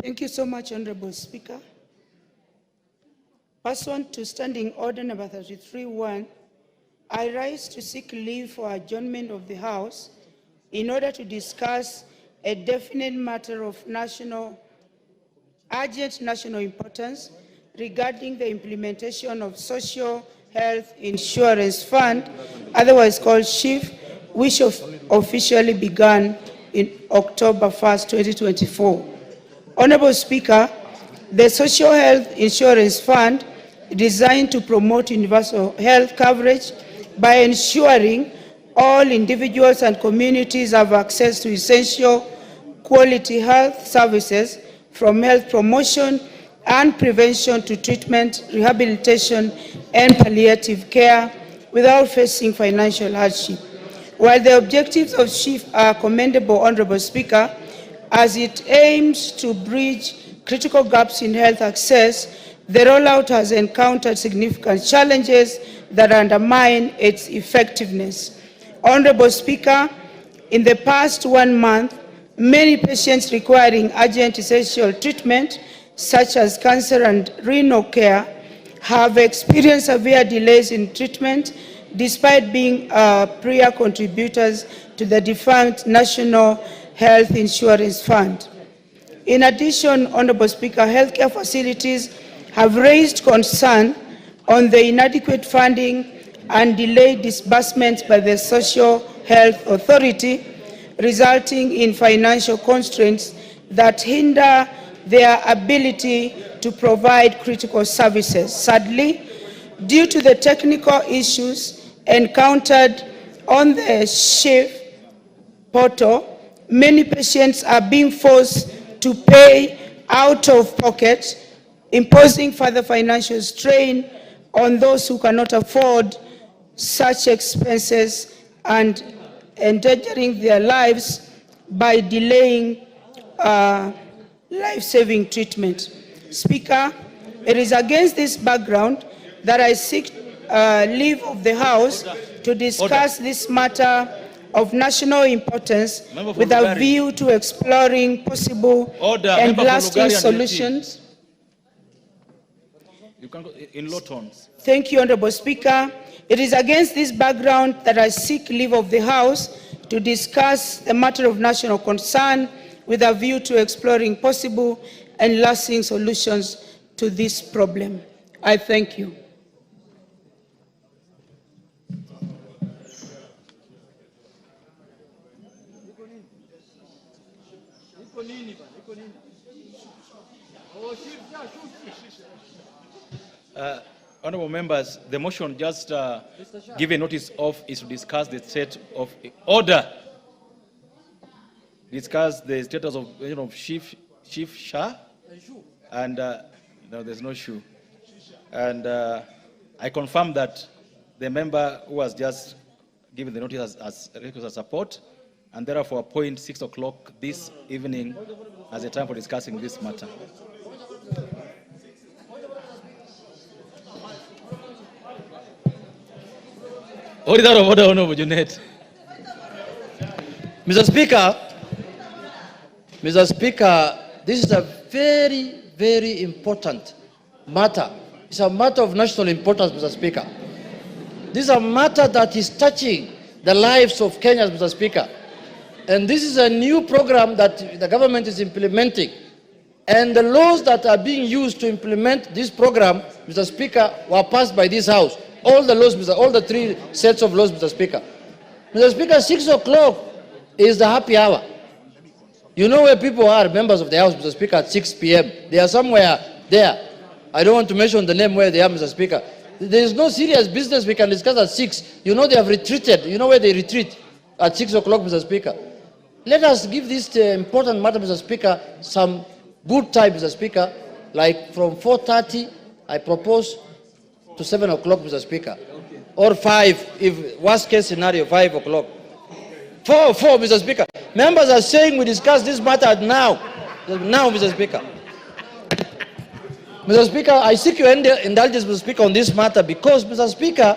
Thank you so much, Honorable Speaker. Pursuant to Standing Order number 33-1, I rise to seek leave for adjournment of the House in order to discuss a definite matter of urgent national importance regarding the implementation of Social Health Insurance Fund, otherwise called SHIF, which officially began in October 1st, 2024. Honorable Speaker, the Social Health Insurance Fund is designed to promote universal health coverage by ensuring all individuals and communities have access to essential quality health services, from health promotion and prevention to treatment, rehabilitation, and palliative care without facing financial hardship. While the objectives of SHIF are commendable, Honorable Speaker, as it aims to bridge critical gaps in health access, the rollout has encountered significant challenges that undermine its effectiveness. Honorable Speaker, in the past 1 month, many patients requiring urgent essential treatment, such as cancer and renal care, have experienced severe delays in treatment despite being prior contributors to the defunct National Health Insurance Fund. In addition, Honorable Speaker, healthcare facilities have raised concern on the inadequate funding and delayed disbursements by the Social Health Authority, resulting in financial constraints that hinder their ability to provide critical services. Sadly, due to the technical issues encountered on the SHIF portal, many patients are being forced to pay out of pocket, imposing further financial strain on those who cannot afford such expenses and endangering their lives by delaying life-saving treatment. Speaker, it is against this background that I seek leave of the House to discuss this matter of national importance with a view to exploring possible and lasting solutions. You can go in low tones. Thank you, Honorable Speaker. It is against this background that I seek leave of the House to discuss the matter of national concern with a view to exploring possible and lasting solutions to this problem. I thank you. Honorable members, the motion just given notice of is to discuss the state of order. Discuss the status of SHIF, SHA, and no, there's no SHU. And I confirm that the member who has just given the notice has requested support, and therefore appoint 6 o'clock this evening as a time for discussing this matter. Order of order, Honorable Junet. Mr. Speaker, this is a very, very important matter. It's a matter of national importance, Mr. Speaker. This is a matter that is touching the lives of Kenyans, Mr. Speaker. And this is a new program that the government is implementing. And the laws that are being used to implement this program, Mr. Speaker, were passed by this House. All the laws, all the 3 sets of laws, Mr. Speaker. Mr. Speaker, 6 o'clock is the happy hour. You know where people are, members of the House, Mr. Speaker, at 6 p.m. They are somewhere there. I don't want to mention the name where they are, Mr. Speaker. There is no serious business we can discuss at 6. You know they have retreated. You know where they retreat? At 6 o'clock, Mr. Speaker. Let us give this important matter, Mr. Speaker, some good time, Mr. Speaker. Like from 4:30, I propose to 7 o'clock, Mr. Speaker. Or 5, if worst case scenario, 5 o'clock. 4, Mr. Speaker. Members are saying we discuss this matter now. Now, Mr. Speaker. Mr. Speaker, I seek your indulgence, Mr. Speaker, on this matter because, Mr. Speaker,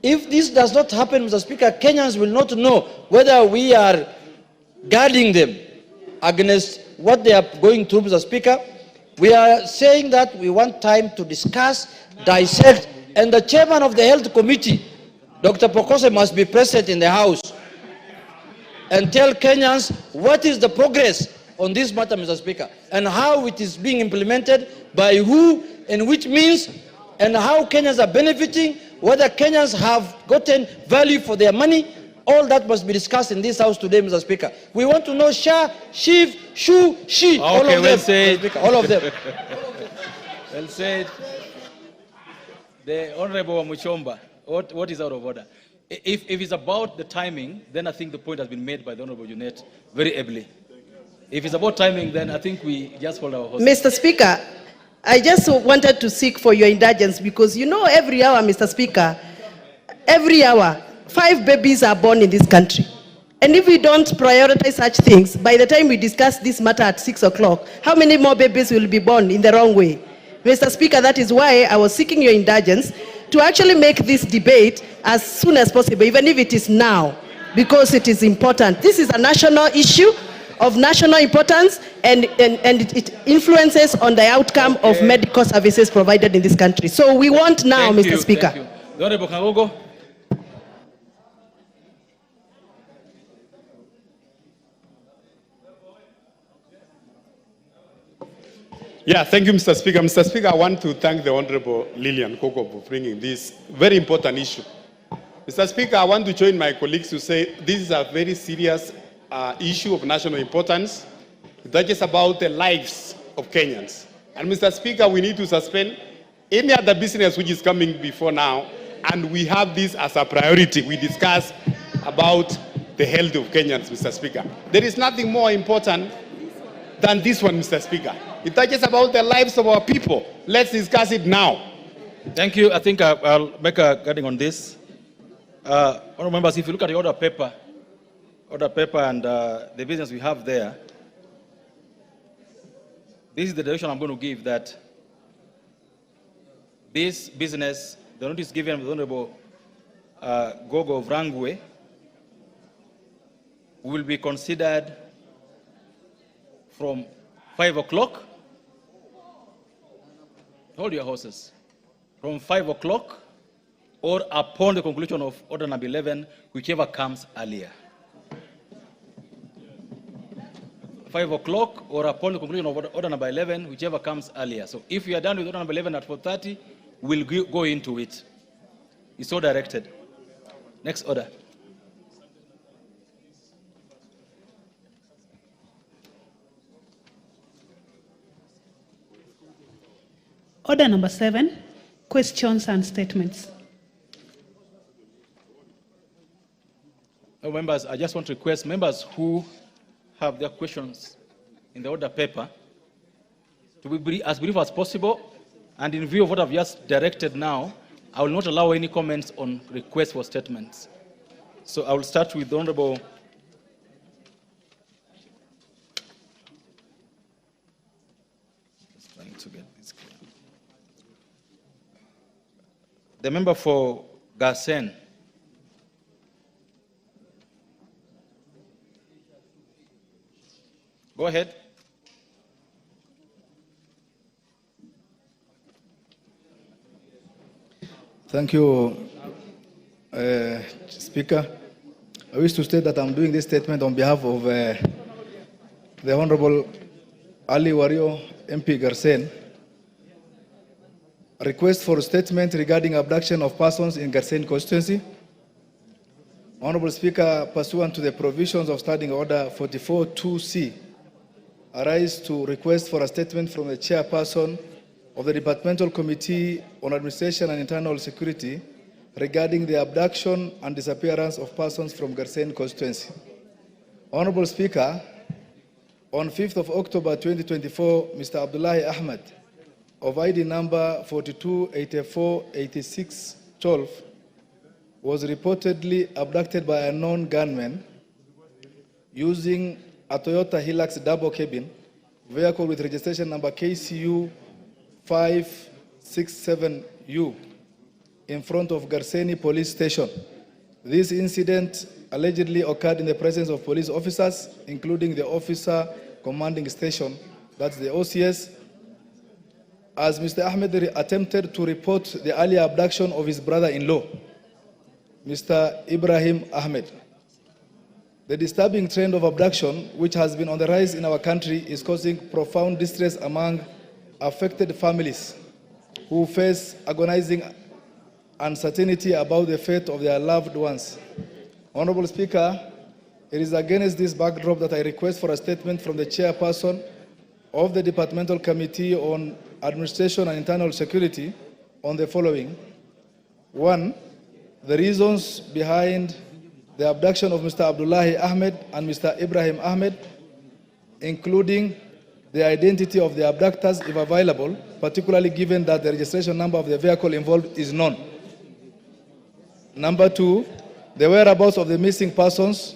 if this does not happen, Mr. Speaker, Kenyans will not know whether we are guarding them against what they are going through, Mr. Speaker. We are saying that we want time to discuss, dissect, and the chairman of the Health Committee, Dr. Pokose, must be present in the House and tell Kenyans what is the progress on this matter, Mr. Speaker, and how it is being implemented, by who, and which means, and how Kenyans are benefiting, whether Kenyans have gotten value for their money. All that must be discussed in this House today, Mr. Speaker. We want to know SHA, SHIF, SHU, SHI, all of them. Well said. Speaker, all of them. Well said. The Honorable Muchomba, what is out of order? If it's about the timing, then I think the point has been made by the Honorable Junet very ably. If it's about timing, then I think we just hold our horses. Mr. Speaker, I just wanted to seek for your indulgence because you know every hour, Mr. Speaker, every hour, 5 babies are born in this country. And if we don't prioritize such things, by the time we discuss this matter at 6 o'clock, how many more babies will be born in the wrong way? Mr. Speaker, that is why I was seeking your indulgence to actually make this debate as soon as possible, even if it is now, because it is important. This is a national issue of national importance, and it influences on the outcome of medical services provided in this country. So we want now, Mr. Speaker. Thank you. The Honorable Kangogo. Yeah, thank you, Mr. Speaker. Mr. Speaker, I want to thank the Honorable Lillian Koko for bringing this very important issue. Mr. Speaker, I want to join my colleagues to say this is a very serious issue of national importance. That is about the lives of Kenyans. And Mr. Speaker, we need to suspend any other business which is coming before now, and we have this as a priority. We discuss about the health of Kenyans, Mr. Speaker. There is nothing more important than this one, Mr. Speaker. It touches about the lives of our people. Let's discuss it now. Thank you. I think I'll make a guiding on this. Honourable members, if you look at the order paper and the business we have there, this is the direction I'm going to give, that this business, the notice given to the Honourable Gogo of Rangwe, will be considered from 5 o'clock. Hold your horses. From 5 o'clock or upon the conclusion of order number 11, whichever comes earlier. 5 o'clock or upon the conclusion of order number 11, whichever comes earlier. So if we are done with order number 11 at 4:30, we'll go into it. It's so directed. Next order. Order number 7, questions and statements. Members, I just want to request members who have their questions in the order paper to be as brief as possible, and in view of what I've just directed now, I will not allow any comments on requests for statements. So I will start with the Honorable the member for Garsen. Go ahead. Thank you, Speaker. I wish to state that I'm doing this statement on behalf of the Honorable Ali Wario MP Garsen. A request for a statement regarding abduction of persons in Garsen constituency. Honorable Speaker, pursuant to the provisions of Standing Order 44-2C, I rise to request for a statement from the chairperson of the Departmental Committee on Administration and Internal Security regarding the abduction and disappearance of persons from Garsen constituency. Honorable Speaker, on 5th of October 2024, Mr. Abdullahi Ahmed, of ID number 42848612, was reportedly abducted by a known gunman using a Toyota Hilux double cabin vehicle with registration number KCU 567U in front of Garseni Police Station. This incident allegedly occurred in the presence of police officers, including the officer Commanding Station, that's the OCS, as Mr. Ahmed attempted to report the earlier abduction of his brother-in-law, Mr. Ibrahim Ahmed. The disturbing trend of abduction, which has been on the rise in our country, is causing profound distress among affected families who face agonizing uncertainty about the fate of their loved ones. Honorable Speaker, it is against this backdrop that I request for a statement from the chairperson of the Departmental Committee on Administration and Internal Security on the following. One, the reasons behind the abduction of Mr. Abdullahi Ahmed and Mr. Ibrahim Ahmed, including the identity of the abductors if available, particularly given that the registration number of the vehicle involved is known. Number two, the whereabouts of the missing persons,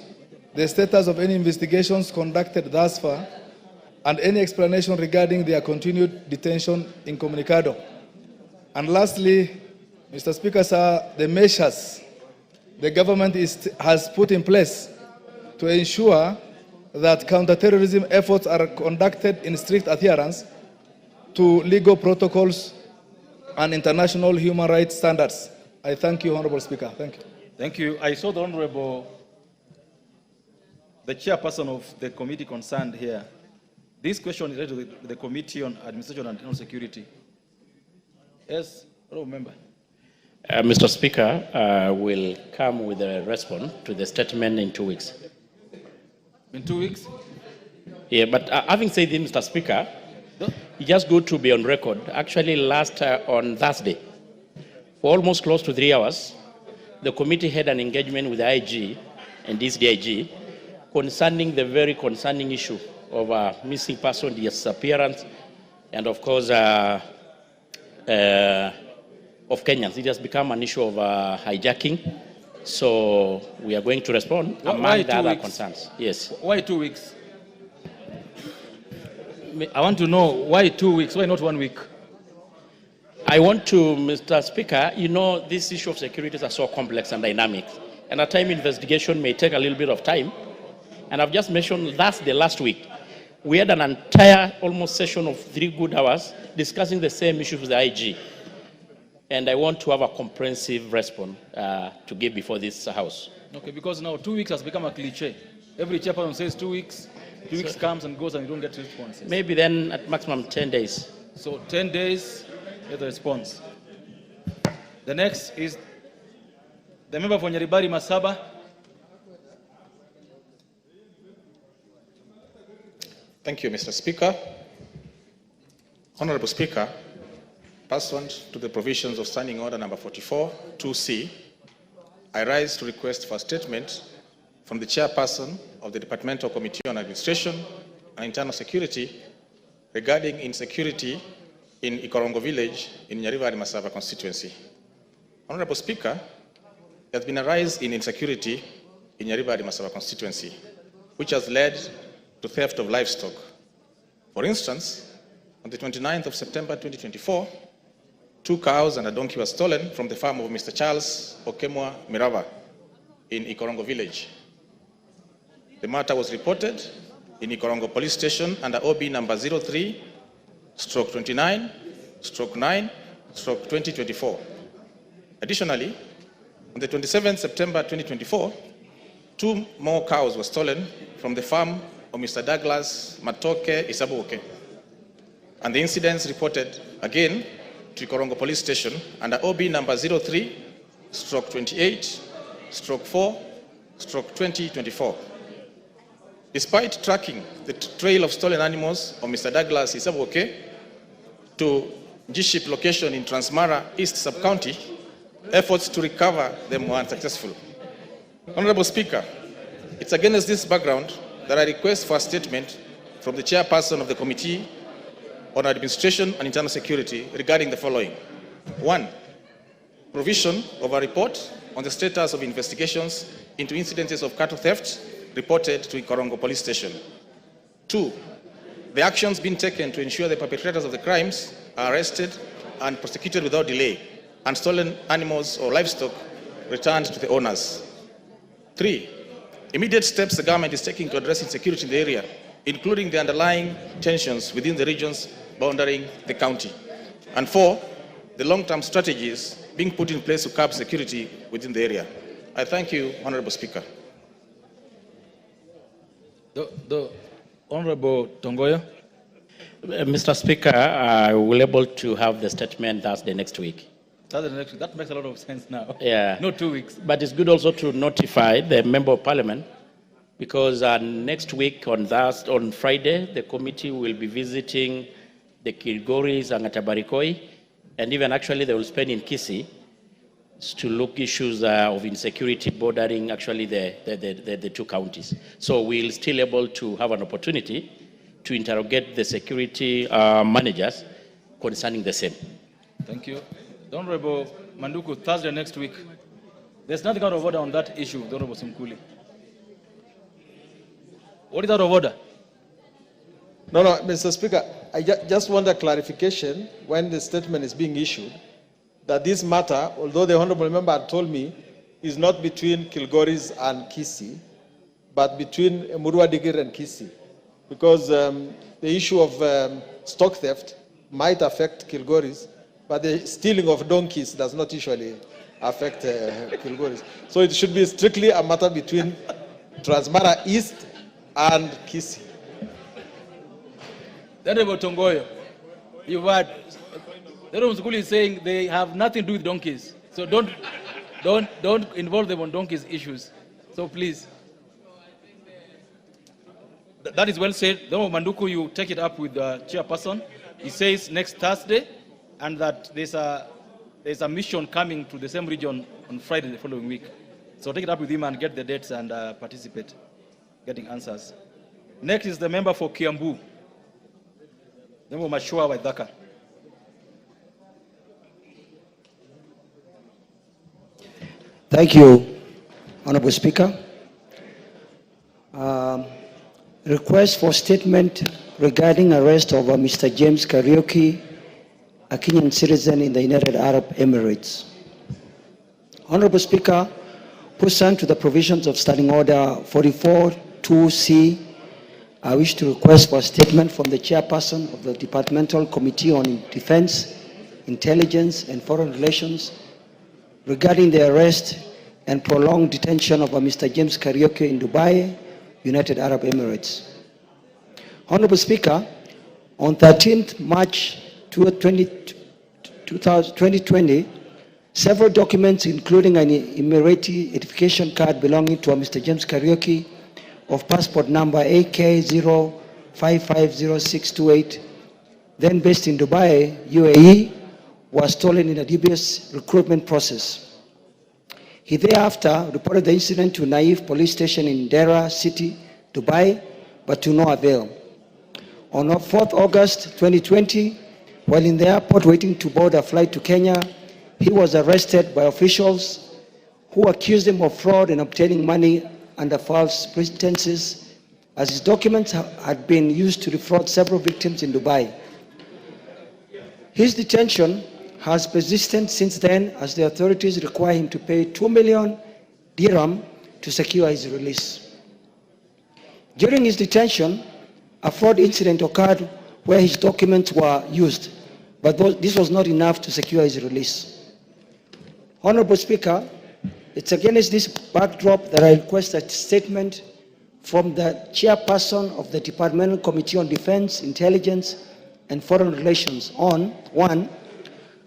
the status of any investigations conducted thus far, and any explanation regarding their continued detention incommunicado. And lastly, Mr. Speaker, sir, the measures the government has put in place to ensure that counterterrorism efforts are conducted in strict adherence to legal protocols and international human rights standards. I thank you, Honorable Speaker. Thank you. Thank you. I saw the Honorable, the chairperson of the committee concerned here. This question is related to the Committee on Administration and Internal Security. Yes, Honorable Member. Mr. Speaker, will come with a response to the statement in 2 weeks. In 2 weeks? Yeah, but having said this, Mr. Speaker, it's just good to be on record. Actually, last on Thursday, for almost close to 3 hours, the committee had an engagement with the IG and this DIG concerning the very concerning issue of missing person disappearance and, of course, of Kenyans. It has become an issue of hijacking. So we are going to respond among the other concerns. Yes. Why 2 weeks? I want to know why 2 weeks, why not 1 week? I want to, Mr. Speaker, you know, this issue of securities are so complex and dynamic. And at time investigation may take a little bit of time. And I've just mentioned last week, we had an entire almost session of 3 good hours discussing the same issues with the IG. And I want to have a comprehensive response to give before this House. Okay, because now 2 weeks has become a cliche. Every chairperson says 2 weeks, 2 weeks comes and goes and you don't get responses. Maybe then at maximum 10 days. So 10 days, get the response. The next is the member for Nyaribari Masaba. Thank you, Mr. Speaker. Honorable Speaker, pursuant to the provisions of Standing Order number 44, 2C, I rise to request for a statement from the chairperson of the Departmental Committee on Administration and Internal Security regarding insecurity in Ikorongo village in Nyaribari Masaba constituency. Honorable Speaker, there has been a rise in insecurity in Nyaribari Masaba constituency, which has led to theft of livestock. For instance, on the 29th of September 2024, 2 cows and a donkey were stolen from the farm of Mr. Charles Okemwa Mirava in Ikorongo village. The matter was reported in Ikorongo police station under OB number 03/29/9/2024. Additionally, on the 27th September 2024, 2 more cows were stolen from the farm of Mr. Douglas Matoke Isabuoke. And the incidents reported again to Ikorongo police station under OB number 03/28/4/2024. Despite tracking the trail of stolen animals of Mr. Douglas Isabuoke to G-Ship location in Transmara East Sub-County, efforts to recover them were unsuccessful. Honorable Speaker, it's against this background that I request for a statement from the chairperson of the Committee on Administration and Internal Security regarding the following. 1. Provision of a report on the status of investigations into incidences of cattle theft reported to Ikorongo police station. 2. The actions being taken to ensure the perpetrators of the crimes are arrested and prosecuted without delay, and stolen animals or livestock returned to the owners. 3. Immediate steps the government is taking to address insecurity in the area, including the underlying tensions within the regions bounding the county. And 4, the long-term strategies being put in place to curb security within the area. I thank you, Honorable Speaker. The Honorable Tongoyo. Mr. Speaker, I will be able to have the statement Thursday next week. That makes a lot of sense now. Yeah. Not 2 weeks. But it's good also to notify the Member of Parliament, because next week on Friday, the committee will be visiting the Kilgoris and Atabarikoi, and even actually they will spend in Kisii to look issues of insecurity bordering actually the two counties. So we'll still able to have an opportunity to interrogate the security managers concerning the same. Thank you. The Honorable Manduku, Thursday next week. There's nothing out of order on that issue, the Honorable Simkuli. What is out of order? No, Mr. Speaker, I just want a clarification when the statement is being issued that this matter, although the Honorable Member had told me, is not between Kilgoris and Kisii, but between Murwa-Digir and Kisii. Because the issue of stock theft might affect Kilgoris, but the stealing of donkeys does not usually affect Kilgoris. So it should be strictly a matter between Transmara East and Kisii. The Honorable Tongoyo, you've heard. The Honorable Simkuli is saying they have nothing to do with donkeys. So don't involve them on donkeys issues. So please. That is well said. The Honorable Manduku, you take it up with the chairperson. He says next Thursday, and that there's a mission coming to the same region on Friday the following week. So take it up with him and get the dates and participate, getting answers. Next is the member for Kiambu, the member Mashua Waithaka. Thank you, Honorable Speaker. Request for statement regarding arrest of Mr. James Kariuki, a Kenyan citizen in the United Arab Emirates. Honorable Speaker, pursuant to the provisions of Standing Order 44-2C, I wish to request for a statement from the chairperson of the Departmental Committee on Defense, Intelligence and Foreign Relations regarding the arrest and prolonged detention of Mr. James Kariuki in Dubai, United Arab Emirates. Honorable Speaker, on 13th March 2020, several documents, including an Emirati identification card belonging to Mr. James Kariuki of passport number AK0550628, then based in Dubai, UAE, was stolen in a dubious recruitment process. He thereafter reported the incident to Naif police station in Dera City, Dubai, but to no avail. On 4th August 2020, while in the airport waiting to board a flight to Kenya, he was arrested by officials who accused him of fraud and obtaining money under false pretenses, as his documents had been used to defraud several victims in Dubai. His detention has persisted since then, as the authorities require him to pay 2 million dirham to secure his release. During his detention, a fraud incident occurred where his documents were used, but this was not enough to secure his release. Honorable Speaker, it's against this backdrop that I request a statement from the chairperson of the Departmental Committee on Defense, Intelligence and Foreign Relations on 1,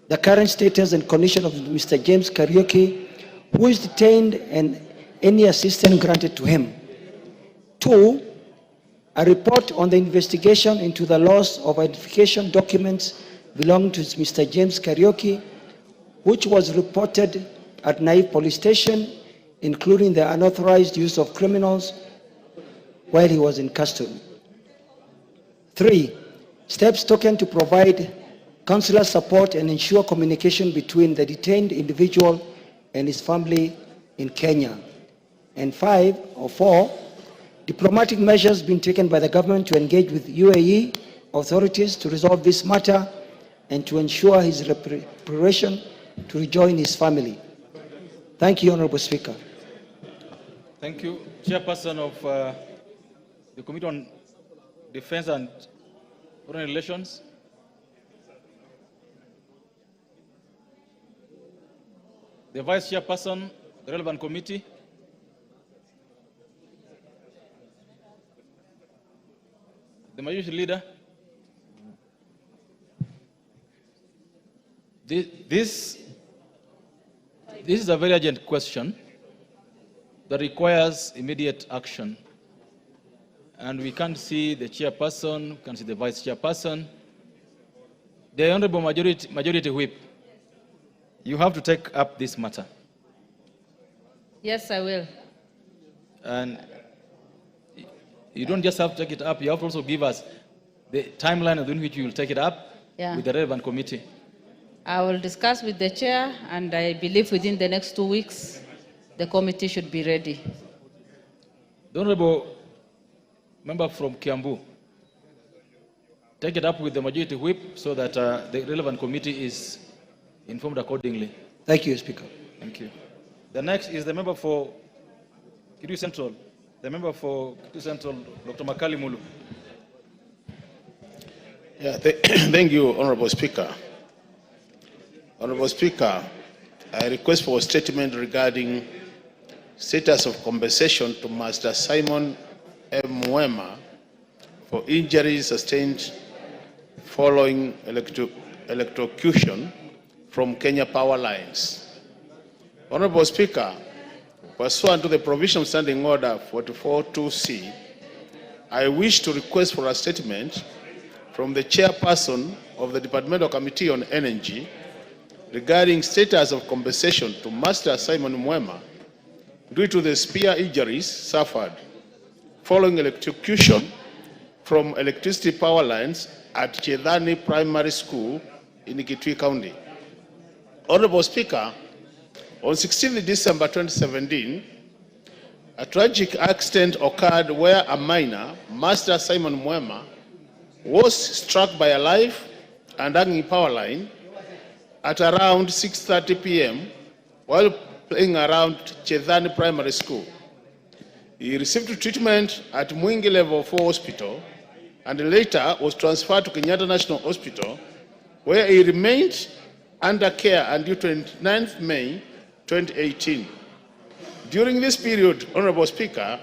the current status and condition of Mr. James Kariuki, who is detained, and any assistance granted to him. 2, a report on the investigation into the loss of identification documents belonging to Mr. James Kariuki, which was reported at Naif police station, including the unauthorized use of criminals while he was in custody. 3, steps taken to provide consular support and ensure communication between the detained individual and his family in Kenya. And 4, diplomatic measures being taken by the government to engage with UAE authorities to resolve this matter and to ensure his repatriation to rejoin his family. Thank you, Honorable Speaker. Thank you. Chairperson of the Committee on Defense and Foreign Relations. The Vice Chairperson, the relevant committee. The Majority Leader. This is a very urgent question that requires immediate action. And we can't see the chairperson, we can't see the vice chairperson. The Honorable Majority Whip, you have to take up this matter. Yes, I will. And you don't just have to take it up, you have to also give us the timeline within which you will take it up with the relevant committee. I will discuss with the chair, and I believe within the next 2 weeks, the committee should be ready. The Honorable Member from Kiambu, take it up with the Majority Whip so that the relevant committee is informed accordingly. Thank you, Speaker. Thank you. The next is the member for Kitui Central. The member for Kitui Central, Dr. Makali Mulu. Yeah, thank you, Honorable Speaker. Honorable Speaker, I request for a statement regarding status of compensation to Master Simon M. Mwema for injuries sustained following electrocution from Kenya Power Lines. Honorable Speaker, pursuant to the provision of Standing Order 44-2C, I wish to request for a statement from the chairperson of the Departmental Committee on Energy regarding status of compensation to Master Simon Mwema due to the spear injuries suffered following electrocution from electricity power lines at Chedhani Primary School in Kitui County. Honorable Speaker, on 16 December 2017, a tragic accident occurred where a minor, Master Simon Mwema, was struck by a live and hanging power line at around 6:30 p.m. while playing around Chedhani Primary School. He received treatment at Mwingi Level 4 Hospital and later was transferred to Kenyatta National Hospital, where he remained under care until 29th May 2018. During this period, Honorable Speaker,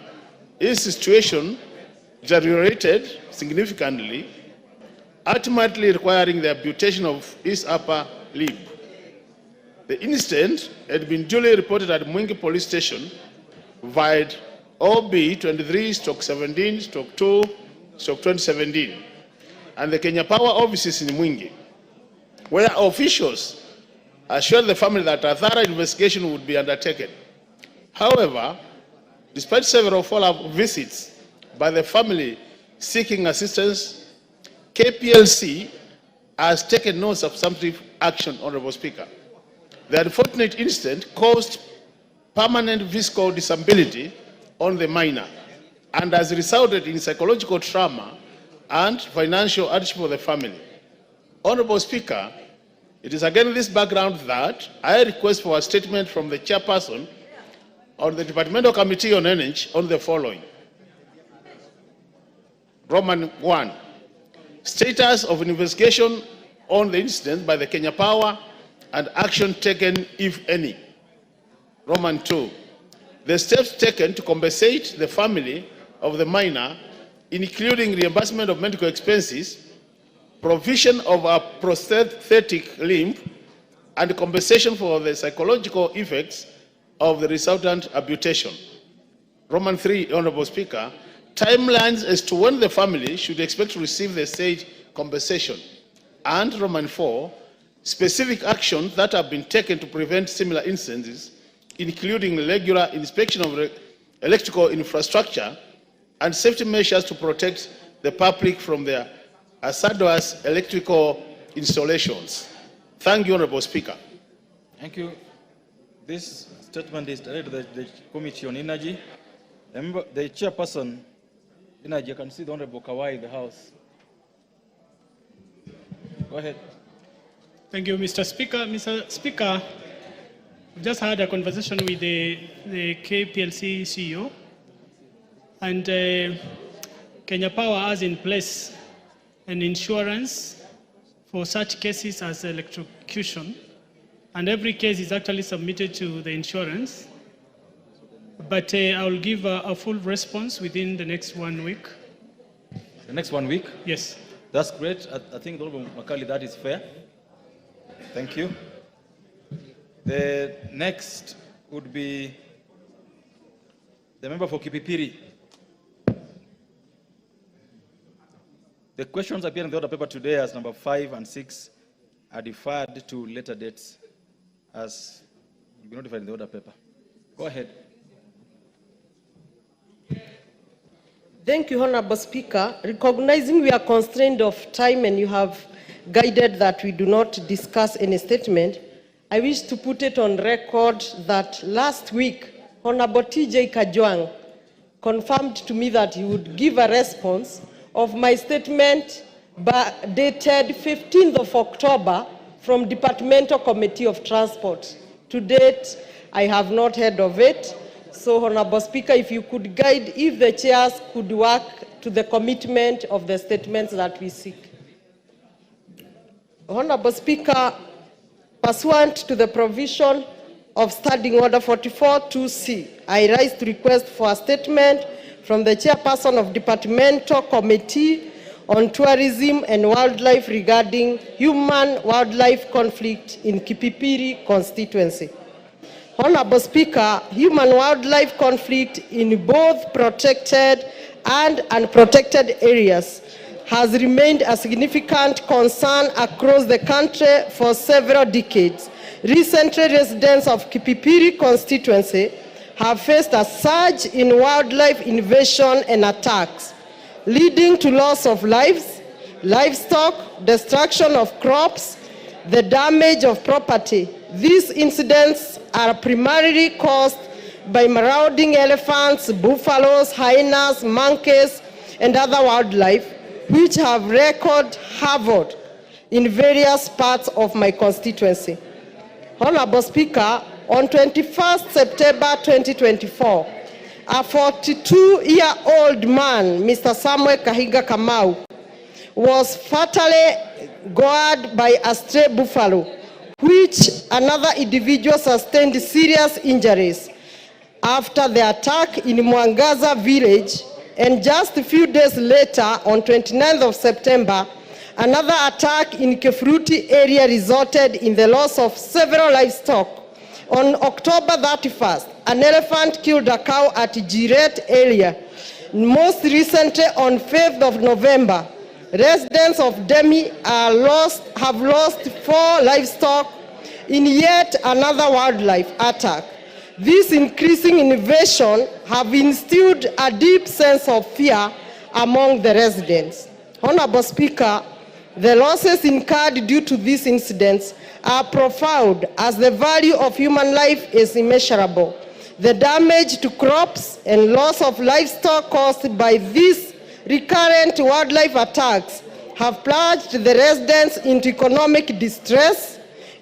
his situation deteriorated significantly, ultimately requiring the amputation of his upper limb. The incident had been duly reported at Mwingi Police Station via OB 23/17/2/2017 and the Kenya Power offices in Mwingi, where officials assured the family that a thorough investigation would be undertaken. However, despite several follow-up visits by the family seeking assistance, KPLC has taken no substantive action, Honorable Speaker. The unfortunate incident caused permanent physical disability on the minor and has resulted in psychological trauma and financial hardship for the family. Honorable Speaker, it is against this background that I request for a statement from the chairperson on the Departmental Committee on Energy on the following. Roman 1, status of an investigation on the incident by the Kenya Power and action taken, if any. Roman 2, the steps taken to compensate the family of the minor, including reimbursement of medical expenses, provision of a prosthetic limb, and compensation for the psychological effects of the resultant amputation. Roman 3, Honorable Speaker, timelines as to when the family should expect to receive the said compensation. And Roman 4, specific actions that have been taken to prevent similar incidents, including regular inspection of electrical infrastructure and safety measures to protect the public from their hazardous electrical installations. Thank you, Honorable Speaker. Thank you. This statement is directed to the Committee on Energy. The chairperson, Energy, I can see the Honorable Kawai in the House. Go ahead. Thank you, Mr. Speaker. Mr. Speaker, we just had a conversation with the KPLC CEO, and Kenya Power has in place an insurance for such cases as electrocution, and every case is actually submitted to the insurance. But I will give a full response within the next 1 week. The next 1 week? Yes. That's great. I think, Honorable Makali, that is fair. Thank you. The next would be the member for Kipipiri. The questions appear in the order paper today as number 5 and 6 are deferred to later dates as will be notified in the order paper. Go ahead. Thank you, Honorable Speaker. Recognizing we are constrained of time and you have guided that we do not discuss any statement, I wish to put it on record that last week, Honorable TJ Kajwang confirmed to me that he would give a response of my statement dated 15th of October from Departmental Committee of Transport. To date, I have not heard of it. So, Honorable Speaker, if you could guide, if the chairs could work to the commitment of the statements that we seek. Honorable Speaker, pursuant to the provision of Standing Order 44-2C, I rise to request for a statement from the Chairperson of Departmental Committee on Tourism and Wildlife regarding human-wildlife conflict in Kipipiri constituency. Honorable Speaker, human-wildlife conflict in both protected and unprotected areas has remained a significant concern across the country for several decades. Recently, residents of Kipipiri constituency have faced a surge in wildlife invasion and attacks, leading to loss of lives, livestock, destruction of crops, the damage of property. These incidents are primarily caused by marauding elephants, buffaloes, hyenas, monkeys, and other wildlife, which have wreaked havoc in various parts of my constituency. Honorable Speaker, on 21st September 2024, a 42-year-old man, Mr. Samuel Kahiga Kamau, was fatally gored by a stray buffalo, which another individual sustained serious injuries after the attack in Mwangaza village, and just a few days later, on 29th of September, another attack in Kefruti area resulted in the loss of several livestock. On October 31st, an elephant killed a cow at Jiret area. Most recently, on 5th of November, residents of Demi have lost 4 livestock in yet another wildlife attack. This increasing invasion have instilled a deep sense of fear among the residents. Honorable Speaker, the losses incurred due to these incidents are profound, as the value of human life is immeasurable. The damage to crops and loss of livestock caused by these recurrent wildlife attacks have plunged the residents into economic distress,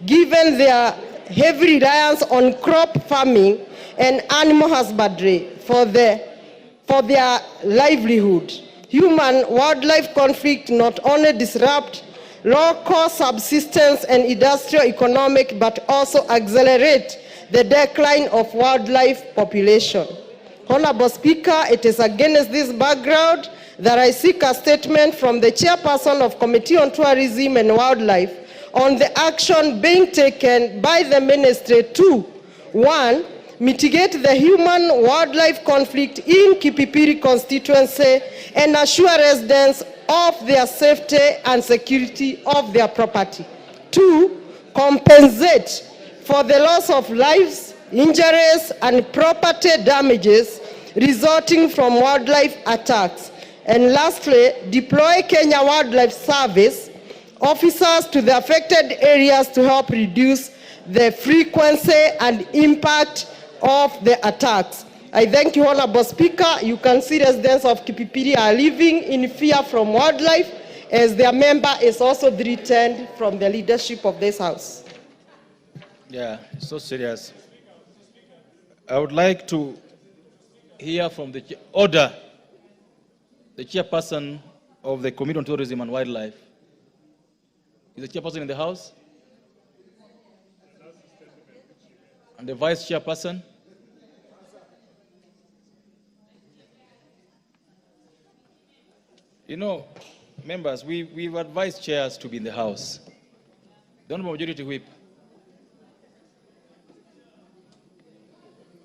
given their heavy reliance on crop farming and animal husbandry for their livelihood. Human-wildlife conflict not only disrupt local subsistence and industrial economic, but also accelerate the decline of wildlife population. Honorable Speaker, it is against this background that I seek a statement from the Chairperson of Committee on Tourism and Wildlife on the action being taken by the Ministry to, 1, mitigate the human-wildlife conflict in Kipipiri constituency and assure residents of their safety and security of their property. 2, compensate for the loss of lives, injuries, and property damages resulting from wildlife attacks. And lastly, deploy Kenya Wildlife Service officers to the affected areas to help reduce the frequency and impact of the attacks. I thank you, Honorable Speaker. You can see residents of Kipipiri are living in fear from wildlife, as their member is also threatened from the leadership of this House. Yeah, it's so serious. I would like to hear from the order. the chairperson of the Committee on Tourism and Wildlife. Is the chairperson in the House? And the vice chairperson? You know, members, we've advised chairs to be in the House. The Honorable Majority Whip.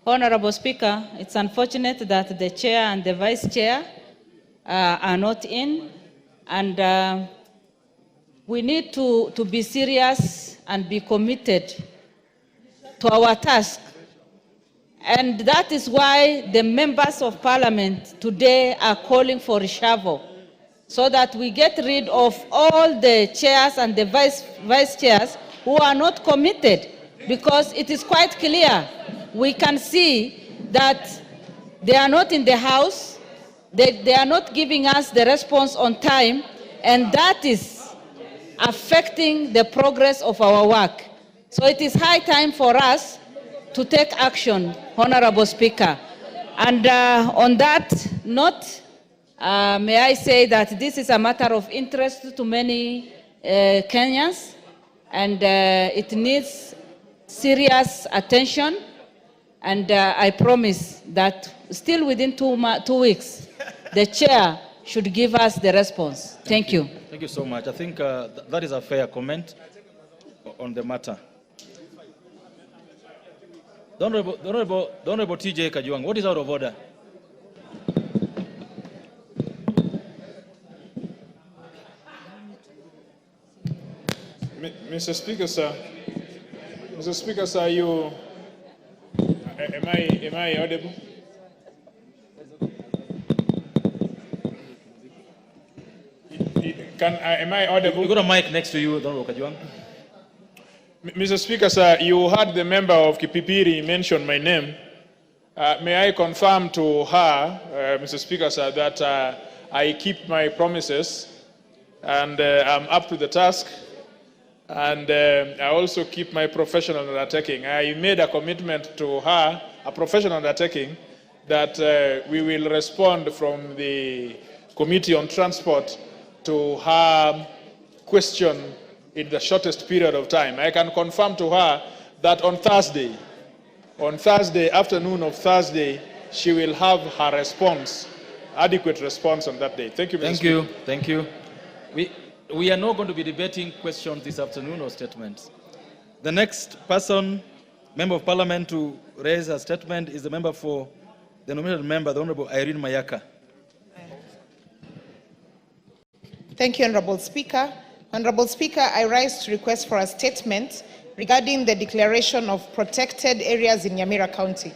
Honorable Speaker, it's unfortunate that the chair and the vice chair are not in, and we need to be serious and be committed to our task. And that is why the members of parliament today are calling for reshuffle, so that we get rid of all the chairs and the vice chairs who are not committed, because it is quite clear. We can see that they are not in the House, they are not giving us the response on time, and that is affecting the progress of our work. So it is high time for us to take action, Honorable Speaker. And on that note, may I say that this is a matter of interest to many Kenyans, and it needs serious attention. And I promise that still within 2 weeks, the chair should give us the response. Thank you. Thank you so much. I think that is a fair comment on the matter. The Honorable TJ Kajuang, what is out of order? Mr. Speaker, sir. Mr. Speaker, sir, you... Am I audible? Am I audible? You got a mic next to you, Honorable Kajuang. Mr. Speaker, sir, you heard the member of Kipipiri mention my name. May I confirm to her, Mr. Speaker, sir, that I keep my promises and I'm up to the task. And I also keep my professional undertaking. I made a commitment to her, a professional undertaking, that we will respond from the Committee on Transport to her question in the shortest period of time. I can confirm to her that on Thursday, afternoon of Thursday, she will have her response, adequate response on that day. Thank you, Mr. Speaker. Thank you. We are not going to be debating questions this afternoon or statements. The next person, member of parliament, to raise a statement is the member for the nominated member, the Honorable Irene Mayaka. Thank you, Honorable Speaker. Honorable Speaker, I rise to request for a statement regarding the declaration of protected areas in Nyamira County.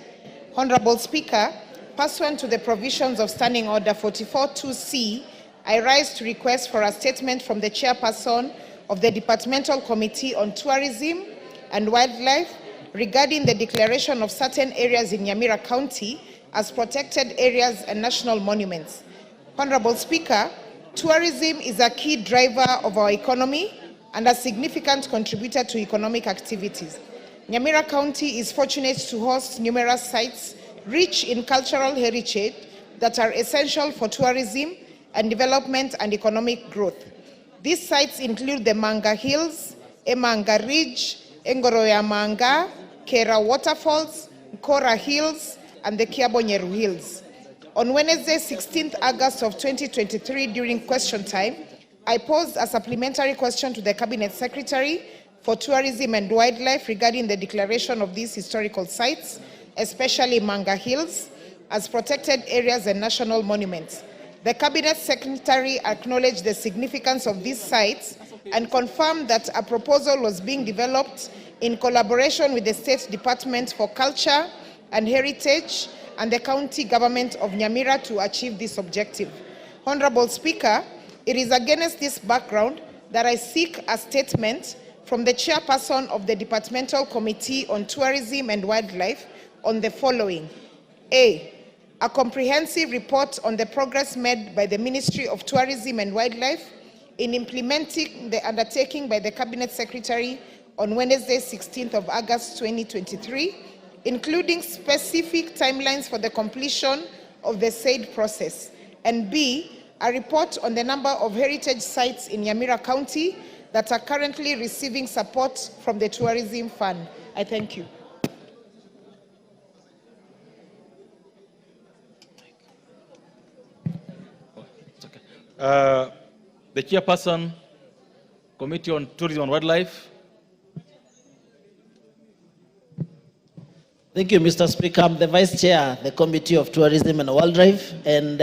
Honorable Speaker, pursuant to the provisions of Standing Order 44-2C, I rise to request for a statement from the chairperson of the Departmental Committee on Tourism and Wildlife regarding the declaration of certain areas in Nyamira County as protected areas and national monuments. Honorable Speaker, tourism is a key driver of our economy and a significant contributor to economic activities. Nyamira County is fortunate to host numerous sites rich in cultural heritage that are essential for tourism and development and economic growth. These sites include the Manga Hills, Emanga Ridge, Engoroya Manga, Kera Waterfalls, Kora Hills, and the Kiabonyeru Hills. On Wednesday, 16th August of 2023, during question time, I posed a supplementary question to the Cabinet Secretary for Tourism and Wildlife regarding the declaration of these historical sites, especially Manga Hills, as protected areas and national monuments. The Cabinet Secretary acknowledged the significance of these sites and confirmed that a proposal was being developed in collaboration with the State Department for Culture and Heritage and the County Government of Nyamira to achieve this objective. Honorable Speaker, it is against this background that I seek a statement from the chairperson of the Departmental Committee on Tourism and Wildlife on the following. A comprehensive report on the progress made by the Ministry of Tourism and Wildlife in implementing the undertaking by the Cabinet Secretary on Wednesday, 16th of August 2023, including specific timelines for the completion of the said process. And B, a report on the number of heritage sites in Nyamira County that are currently receiving support from the Tourism Fund. I thank you. The chairperson, Committee on Tourism and Wildlife. Thank you, Mr. Speaker. I'm the Vice Chair, the Committee of Tourism and Wildlife, and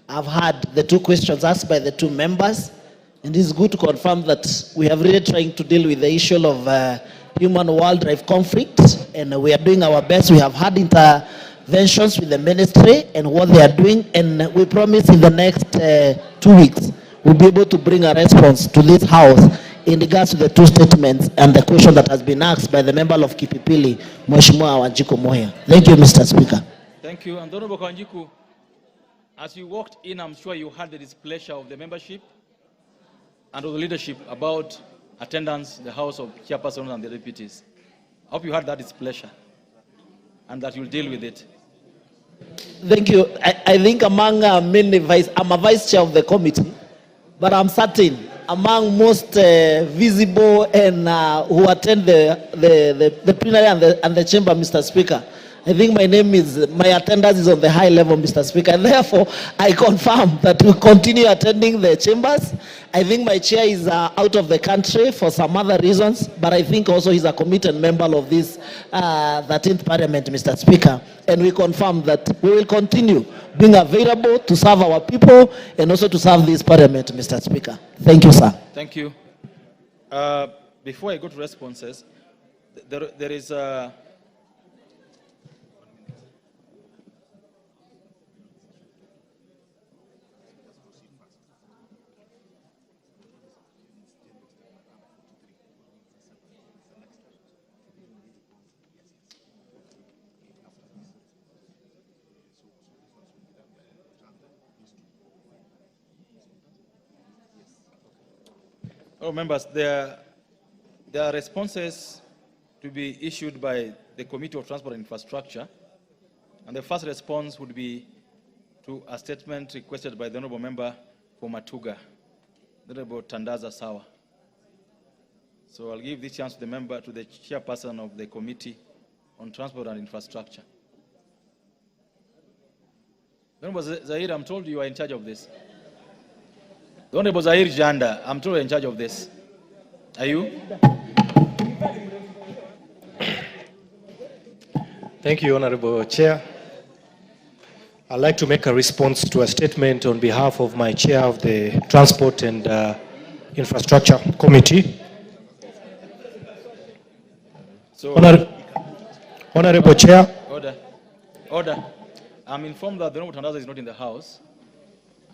I've had the two questions asked by the two members, and it's good to confirm that we have really trying to deal with the issue of human-wildlife conflict, and we are doing our best. We have had interventions with the ministry and what they are doing, and we promise in the next 2 weeks we'll be able to bring a response to this House in regards to the two statements and the question that has been asked by the member of Kipipili, Mheshimiwa Wanjiku Moya. Thank you, Mr. Speaker. Thank you. And Honorable Wanjiku, as you walked in, I'm sure you had the displeasure of the membership and of the leadership about attendance in the House of Chairpersons and the deputies. I hope you had that displeasure and that you'll deal with it. Thank you. I think among many I'm a vice chair of the committee, but I'm certain among most visible and who attend the plenary and the chamber, Mr. Speaker, I think my attendance is on the high level, Mr. Speaker, and therefore I confirm that we continue attending the chambers. I think my chair is out of the country for some other reasons, but I think also he's a committed member of this 13th Parliament, Mr. Speaker, and we confirm that we will continue being available to serve our people and also to serve this Parliament, Mr. Speaker. Thank you, sir. Thank you. Before I go to responses, there is a... Oh, members, there are responses to be issued by the Committee of Transport and Infrastructure, and the first response would be to a statement requested by the Honourable Member for Matuga, the Honourable Tandaza Sawa. So I'll give this chance to the member, to the chairperson of the Committee on Transport and Infrastructure. The Honourable Zahir, I'm told you are in charge of this. The Honorable Zahir Janda, I'm told you're in charge of this. Are you? Thank you, Honorable Chair. I'd like to make a response to a statement on behalf of my chair of the Transport and Infrastructure Committee. So, Honorable Chair. Order. I'm informed that the Honorable Tandaza is not in the House.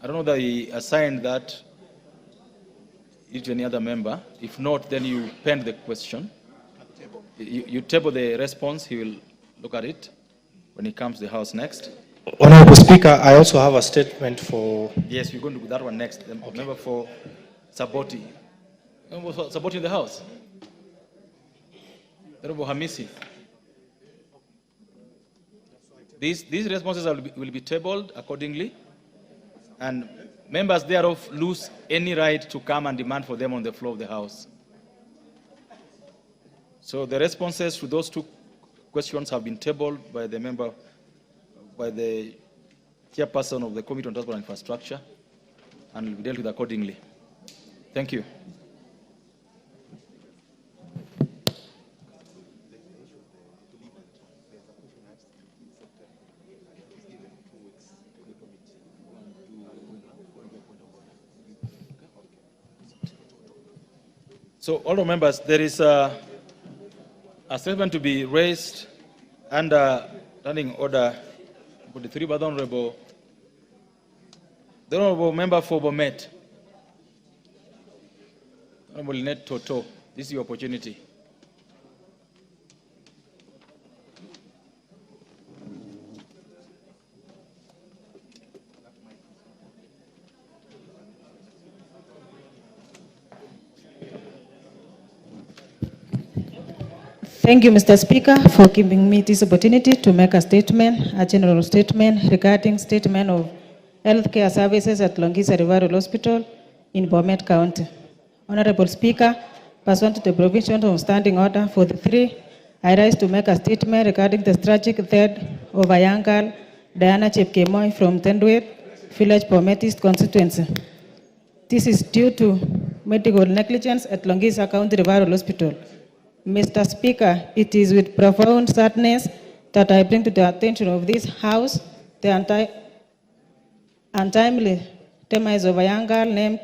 I don't know that he assigned that to any other member. If not, then you pen the question. You table the response. He will look at it when he comes to the House next. Honorable Speaker, I also have a statement for... Yes, we're going to do that one next. The member for Saboti. Saboti in the House. Honorable Hamisi. These responses will be tabled accordingly, and members thereof lose any right to come and demand for them on the floor of the House. So the responses to those two questions have been tabled by the member, by the chairperson of the Committee on Transport and Infrastructure, and will be dealt with accordingly. Thank you. So, all members, there is a statement to be raised under standing order 43 by the Honorable Member for Bomet, Honorable Lynette Toto. This is your opportunity. Thank you, Mr. Speaker, for giving me this opportunity to make a statement, a general statement regarding statement of healthcare services at Longisa Referral Hospital in Bomet County. Honorable Speaker, pursuant to the provision of Standing Order 43, I rise to make a statement regarding the tragic death of a young girl, Diana Chepkemoi from Tendwet Village, Bomet East constituency. This is due to medical negligence at Longisa County Referral Hospital. Mr. Speaker, it is with profound sadness that I bring to the attention of this House the untimely demise of a young girl named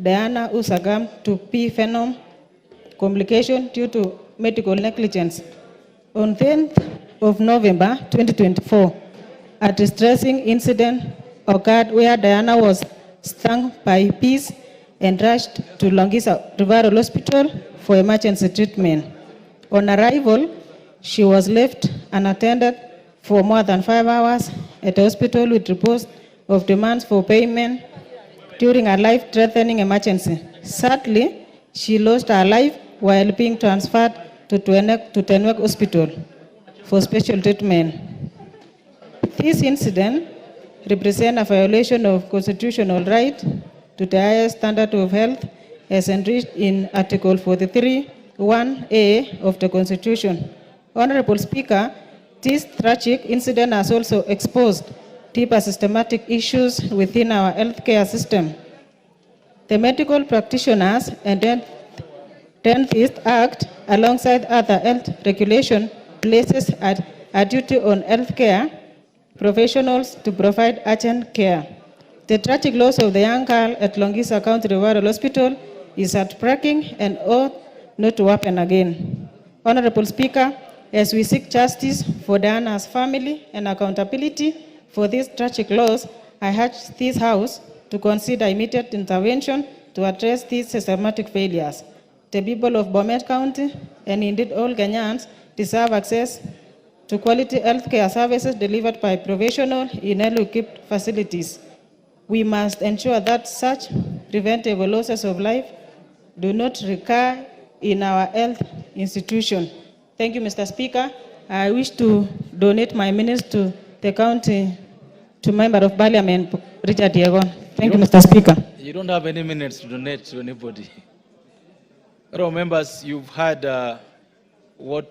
Diana Usagam to P. Phenom complication due to medical negligence. On 10th of November 2024, a distressing incident occurred where Diana was stung by bees and rushed to Longisa Referral Hospital for emergency treatment. On arrival, she was left unattended for more than 5 hours at the hospital with reports of demands for payment during a life-threatening emergency. Sadly, she lost her life while being transferred to Tenwek Hospital for special treatment. This incident represents a violation of constitutional right to the highest standard of health as enriched in Article 43(1)(a) of the Constitution. Honorable Speaker, this tragic incident has also exposed deeper systematic issues within our healthcare system. The Medical Practitioners and Dentists Act, alongside other health regulation, places a duty on healthcare professionals to provide urgent care. The tragic loss of the young girl at Longisa County Referral Hospital is heartbreaking and ought not to happen again. Honorable Speaker, as we seek justice for Diana's family and accountability for this tragic loss, I urge this House to consider immediate intervention to address these systematic failures. The people of Bomet County, and indeed all Kenyans, deserve access to quality healthcare services delivered by professionals in well-equipped facilities. We must ensure that such preventable losses of life do not recur in our health institution. Thank you, Mr. Speaker. I wish to donate my minutes to the county, to Member of Parliament, Richard Yegon. Thank you, Mr. Speaker. You don't have any minutes to donate to anybody. Honourable members, you've heard what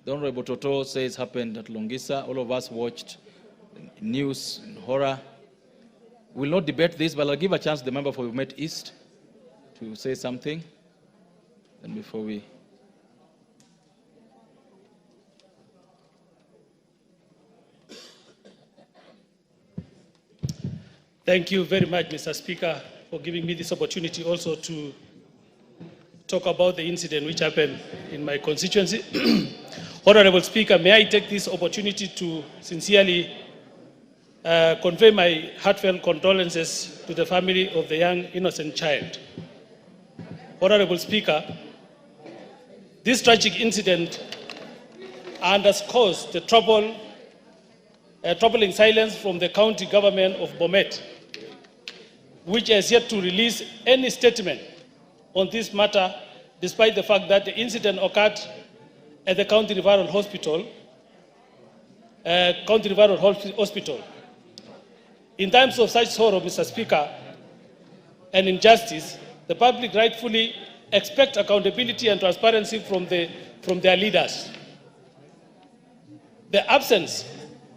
the Honourable Toto says happened at Longisa. All of us watched news and horror. We'll not debate this, but I'll give a chance to the member for Bomet East to say something. And before we... Thank you very much, Mr. Speaker, for giving me this opportunity also to talk about the incident which happened in my constituency. Honorable Speaker, may I take this opportunity to sincerely convey my heartfelt condolences to the family of the young innocent child. Honorable Speaker, this tragic incident underscores the troubling silence from the county government of Bomet, which has yet to release any statement on this matter, despite the fact that the incident occurred at the County Referral Hospital. In times of such sorrow, Mr. Speaker, and injustice, the public rightfully expect accountability and transparency from their leaders. The absence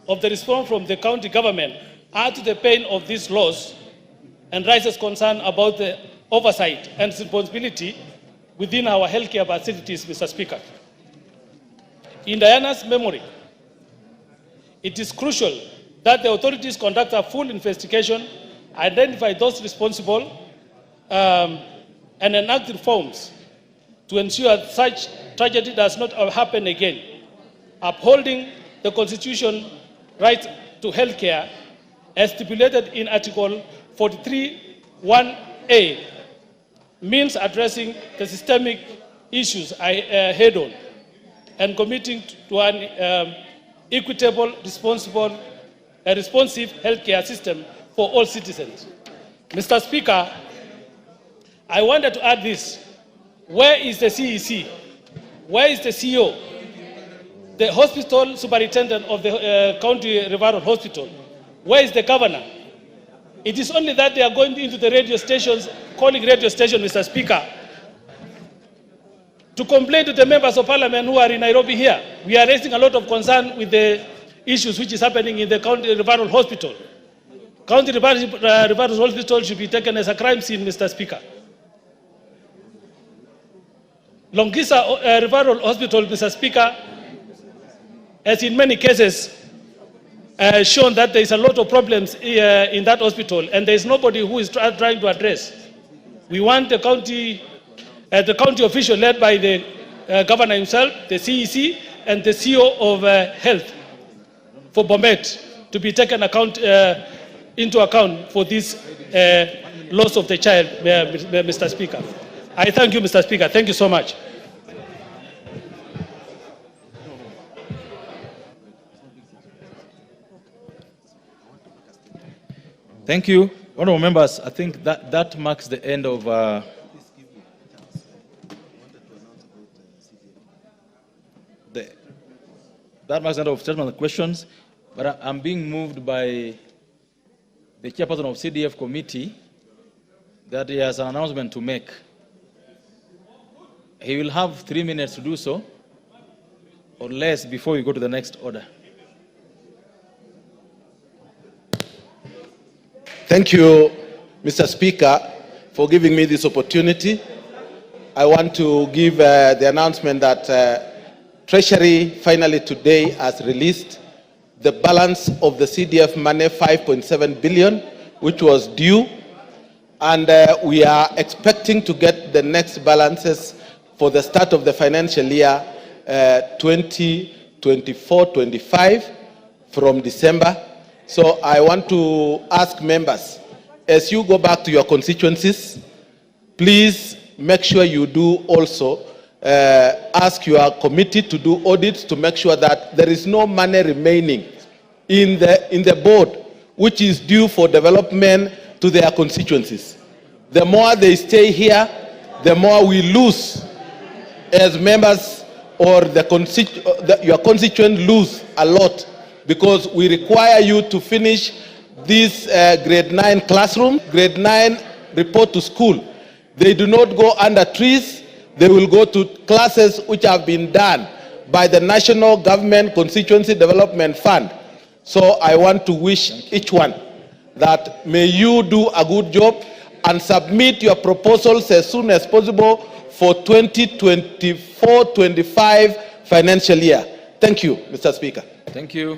of the response from the county government adds to the pain of this loss and raises concern about the oversight and responsibility within our healthcare facilities, Mr. Speaker. In Diana's memory, it is crucial that the authorities conduct a full investigation, identify those responsible, and enact reforms to ensure such tragedy does not happen again. Upholding the Constitution right to health care as stipulated in Article 43(1)(a) means addressing the systemic issues head on and committing to an equitable, responsive healthcare system for all citizens. Mr. Speaker, I wanted to add this. Where is the CEC? Where is the CEO? The hospital superintendent of the County Referral Hospital? Where is the governor? It is only that they are going into the radio stations, calling radio station, Mr. Speaker, to complain to the members of parliament who are in Nairobi here. We are raising a lot of concern with the issues which is happening in the county referral hospital. County referral hospital should be taken as a crime scene, Mr. Speaker. Longisa referral hospital, Mr. Speaker, has in many cases shown that there is a lot of problems in that hospital, and there is nobody who is trying to address. We want the county official led by the governor himself, the CEC, and the CEO of Health for Bomet to be taken into account for this loss of the child, Mr. Speaker. I thank you, Mr. Speaker. Thank you so much. Thank you. Honorable members, I think that marks the end of statement and questions, but I'm being moved by the chairperson of CDF committee that he has an announcement to make. He will have 3 minutes to do so, or less, before we go to the next order. Thank you, Mr. Speaker, for giving me this opportunity. I want to give the announcement that Treasury finally today has released the balance of the CDF money, 5.7 billion, which was due, and we are expecting to get the next balances for the start of the financial year 2024-25 from December. So I want to ask members, as you go back to your constituencies, please make sure you do also ask your committee to do audits to make sure that there is no money remaining in the board which is due for development to their constituencies. The more they stay here, the more we lose as members, or your constituents lose a lot, because we require you to finish this grade 9 classroom, grade 9 report to school. They do not go under trees. They will go to classes which have been done by the National Government Constituency Development Fund. So I want to wish each one that may you do a good job and submit your proposals as soon as possible for 2024-25 financial year. Thank you, Mr. Speaker. Thank you.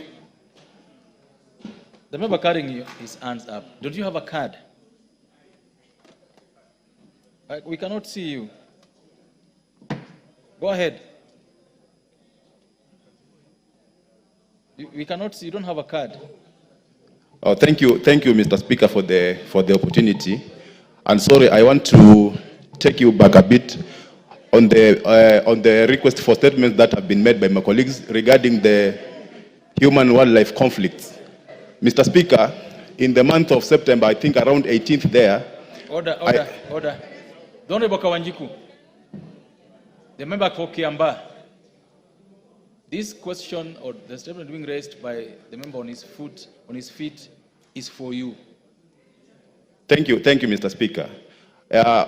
The member carrying his hands up, don't you have a card? We cannot see you. Go ahead. We cannot see, you don't have a card. Oh, thank you, Mr. Speaker, for the opportunity. And sorry, I want to take you back a bit on the request for statements that have been made by my colleagues regarding the human-wildlife conflicts. Mr. Speaker, in the month of September, I think around 18th there. Order. The Honorable Kawanjiku, the member for Kiamba. This question or the statement being raised by the member on his feet is for you. Thank you, Mr. Speaker.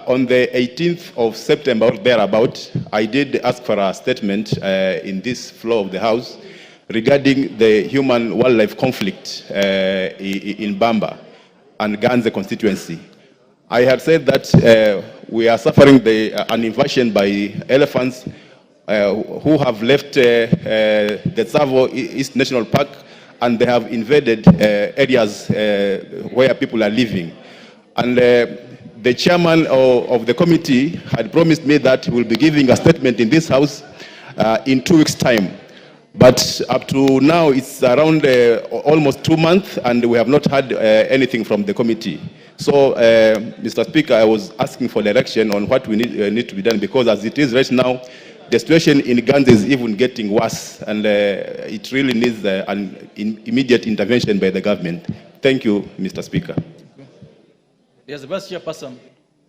On the 18th of September, or thereabout, I did ask for a statement in this floor of the House regarding the human-wildlife conflict in Bamba and KWANZA constituency. I had said that we are suffering an invasion by elephants who have left the Tsavo East National Park, and they have invaded areas where people are living. And the chairman of the committee had promised me that he will be giving a statement in this House in 2 weeks' time. But up to now, it's around almost 2 months, and we have not had anything from the committee. So, Mr. Speaker, I was asking for direction on what we need to be done, because as it is right now, the situation in KWANZA is even getting worse, and it really needs an immediate intervention by the government. Thank you, Mr. Speaker. Yes, the Vice Chairperson,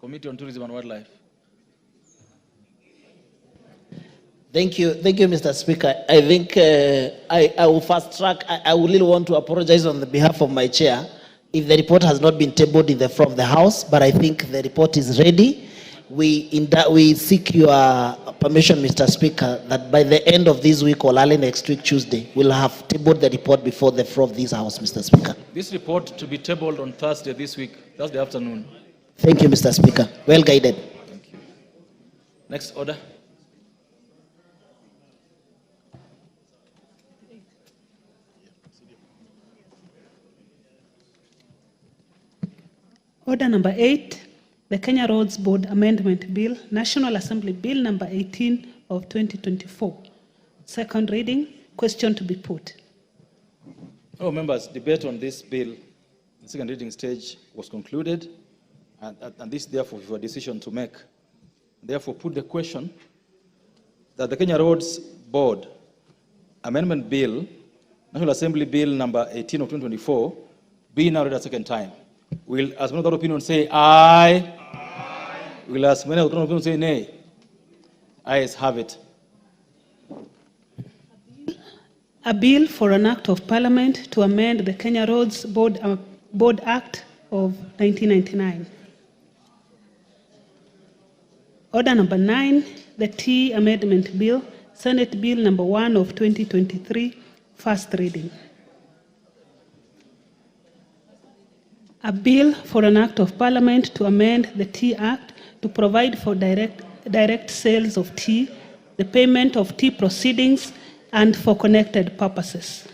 Committee on Tourism and Wildlife. Thank you, Mr. Speaker. I think I will fast track. I will really want to apologize on the behalf of my chair. if the report has not been tabled in the floor of the House, but I think the report is ready. We seek your permission, Mr. Speaker, that by the end of this week or early next week, Tuesday, we'll have tabled the report before the floor of this House, Mr. Speaker. This report to be tabled on Thursday this week, Thursday afternoon. Thank you, Mr. Speaker. Well guided. Thank you. Next order. Order number 8, the Kenya Roads Board Amendment Bill, National Assembly Bill number 18 of 2024. Second reading, question to be put. Oh, members, debate on this bill, the second reading stage was concluded, and this therefore is a decision to make. Therefore, put the question that the Kenya Roads Board Amendment Bill, National Assembly Bill number 18 of 2024, be now read a second time. Will, as many of the opinion say aye? Aye. Will, as many of the opinion say nay? Ayes have it. A bill for an act of parliament to amend the Kenya Roads Board Act of 1999. Order number 9, the T Amendment Bill, Senate Bill number 1 of 2023, first reading. A bill for an act of parliament to amend the Tea Act to provide for direct sales of tea, the payment of tea proceedings, and for connected purposes.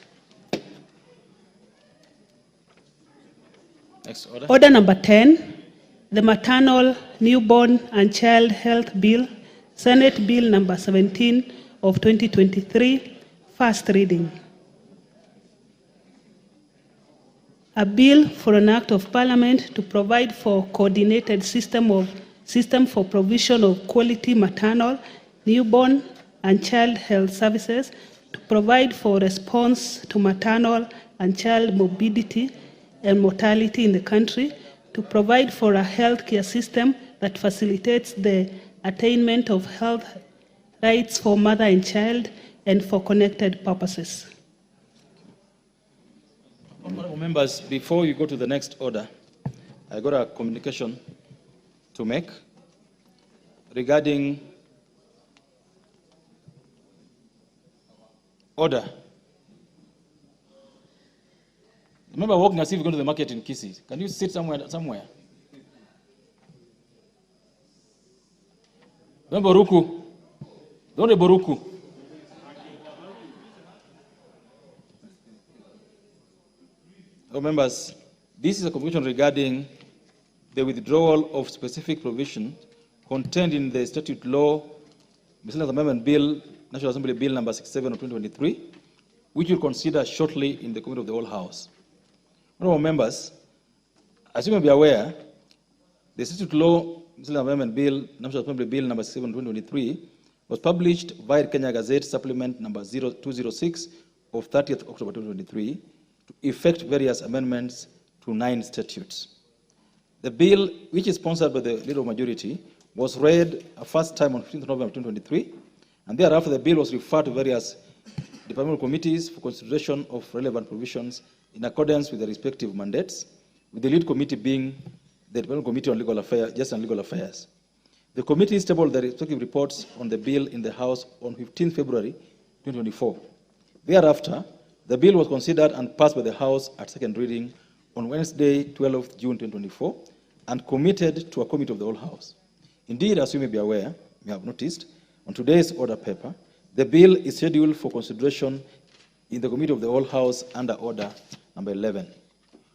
Next order. Order number 10, the Maternal, Newborn, and Child Health Bill, Senate Bill number 17 of 2023, first reading. A bill for an act of parliament to provide for coordinated system for provision of quality maternal, newborn, and child health services, to provide for response to maternal and child morbidity and mortality in the country, to provide for a healthcare system that facilitates the attainment of health rights for mother and child, and for connected purposes. Honorable members, before you go to the next order, I got a communication to make regarding order. Remember walking as if you're going to the market in Kisii. Can you sit somewhere? Remember Ruku? Don't Boruku. Oh, members, this is a communication regarding the withdrawal of specific provisions contained in the statute law, Miscellaneous Amendment Bill, National Assembly Bill number 67 of 2023, which we'll consider shortly in the committee of the whole House. Honorable members, as you may be aware, the statute law, Miscellaneous Amendment Bill, National Assembly Bill number 67 of 2023, was published via Kenya Gazette Supplement number 206 of 30th October 2023, to effect various amendments to 9 statutes. The bill, which is sponsored by the Leader of Majority, was read a first time on 15th November 2023, and thereafter the bill was referred to various departmental committees for consideration of relevant provisions in accordance with their respective mandates, with the lead committee being the Departmental Committee on Legal Affairs, Justice and Legal Affairs. The committees tabled their respective reports on the bill in the House on 15 February 2024. Thereafter, the bill was considered and passed by the House at second reading on Wednesday, 12th June 2024, and committed to a committee of the whole House. Indeed, as you may be aware, you have noticed, on today's order paper, the bill is scheduled for consideration in the committee of the whole House under order number 11.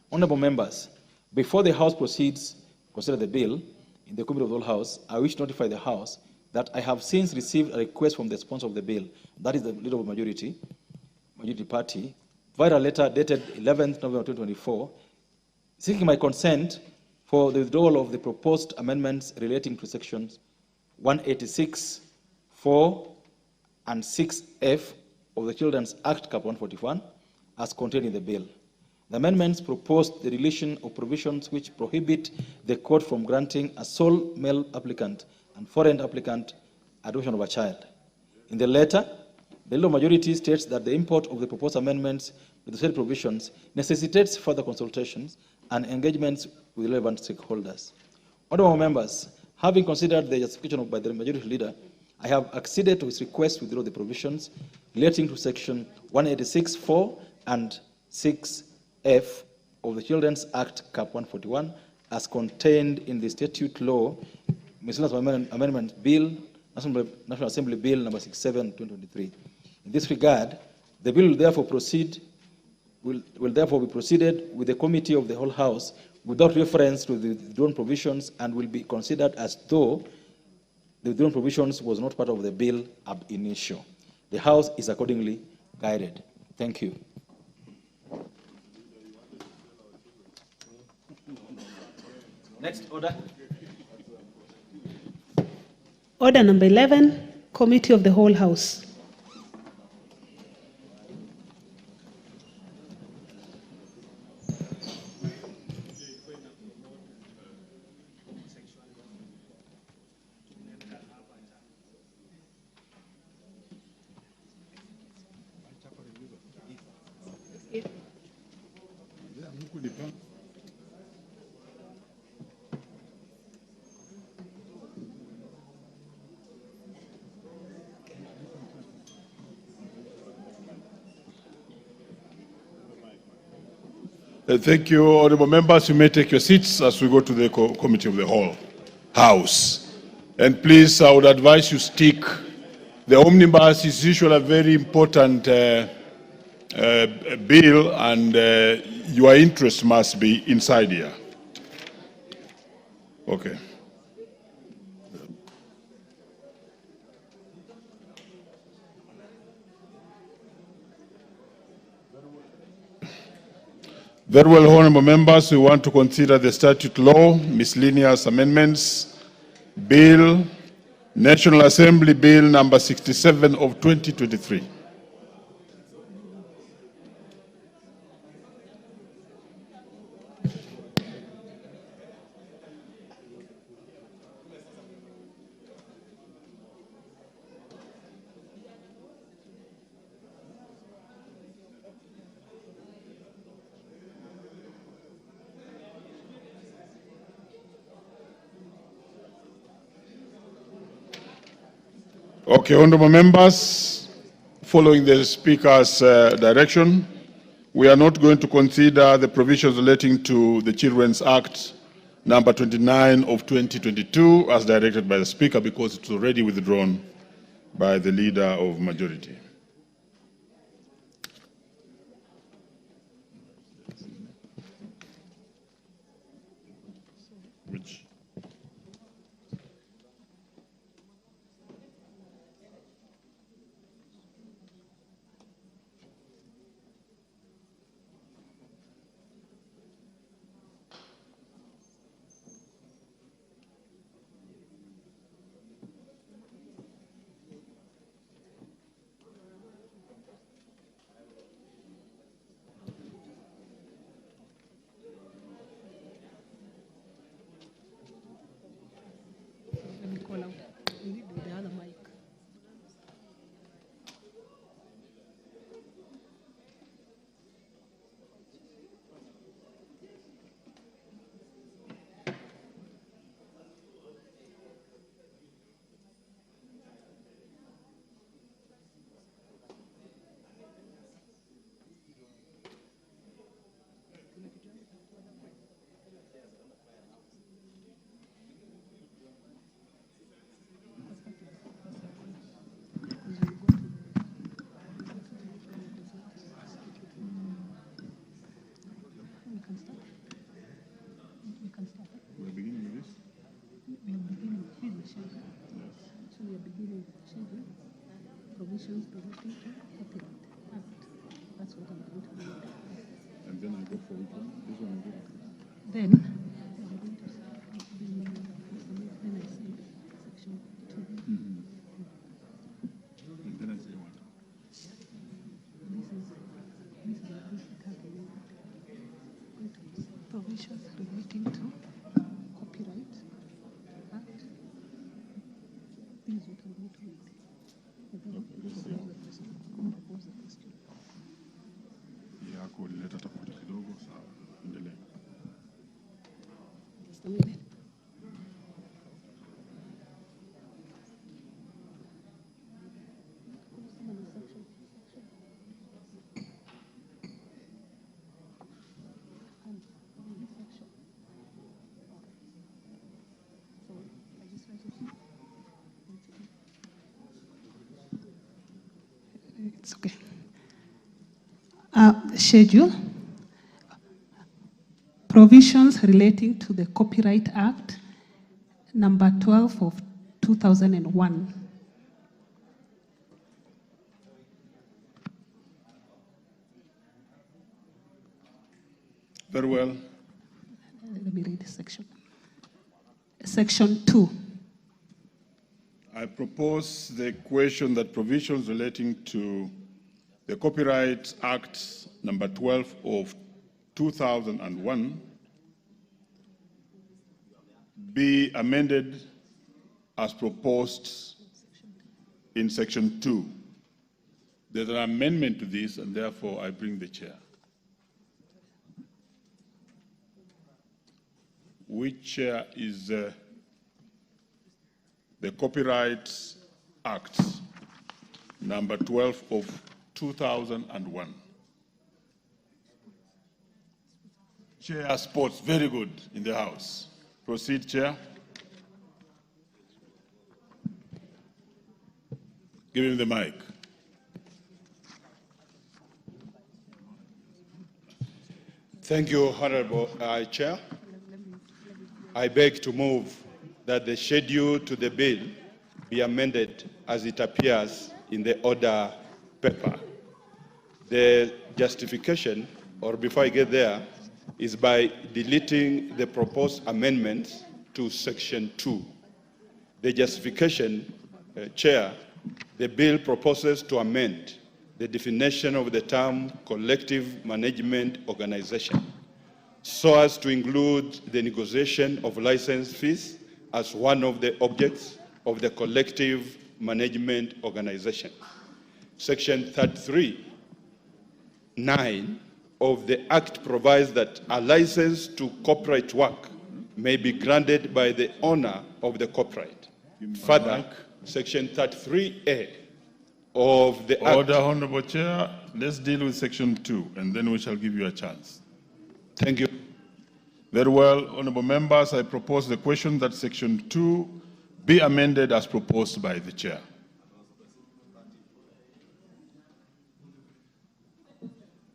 Honorable members, before the House proceeds to consider the bill in the committee of the whole House, I wish to notify the House that I have since received a request from the sponsor of the bill, that is the Leader of the Majority Party, via a letter dated 11th November 2024, seeking my consent for the withdrawal of the proposed amendments relating to sections 186, 4, and 6F of the Children's Act, Cap 141, as contained in the bill. The amendments proposed the deletion of provisions which prohibit the court from granting a sole male applicant and foreign applicant adoption of a child. In the letter, the Leader of Majority states that the import of the proposed amendments with the said provisions necessitates further consultations and engagements with relevant stakeholders. Honorable members, having considered the justification by the Majority Leader, I have acceded to his request to withdraw the provisions relating to Section 186(4) and 6F of the Children's Act, Cap 141, as contained in the Statute Law, Miscellaneous Amendment Bill, National Assembly Bill number 67, 2023. In this regard, the bill will therefore be proceeded with the Committee of the Whole House without reference to the withdrawn provisions and will be considered as though the withdrawn provisions was not part of the bill ab initio. The House is accordingly guided. Thank you. Next order. Order number 11, Committee of the Whole House. Thank you, honorable members. You may take your seats as we go to the Committee of the Whole House. And please, I would advise you stick. The omnibus is usually a very important bill, and your interest must be inside here. Okay. Very well, honorable members, we want to consider the statute law, miscellaneous amendments, bill, National Assembly Bill number 67 of 2023. Okay, honorable members, following the Speaker's direction, we are not going to consider the provisions relating to the Children's Act number 29 of 2022 as directed by the Speaker because it's already withdrawn by the Leader of Majority. It's okay. Schedule. Provisions relating to the Copyright Act, number 12 of 2001. Very well. Let me read the section. Section 2. I propose the question that provisions relating to the Copyright Act number 12 of 2001 be amended as proposed in section 2. There's an amendment to this, and therefore I bring the chair. Which chair is the Copyright Act number 12 of 2001. Chair sports, very good in the House. Proceed, Chair. Give him the mic. Thank you, Honorable Chair. I beg to move that the schedule to the bill be amended as it appears in the order paper. The justification, or before I get there, is by deleting the proposed amendments to section 2. The justification, Chair, the bill proposes to amend the definition of the term collective management organization so as to include the negotiation of license fees as one of the objects of the collective management organization. Section 33(9) of the Act provides that a license to copyright work may be granted by the owner of the copyright. Further, Section 33A of the Act... Order, Honorable Chair. Let's deal with Section 2, and then we shall give you a chance. Thank you. Very well, honorable members, I propose the question that Section 2 be amended as proposed by the Chair.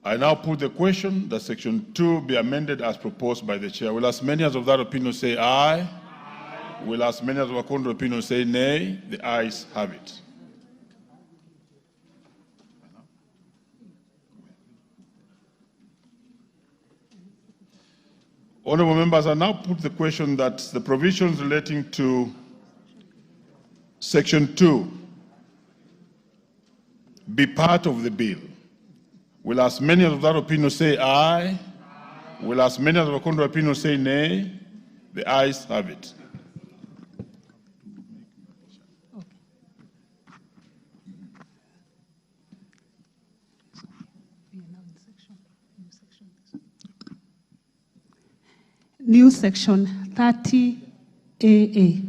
I now put the question that Section 2 be amended as proposed by the Chair. Will as many as of that opinion say aye? Aye. Will as many as of a contrary opinion say nay? The ayes have it. Honorable members, I now put the question that the provisions relating to Section 2 be part of the bill. Will as many of that opinion say aye? Aye. Will as many of the contrary opinion say nay? The ayes have it. New section 30AA.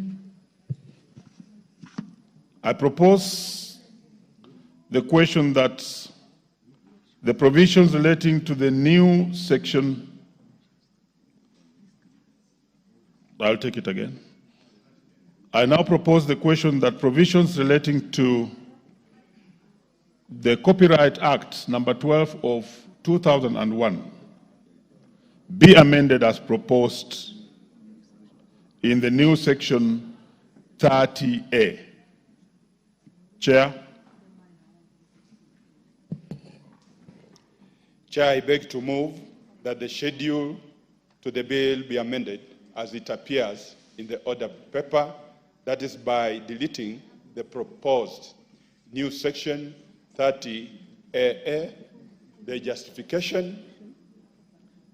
I propose the question that the provisions relating to the new section, I'll take it again. I now propose the question that provisions relating to the Copyright Act number 12 of 2001 be amended as proposed in the new section 30A. Chair. Chair, I beg to move that the schedule to the bill be amended as it appears in the order paper, that is by deleting the proposed new section 30AA. The justification,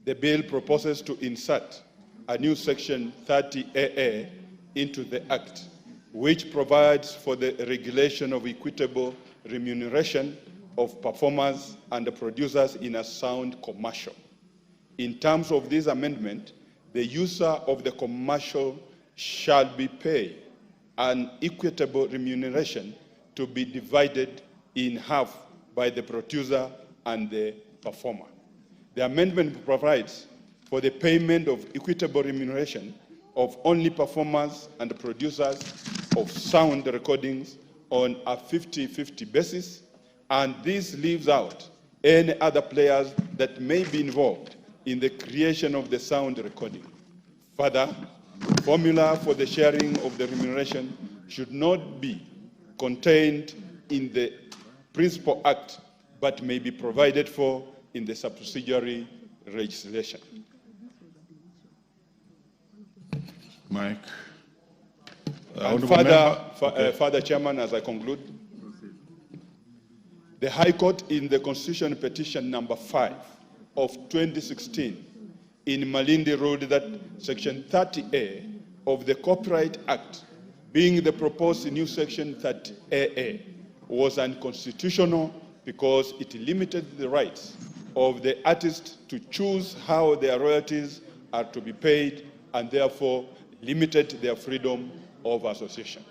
the bill proposes to insert a new section 30AA into the Act, which provides for the regulation of equitable remuneration of performers and the producers in a sound commercial. In terms of this amendment, the user of the commercial shall be paid an equitable remuneration to be divided in half by the producer and the performer. The amendment provides for the payment of equitable remuneration of only performers and producers of sound recordings on a 50-50 basis, and this leaves out any other players that may be involved in the creation of the sound recording. Further, the formula for the sharing of the remuneration should not be contained in the Principal Act, but may be provided for in the subsidiary legislation. Mike. And further, Chairman, as I conclude, the High Court in the Constitution Petition number 5 of 2016 in Malindi ruled that Section 30A of the Copyright Act, being the proposed new Section 30AA, was unconstitutional because it limited the rights of the artist to choose how their royalties are to be paid and therefore limited their freedom of association.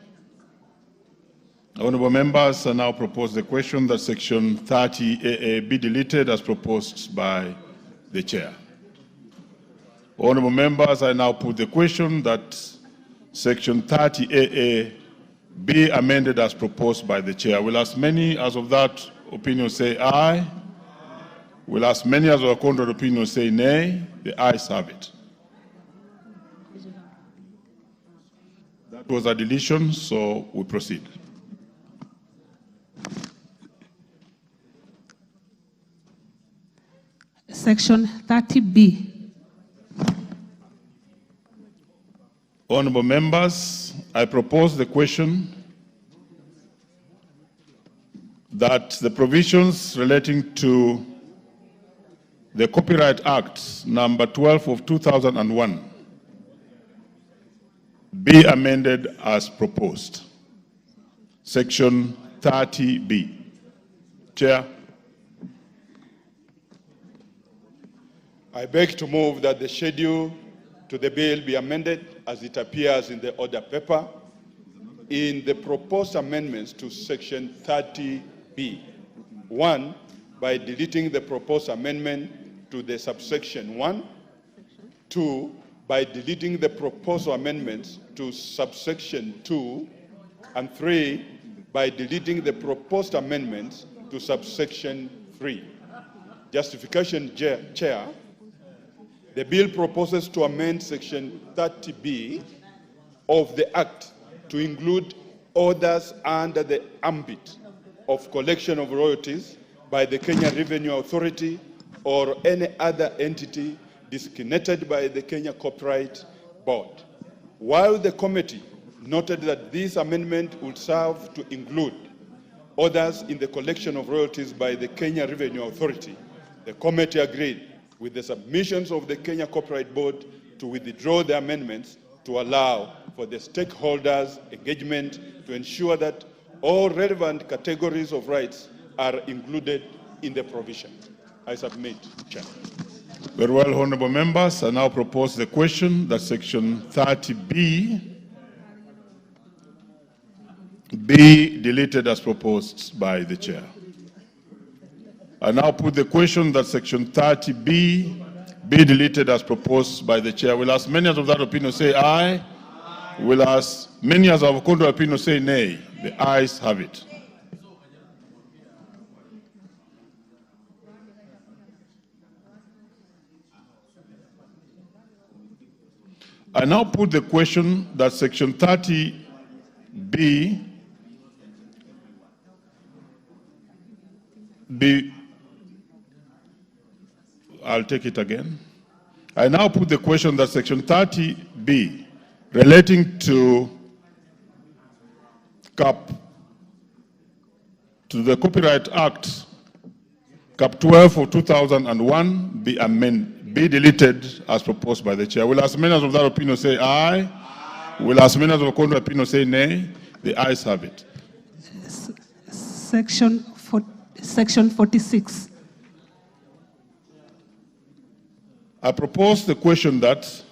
Honourable members, I now propose the question that Section 30AA be deleted as proposed by the Chair. Honourable members, I now put the question that Section 30AA be amended as proposed by the Chair. Will as many as of that opinion say aye? Will as many as of the contrary opinion say nay? The ayes have it. That was a deletion, so we proceed. Section 30B. Honourable members, I propose the question that the provisions relating to the Copyright Act number 12 of 2001 be amended as proposed. Section 30B. Chair. I beg to move that the schedule to the bill be amended as it appears in the order paper in the proposed amendments to Section 30B. 1, by deleting the proposed amendment to the subsection 1. 2, by deleting the proposed amendments to subsection 2. And 3, by deleting the proposed amendments to subsection 3. Justification, Chair. The bill proposes to amend Section 30B of the Act to include orders under the ambit of collection of royalties by the Kenya Revenue Authority or any other entity designated by the Kenya Copyright Board. While the committee noted that this amendment would serve to include orders in the collection of royalties by the Kenya Revenue Authority, the committee agreed with the submissions of the Kenya Copyright Board to withdraw the amendments to allow for the stakeholders' engagement to ensure that all relevant categories of rights are included in the provision. I submit, Chair. Very well, honourable members. I now propose the question that Section 30B be deleted as proposed by the Chair. I now put the question that Section 30B be deleted as proposed by the Chair. Will as many as of that opinion say aye? Will as many as of the contrary opinion say nay? The ayes have it. I now put the question that Section 30B be, I'll take it again. I now put the question that Section 30B relating to the Copyright Act, Cap 12 of 2001 be deleted as proposed by the Chair. Will as many as of that opinion say aye? Will as many as of the contrary opinion say nay? The ayes have it. Section 46. I propose the question that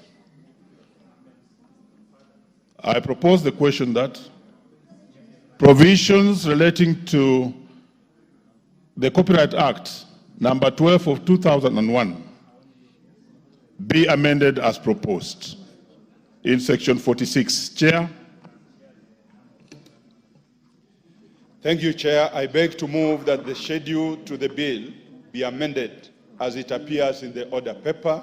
I propose the question that provisions relating to the Copyright Act number 12 of 2001 be amended as proposed in section 46. Chair. Thank you, Chair. I beg to move that the schedule to the bill be amended as it appears in the order paper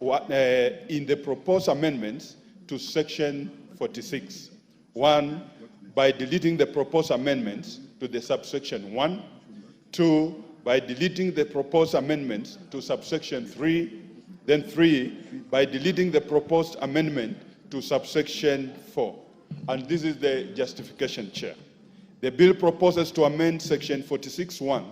in the proposed amendments to section 46. 1, by deleting the proposed amendments to the subsection 1. 2, by deleting the proposed amendments to subsection 3. Then 3, by deleting the proposed amendment to subsection 4. And this is the justification, Chair. The bill proposes to amend section 46(1)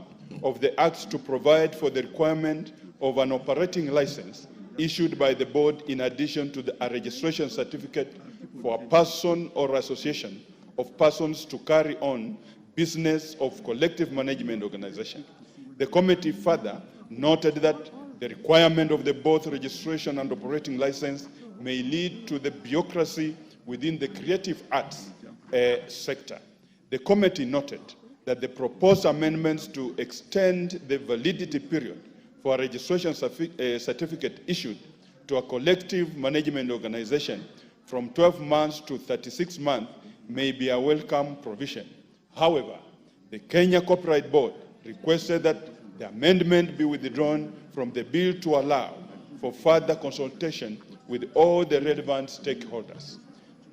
of the Act to provide for the requirement of an operating license issued by the board in addition to a registration certificate for a person or association of persons to carry on business of collective management organization. The committee further noted that the requirement of the both registration and operating license may lead to the bureaucracy within the creative arts sector. The committee noted that the proposed amendments to extend the validity period for a registration certificate issued to a collective management organization from 12 months to 36 months may be a welcome provision. However, the Kenya Copyright Board requested that the amendment be withdrawn from the bill to allow for further consultation with all the relevant stakeholders.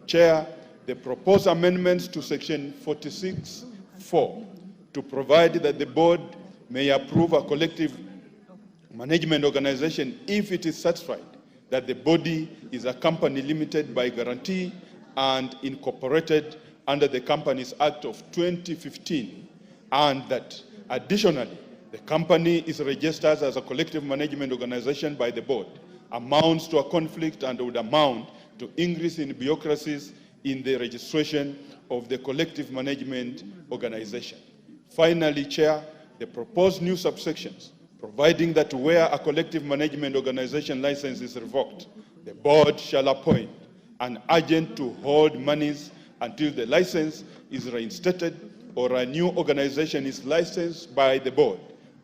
Chair, the proposed amendments to section 46(4) to provide that the board may approve a collective management organization if it is satisfied that the body is a company limited by guarantee and incorporated under the Companies Act of 2015, and that additionally the company is registered as a collective management organization by the board, amounts to a conflict and would amount to increase in bureaucracies in the registration of the collective management organization. Finally, Chair, the proposed new subsections, providing that where a collective management organization license is revoked, the board shall appoint an agent to hold monies until the license is reinstated or a new organization is licensed by the board,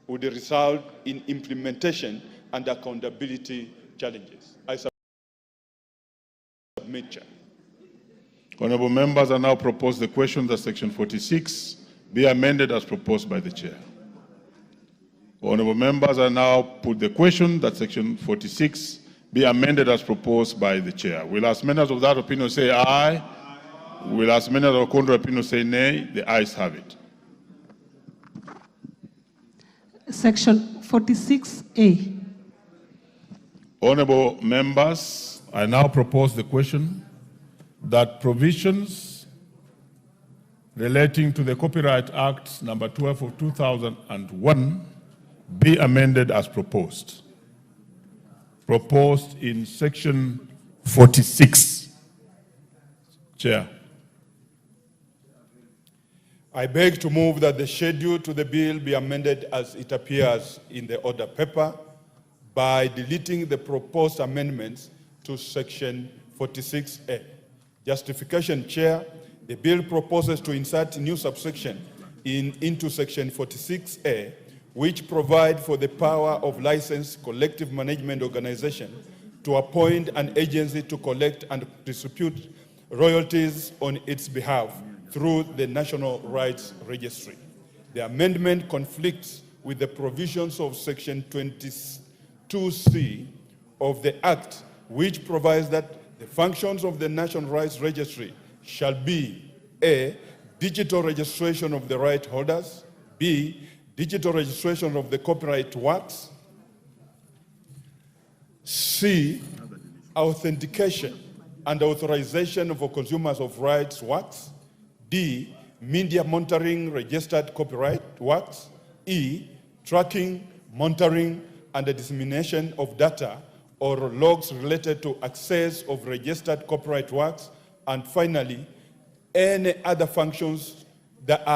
would result in implementation and accountability challenges. I submit, Chair. Honorable members, I now propose the question that section 46 be amended as proposed by the chair. Honorable members, I now put the question that section 46 be amended as proposed by the chair. Will as many of that opinion say aye? Will as many of the contrary opinion say nay? The ayes have it. Section 46A. Honorable members, I now propose the question that provisions relating to the Copyright Act number 12 of 2001 be amended as proposed. Proposed in section 46. Chair. I beg to move that the schedule to the bill be amended as it appears in the order paper by deleting the proposed amendments to section 46A. Justification, Chair, the bill proposes to insert a new subsection into section 46A, which provide for the power of licensed collective management organization to appoint an agency to collect and distribute royalties on its behalf through the National Rights Registry. The amendment conflicts with the provisions of section 22C of the Act, which provides that the functions of the National Rights Registry shall be A, digital registration of the right holders, B, digital registration of the copyright works, C, authentication and authorization for consumers of rights works, D, media monitoring registered copyright works, E, tracking, monitoring, and the dissemination of data or logs related to access of registered copyright works, and finally, any other functions that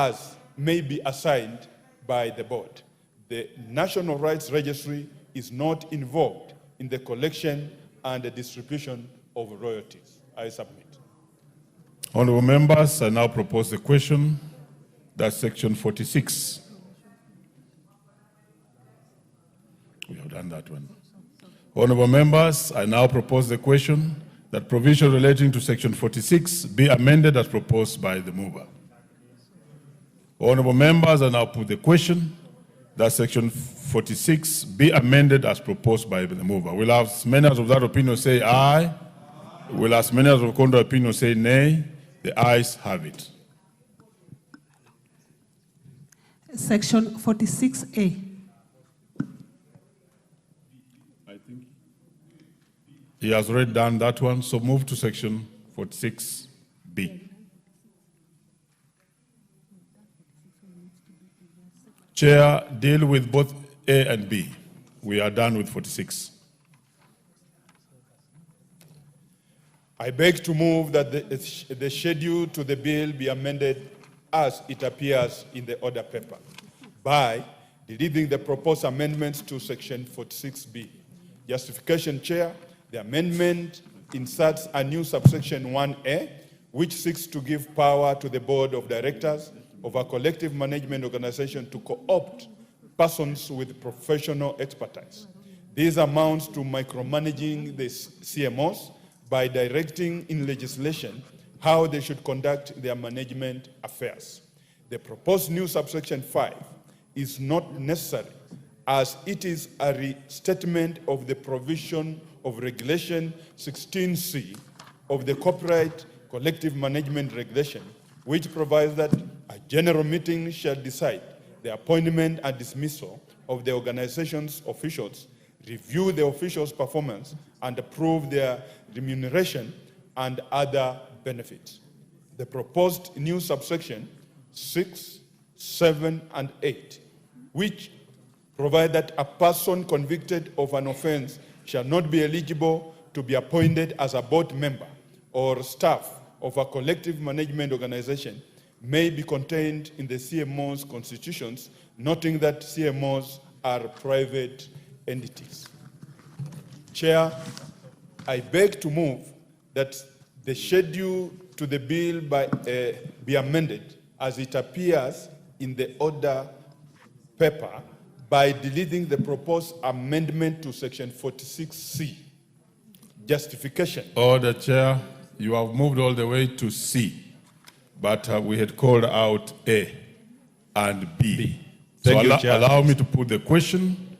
may be assigned by the board. The National Rights Registry is not involved in the collection and the distribution of royalties. I submit. Honorable members, I now propose the question that Section 46. We have done that one. Honorable members, I now propose the question that provision relating to Section 46 be amended as proposed by the mover. Honorable members, I now put the question that Section 46 be amended as proposed by the mover. Will as many of that opinion say aye? Will as many of the contrary opinion say nay? The ayes have it. Section 46A. He has already done that one, so move to Section 46B. Chair, deal with both A and B. We are done with 46. I beg to move that the schedule to the bill be amended as it appears in the order paper by deleting the proposed amendments to Section 46B. Justification, Chair. The amendment inserts a new subsection 1A, which seeks to give power to the board of directors of a collective management organization to co-opt persons with professional expertise. This amounts to micromanaging the CMOs by directing in legislation how they should conduct their management affairs. The proposed new subsection 5 is not necessary, as it is a restatement of the provision of Regulation 16C of the Corporate Collective Management Regulation, which provides that a general meeting shall decide the appointment and dismissal of the organization's officials, review the officials' performance, and approve their remuneration and other benefits. The proposed new subsection 6, 7, and 8, which provide that a person convicted of an offense shall not be eligible to be appointed as a board member or staff of a collective management organization, may be contained in the CMO's constitutions, noting that CMOs are private entities. Chair, I beg to move that the schedule to the bill be amended as it appears in the order paper by deleting the proposed amendment to Section 46C. Justification. Order, Chair. You have moved all the way to C, but we had called out A and B. Thank you, Chair. Allow me to put the question.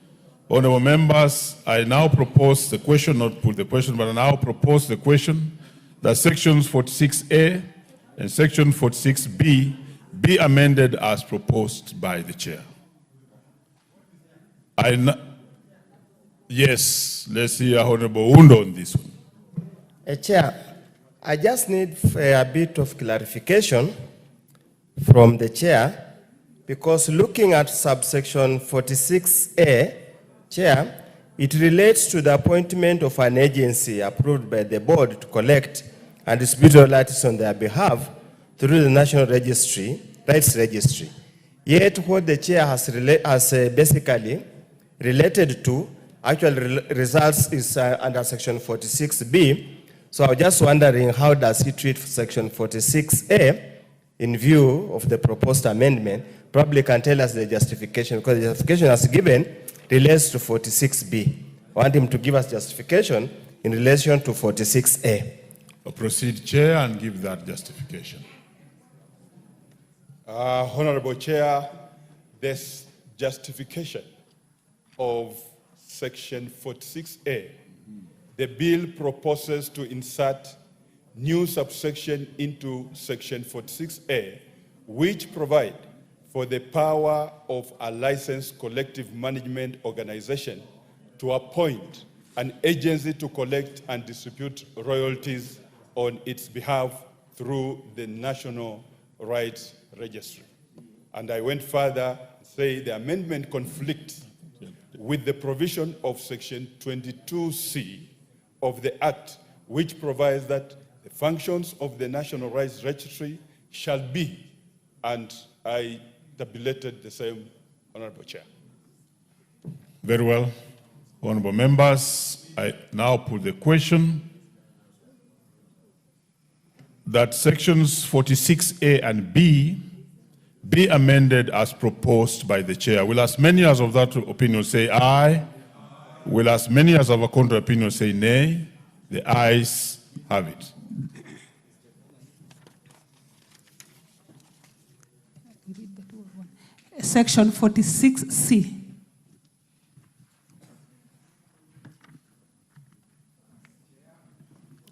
Honorable members, I now propose the question, not put the question, but I now propose the question that Sections 46A and Section 46B be amended as proposed by the Chair. Yes, let's hear Honorable Undo on this one. Chair, I just need a bit of clarification from the Chair, because looking at subsection 46A, Chair, it relates to the appointment of an agency approved by the board to collect and distribute royalties on their behalf through the National Rights Registry. Yet what the Chair has basically related to actual results is under Section 46B. So I was just wondering, how does he treat Section 46A in view of the proposed amendment? Probably can tell us the justification, because the justification as given relates to 46B. I want him to give us justification in relation to 46A. Proceed, Chair, and give that justification. Honorable Chair, this justification of Section 46A, the bill proposes to insert new subsection into Section 46A, which provide for the power of a licensed collective management organization to appoint an agency to collect and distribute royalties on its behalf through the National Rights Registry. And I went further, say the amendment conflicts with the provision of Section 22C of the Act, which provides that the functions of the National Rights Registry shall be, and I tabulated the same, Honorable Chair. Very well. Honorable members, I now put the question that sections 46A and B be amended as proposed by the chair. Will as many as of that opinion say aye? Will as many as of a contrary opinion say nay? The ayes have it. Section 46C.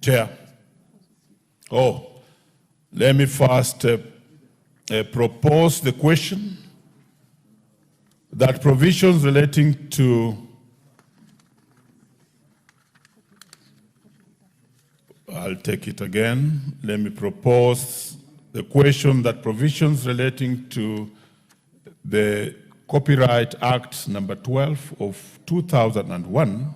Chair. Oh, let me first propose the question that provisions relating to I'll take it again. Let me propose the question that provisions relating to the Copyright Act number 12 of 2001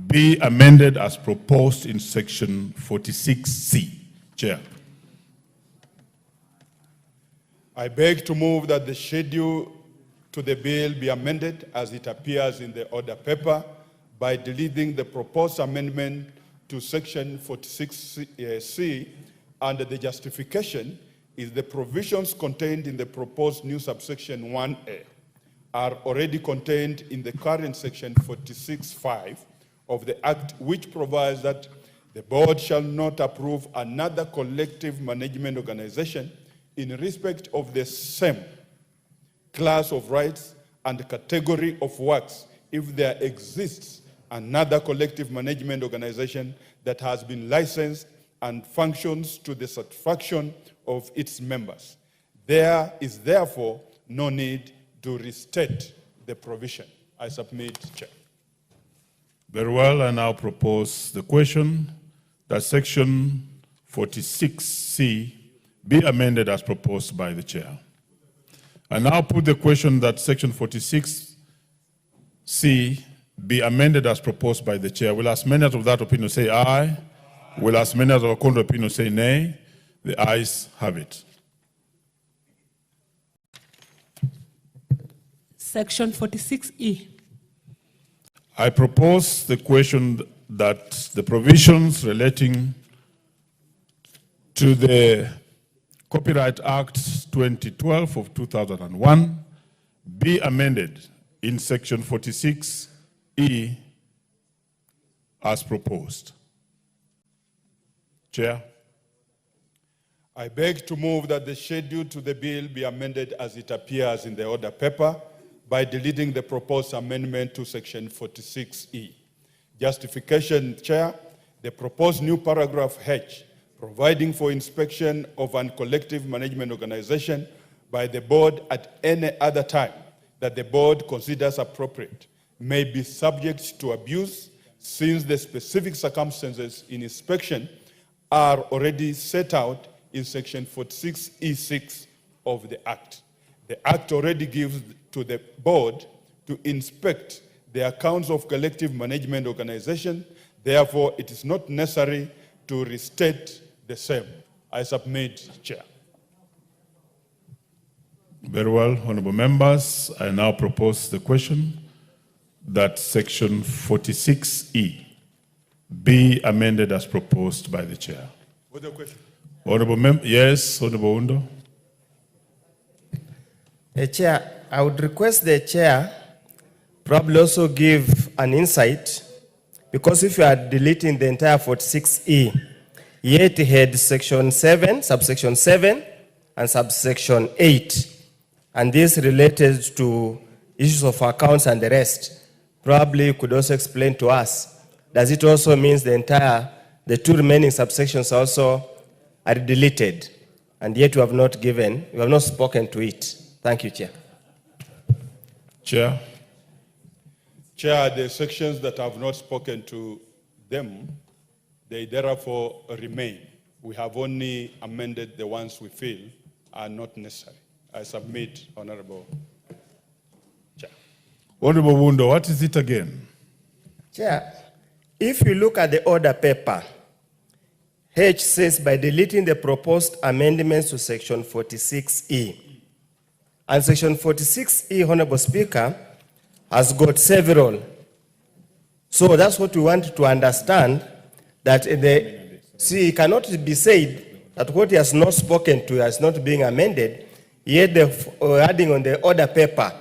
be amended as proposed in section 46C. Chair. I beg to move that the schedule to the bill be amended as it appears in the order paper by deleting the proposed amendment to section 46C, and the justification is the provisions contained in the proposed new subsection 1A are already contained in the current section 46(5) of the Act, which provides that the board shall not approve another collective management organization in respect of the same class of rights and category of works if there exists another collective management organization that has been licensed and functions to the satisfaction of its members. There is therefore no need to restate the provision. I submit, Chair. Very well, I now propose the question that section 46C be amended as proposed by the chair. I now put the question that section 46C be amended as proposed by the chair. Will as many as of that opinion say aye? Will as many as of a contrary opinion say nay? The ayes have it. Section 46E. I propose the question that the provisions relating to the Copyright Act 2012 of 2001 be amended in section 46E as proposed. Chair. I beg to move that the schedule to the bill be amended as it appears in the order paper by deleting the proposed amendment to section 46E. Justification, Chair, the proposed new paragraph H, providing for inspection of a collective management organization by the board at any other time that the board considers appropriate, may be subject to abuse since the specific circumstances in inspection are already set out in section 46E6 of the Act. The Act already gives to the board to inspect the accounts of collective management organization. Therefore, it is not necessary to restate the same. I submit, Chair. Very well, honorable members. I now propose the question that section 46E be amended as proposed by the chair. What's the question? Honorable member, yes, honorable Undo. Chair, I would request the chair probably also give an insight, because if you are deleting the entire 46E, yet had section 7, subsection 7, and subsection 8, and this related to issues of accounts and the rest, probably you could also explain to us, does it also mean the two remaining subsections also are deleted, and yet you have not spoken to it? Thank you, Chair. Chair. Chair, the sections that have not spoken to them, they therefore remain. We have only amended the ones we feel are not necessary. I submit, Honorable Chair. Honorable Wundo, what is it again? Chair, if you look at the order paper, H says by deleting the proposed amendments to section 46E. And section 46E, Honorable Speaker, has got several. So that's what we want to understand, that it cannot be said that what he has not spoken to is not being amended, yet the adding on the order paper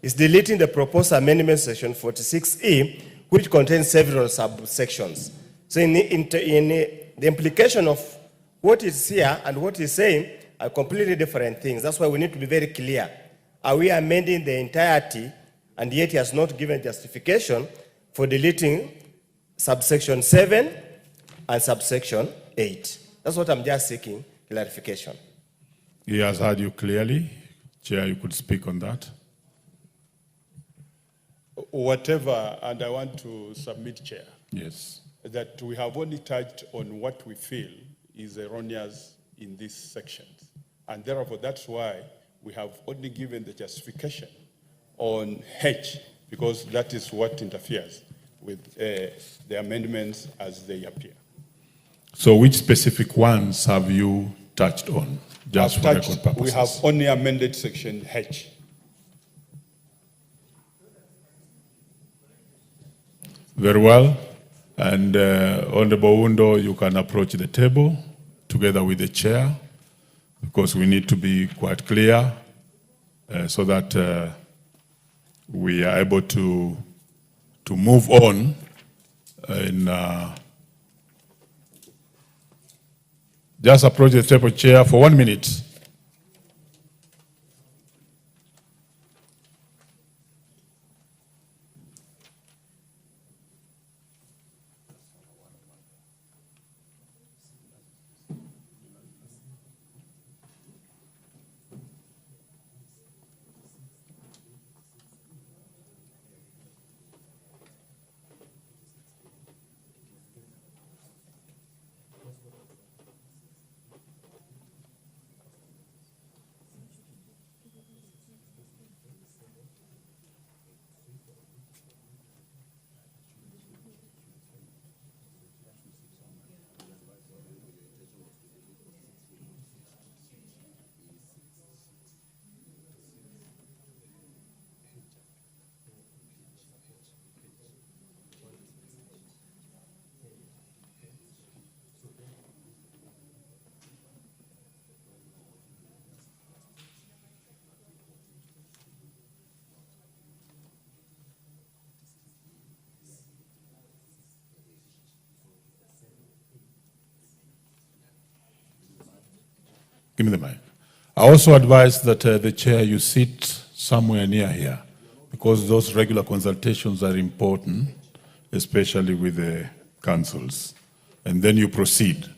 is deleting the proposed amendment section 46E, which contains several subsections. So the implication of what is here and what he's saying are completely different things. That's why we need to be very clear. Are we amending the entirety, and yet he has not given justification for deleting subsection 7 and subsection 8? That's what I'm just seeking clarification. He has heard you clearly. Chair, you could speak on that. Whatever, and I want to submit, Chair. Yes. That we have only touched on what we feel is erroneous in these sections. And therefore, that's why we have only given the justification on H, because that is what interferes with the amendments as they appear. So which specific ones have you touched on, just for record purposes? We have only amended section H. Very well. And Honorable Undo, you can approach the table together with the chair, because we need to be quite clear so that we are able to move on just approach the table, chair, for 1 minute. Give me the mic. I also advise that the chair, you sit somewhere near here, because those regular consultations are important, especially with the councils. And then you proceed.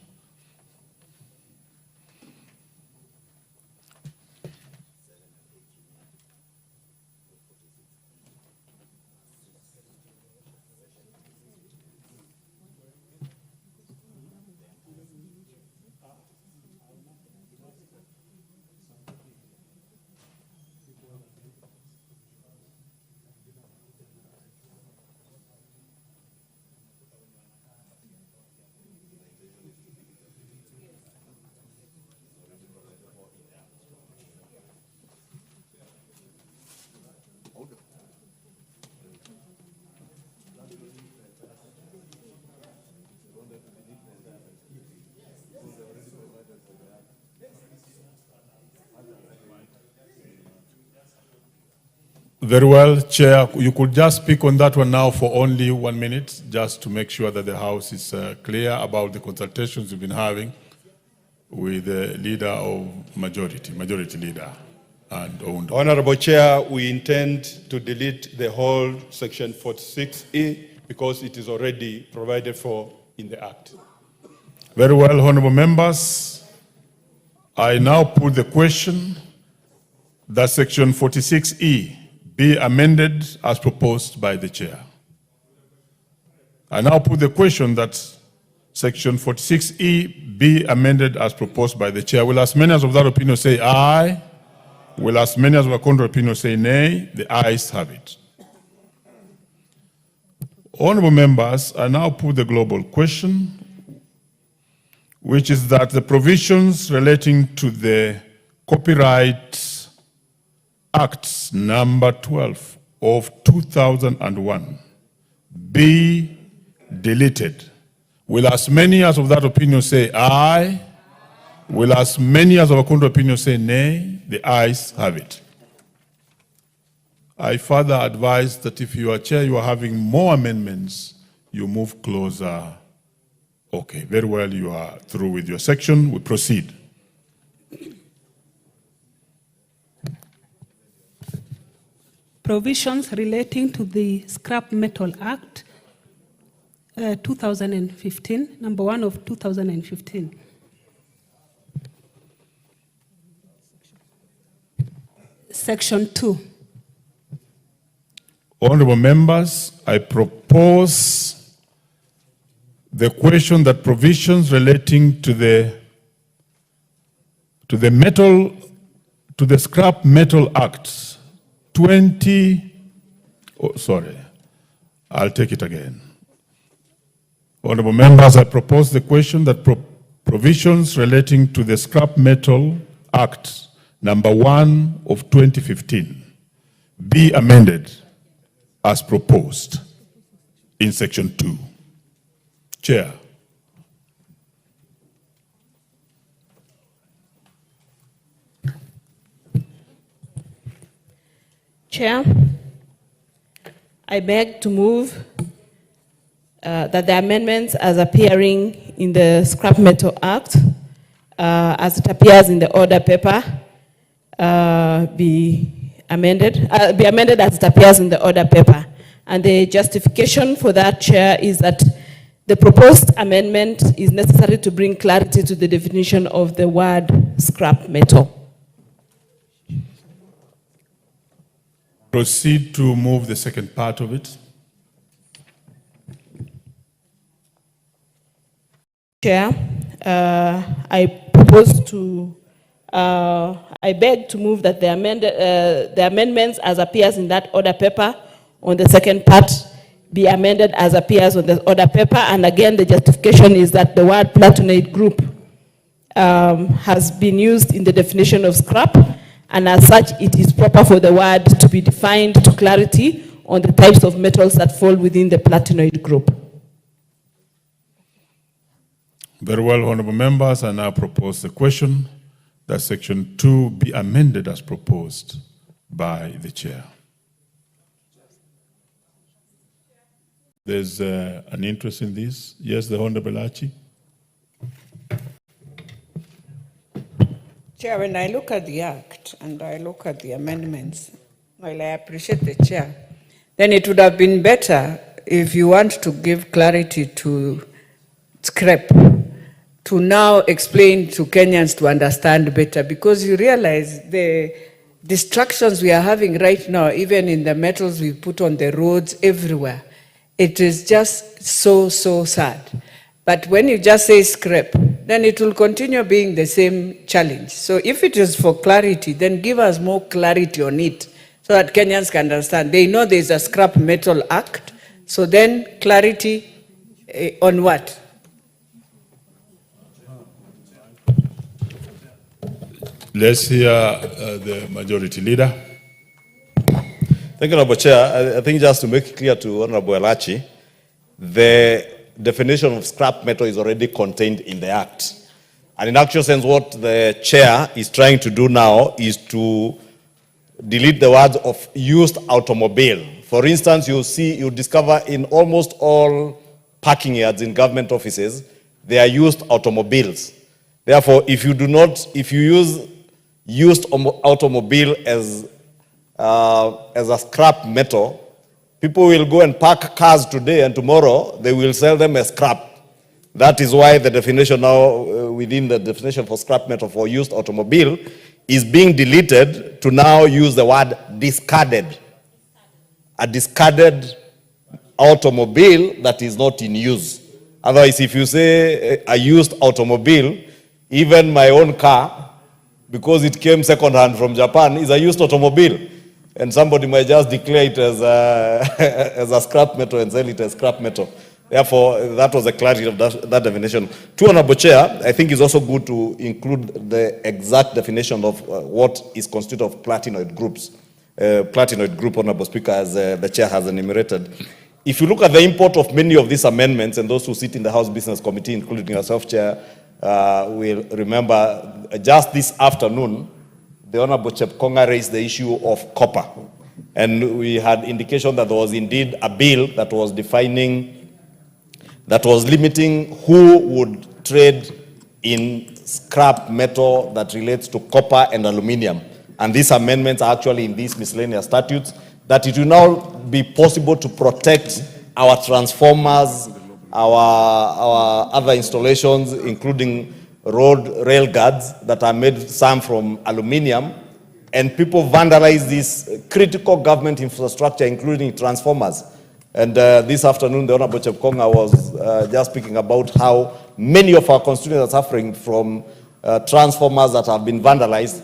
Very well, Chair. You could just speak on that one now for only 1 minute, just to make sure that the House is clear about the consultations you've been having with the leader of majority leader, and Oundo. Honorable Chair, we intend to delete the whole section 46E because it is already provided for in the Act. Very well, honorable members. I now put the question that section 46E be amended as proposed by the chair. I now put the question that section 46E be amended as proposed by the chair. Will as many as of that opinion say aye? Will as many as of a contrary opinion say nay? The ayes have it. Honorable members, I now put the global question, which is that the provisions relating to the Copyright Act number 12 of 2001 be deleted. Will as many as of that opinion say aye? Will as many as our court opinion say nay? The ayes have it. I further advise that if you are chair, you are having more amendments, you move closer. Okay, very well, you are through with your section. We proceed. Provisions relating to the Scrap Metal Act 2015, number 1 of 2015. Section 2. Honorable members, I propose the question that provisions relating to the Scrap Metal Act I'll take it again. Honorable members, I propose the question that provisions relating to the Scrap Metal Act number 1 of 2015 be amended as proposed in section 2. Chair. Chair, I beg to move that the amendments as appearing in the Scrap Metal Act, as it appears in the order paper, be amended as it appears in the order paper. And the justification for that, Chair, is that the proposed amendment is necessary to bring clarity to the definition of the word scrap metal. Proceed to move the second part of it. Chair, I beg to move that the amendments as appears in that order paper on the second part be amended as appears on the order paper. And again, the justification is that the word platinoid group has been used in the definition of scrap, and as such, it is proper for the word to be defined to clarity on the types of metals that fall within the platinoid group. Very well, honorable members, I now propose the question that section 2 be amended as proposed by the chair. There's an interest in this. Yes, the Honorable Archie. Chair, when I look at the Act and I look at the amendments, while I appreciate the Chair, then it would have been better if you want to give clarity to scrap, to now explain to Kenyans to understand better, because you realize the distractions we are having right now, even in the metals we put on the roads everywhere, it is just so sad. But when you just say scrap, then it will continue being the same challenge. So if it is for clarity, then give us more clarity on it so that Kenyans can understand. They know there's a Scrap Metal Act, so then clarity on what? Let's hear the majority leader. Thank you, Honorable Chair. I think just to make it clear to Honorable Elachi, the definition of scrap metal is already contained in the Act. And in actual sense, what the Chair is trying to do now is to delete the words of used automobile. For instance, you discover in almost all parking yards in government offices, they are used automobiles. Therefore, if you use used automobile as a scrap metal, people will go and park cars today and tomorrow they will sell them as scrap. That is why the definition now within the definition for scrap metal for used automobile is being deleted to now use the word discarded. A discarded automobile that is not in use. Otherwise, if you say a used automobile, even my own car, because it came second-hand from Japan, is a used automobile. And somebody might just declare it as a scrap metal and sell it as scrap metal. Therefore, that was the clarity of that definition. To Honorable Chair, I think it's also good to include the exact definition of what is constituted of platinoid groups. Platinoid group, Honorable Speaker, as the Chair has enumerated. If you look at the import of many of these amendments, and those who sit in the House Business Committee, including yourself, Chair, will remember just this afternoon, the Honorable Chepkonga raised the issue of copper. And we had indication that there was indeed a bill that was defining, that was limiting who would trade in scrap metal that relates to copper and aluminium. And these amendments are actually in these miscellaneous statutes, that it will now be possible to protect our transformers, our other installations, including rail guards that are made some from aluminium, and people vandalize this critical government infrastructure, including transformers. And this afternoon, the Honorable Chepkonga was just speaking about how many of our constituents are suffering from transformers that have been vandalized,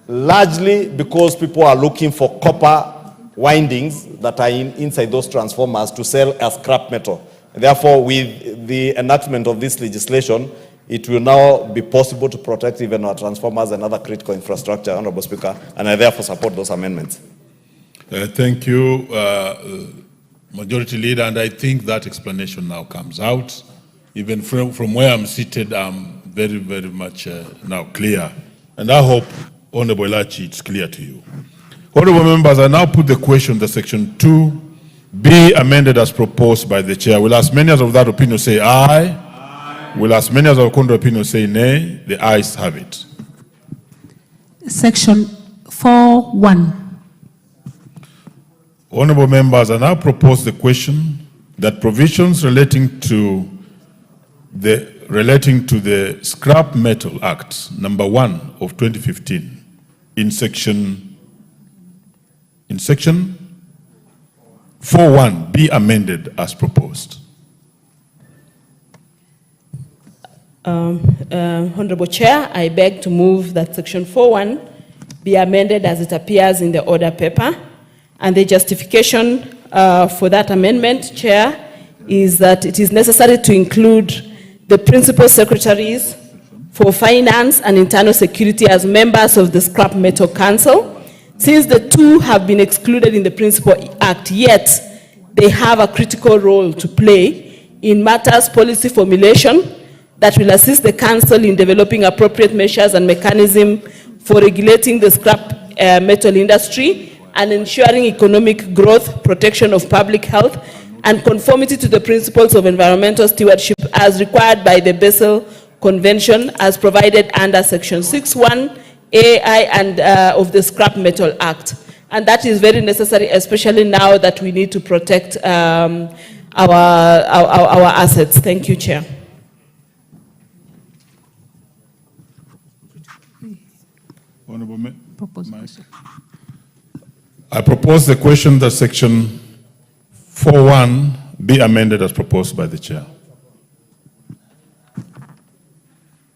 largely because people are looking for copper windings that are inside those transformers to sell as scrap metal. Therefore, with the enactment of this legislation, it will now be possible to protect even our transformers and other critical infrastructure, Honorable Speaker, and I therefore support those amendments. Thank you, Majority Leader, and I think that explanation now comes out. Even from where I'm seated, I'm very, very much now clear. And I hope, Honorable Elachi, it's clear to you. Honorable members, I now put the question that Section 2 be amended as proposed by the Chair. Will as many as of that opinion say aye? Aye. Will as many as of contrary opinion say nay? The ayes have it. Section 4(1). Honorable members, I now propose the question that provisions relating to the Scrap Metal Act, number 1 of 2015, in section 4(1) be amended as proposed. Honorable Chair, I beg to move that section 4(1) be amended as it appears in the order paper. And the justification for that amendment, Chair, is that it is necessary to include the principal secretaries for finance and internal security as members of the Scrap Metal Council. Since the two have been excluded in the Principal Act, yet they have a critical role to play in matters policy formulation that will assist the Council in developing appropriate measures and mechanisms for regulating the scrap metal industry and ensuring economic growth, protection of public health, and conformity to the principles of environmental stewardship as required by the Basel Convention as provided under Section 6(1) AI and of the Scrap Metal Act. And that is very necessary, especially now that we need to protect our assets. Thank you, Chair. Honorable I propose the question that section 4(1) be amended as proposed by the Chair.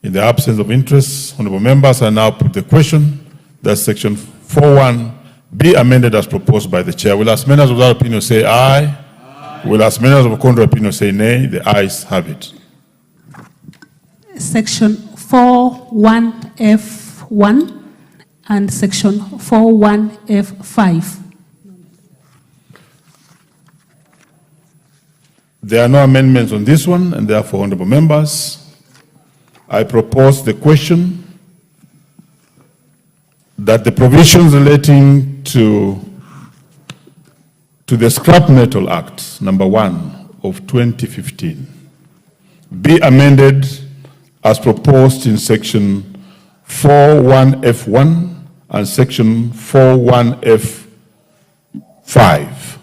In the absence of interest, honorable members, I now put the question that section 4(1) be amended as proposed by the Chair. Will as many as of that opinion say aye? Aye. Will as many as of contrary opinion say nay? The ayes have it. Section 4(1)(f)(1) and section 4(1)(f)(5). There are no amendments on this one, and therefore, honorable members, I propose the question that the provisions relating to the Scrap Metal Act, number 1 of 2015, be amended as proposed in section 4(1)(f)(1) and section 4(1)(f)(5).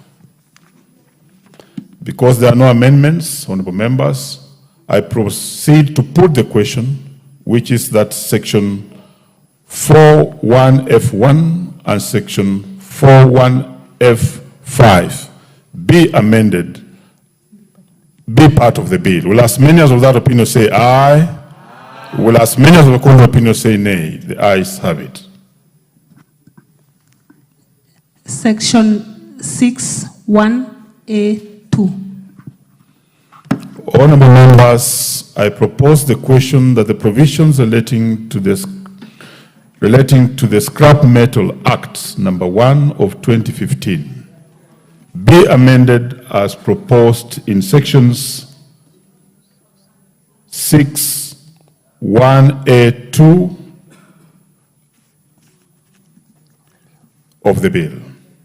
Because there are no amendments, honorable members, I proceed to put the question, which is that section 4(1)(f)(1) and section 4(1)(f)(5) be amended, be part of the bill. Will as many as of that opinion say aye? Aye. Will as many as of the contrary opinion say nay? The ayes have it. Section 6(1)(a)(2). Honorable members, I propose the question that the provisions relating to the Scrap Metal Act, number 1 of 2015, be amended as proposed in sections 6(1)(a) 1A2 of the bill.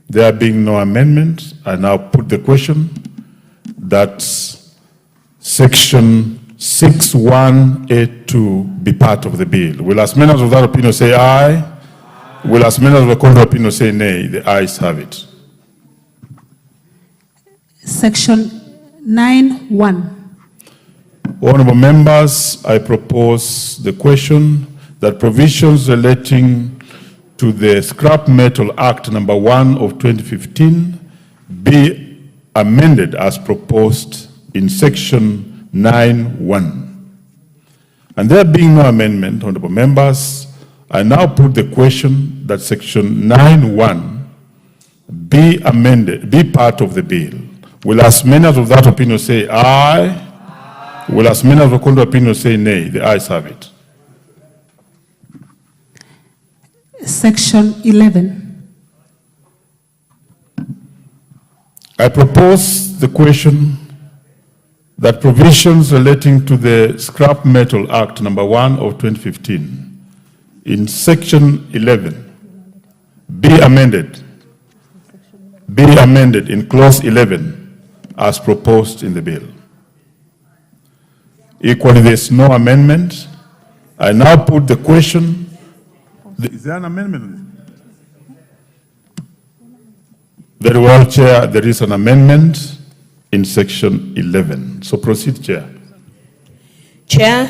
There being no amendment, I now put the question that section 61A2 be part of the bill. Will as many of that opinion say aye? Will as many of the contrary opinion say nay? The ayes have it. Section 9(1). Honorable members, I propose the question that provisions relating to the Scrap Metal Act number 1 of 2015 be amended as proposed in section 9(1). And there being no amendment, honorable members, I now put the question that section 9(1) be amended, be part of the bill. Will as many of that opinion say aye? Will as many of the contrary opinion say nay? The ayes have it. Section 11. I propose the question that provisions relating to the Scrap Metal Act number 1 of 2015 in section 11 be amended in clause 11 as proposed in the bill. Equally, there is no amendment. I now put the question. Is there an amendment? Very well, Chair. There is an amendment in section 11. So proceed, Chair. Chair,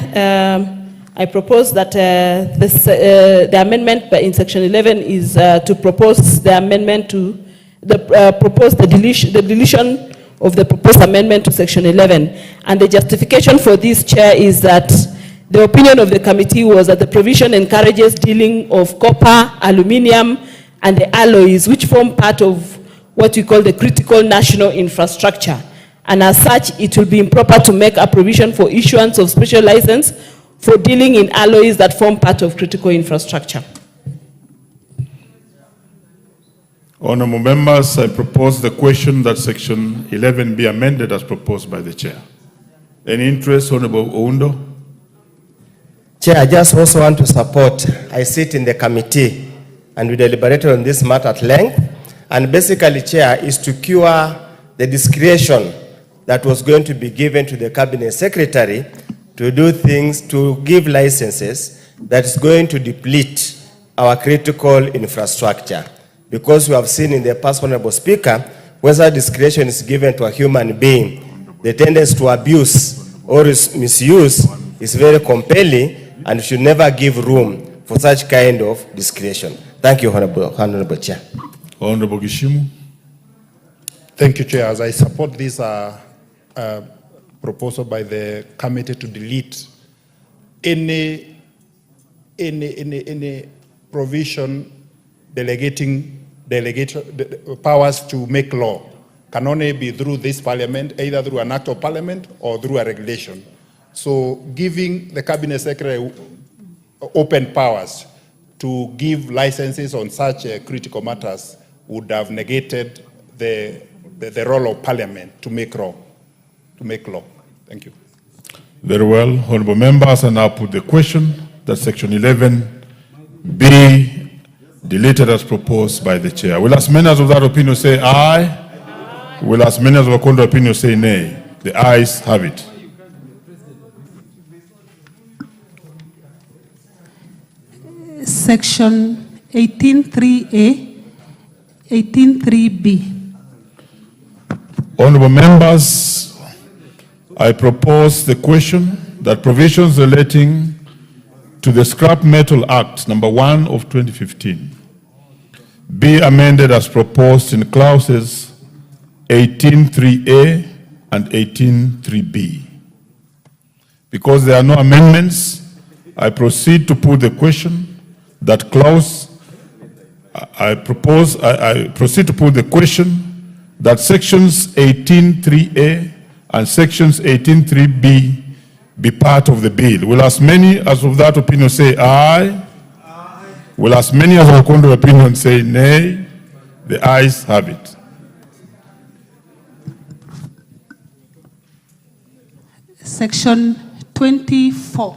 I propose that the amendment in section 11 is to propose the amendment to the deletion of the proposed amendment to section 11. And the justification for this, Chair, is that the opinion of the committee was that the provision encourages dealing of copper, aluminium, and the alloys, which form part of what we call the critical national infrastructure. And as such, it will be improper to make a provision for issuance of special license for dealing in alloys that form part of critical infrastructure. Honourable members, I propose the question that section 11 be amended as proposed by the Chair. Any interest, Honourable Oundo? Chair, I just also want to support. I sit in the committee and we deliberated on this matter at length. And basically, Chair, is to cure the discretion that was going to be given to the Cabinet Secretary to do things, to give licenses that is going to deplete our critical infrastructure. Because we have seen in the past, Honorable Speaker, whether discretion is given to a human being, the tendency to abuse or misuse is very compelling and should never give room for such kind of discretion. Thank you, Honorable Chair. Honorable Gishimu. Thank you, Chair. As I support this proposal by the committee to delete any provision delegating powers to make law can only be through this parliament, either through an act of parliament or through a regulation. So giving the Cabinet Secretary open powers to give licenses on such critical matters would have negated the role of parliament to make law. Thank you. Very well. Honourable members, I now put the question that section 11 be deleted as proposed by the Chair. Will as many as of that opinion say aye? Aye. Will as many as of the contrary opinion say nay? The ayes have it. Section 18(3)A, 18(3)B. Honourable members, I propose the question that provisions relating to the Scrap Metal Act number 1 of 2015 be amended as proposed in clauses 18(3)A and 18(3)B. Because there are no amendments, I proceed to put the question that clause, I proceed to put the question that sections 18(3)A and sections 18(3)B be part of the bill. Will as many as of that opinion say aye? Aye. Will as many as of the contrary opinion say nay? The ayes have it. Section 24.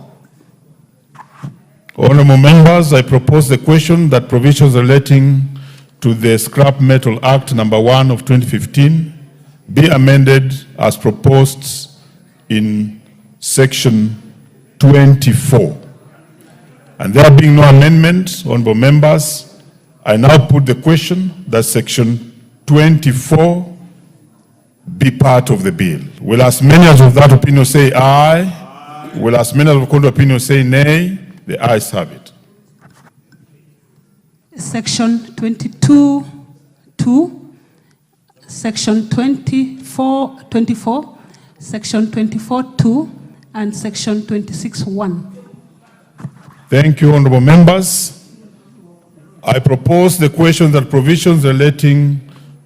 Honorable members, I propose the question that provisions relating to the Scrap Metal Act number 1 of 2015 be amended as proposed in section 24. And there being no amendment, honorable members, I now put the question that section 24 be part of the bill. Will as many as of that opinion say aye? Will as many as of the opinion say nay? The ayes have it. Section 22(2), Section 24, Section 24(2), and Section 26(1). Thank you, honorable members. I propose the question that provisions relating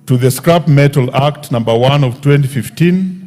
to the Scrap Metal Act number 1 of 2015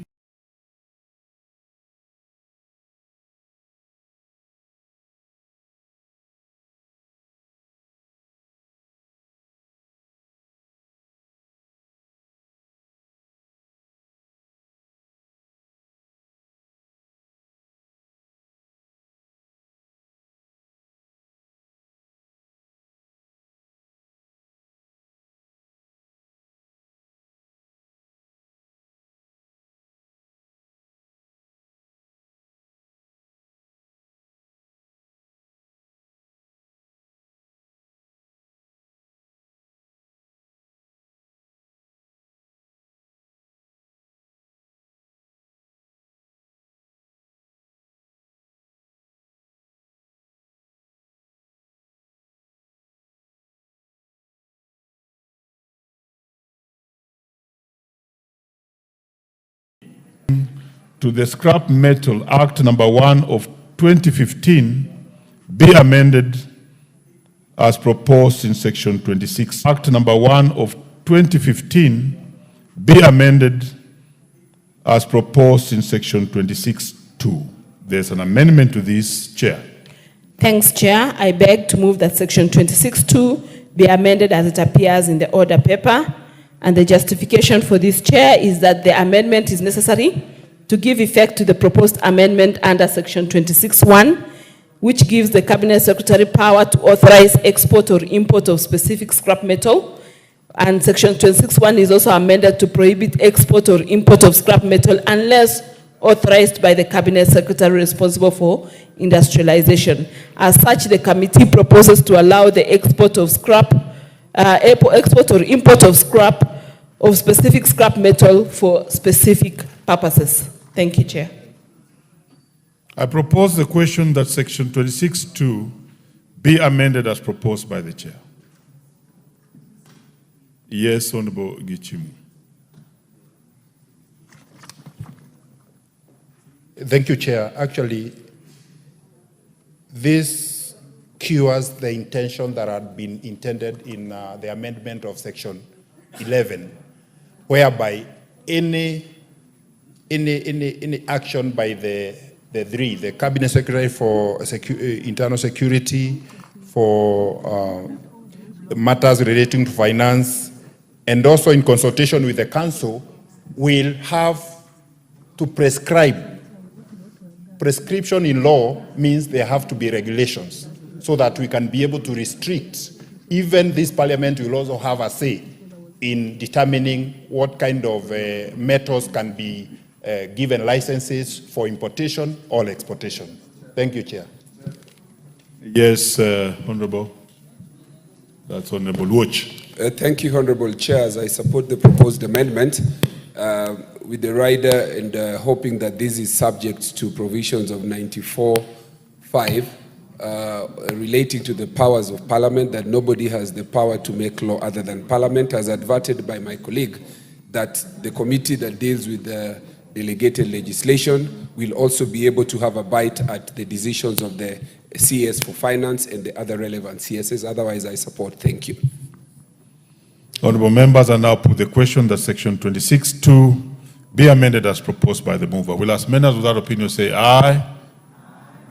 to the Scrap Metal Act number 1 of 2015 be amended as proposed in section 26. Act number 1 of 2015 be amended as proposed in section 26(2). There's an amendment to this, Chair. Thanks, Chair. I beg to move that section 26(2) be amended as it appears in the order paper. And the justification for this, Chair, is that the amendment is necessary to give effect to the proposed amendment under section 26(1), which gives the Cabinet Secretary power to authorize export or import of specific scrap metal. And section 26(1) is also amended to prohibit export or import of scrap metal unless authorized by the Cabinet Secretary responsible for industrialization. As such, the committee proposes to allow the export of scrap, export or import of scrap of specific scrap metal for specific purposes. Thank you, Chair. I propose the question that section 26(2) be amended as proposed by the Chair. Yes, Honorable Gichimu. Thank you, Chair. Actually, this cures the intention that had been intended in the amendment of section 11, whereby any action by the Cabinet Secretary for Internal Security, for matters relating to finance, and also in consultation with the Council, will have to prescribe. Prescription in law means there have to be regulations so that we can be able to restrict. Even this Parliament will also have a say in determining what kind of metals can be given licenses for importation or exportation. Thank you, Chair. Yes, Honorable. That's Honorable Watch. Thank you, Honorable Chairs. I support the proposed amendment with the rider and hoping that this is subject to provisions of 94(5) relating to the powers of Parliament, that nobody has the power to make law other than Parliament, as adverted by my colleague, that the committee that deals with the delegated legislation will also be able to have a bite at the decisions of the CS for Finance and the other relevant CSs. Otherwise, I support. Thank you. Honorable members, I now put the question that section 26(2) be amended as proposed by the mover. Will as many as without opinion say aye?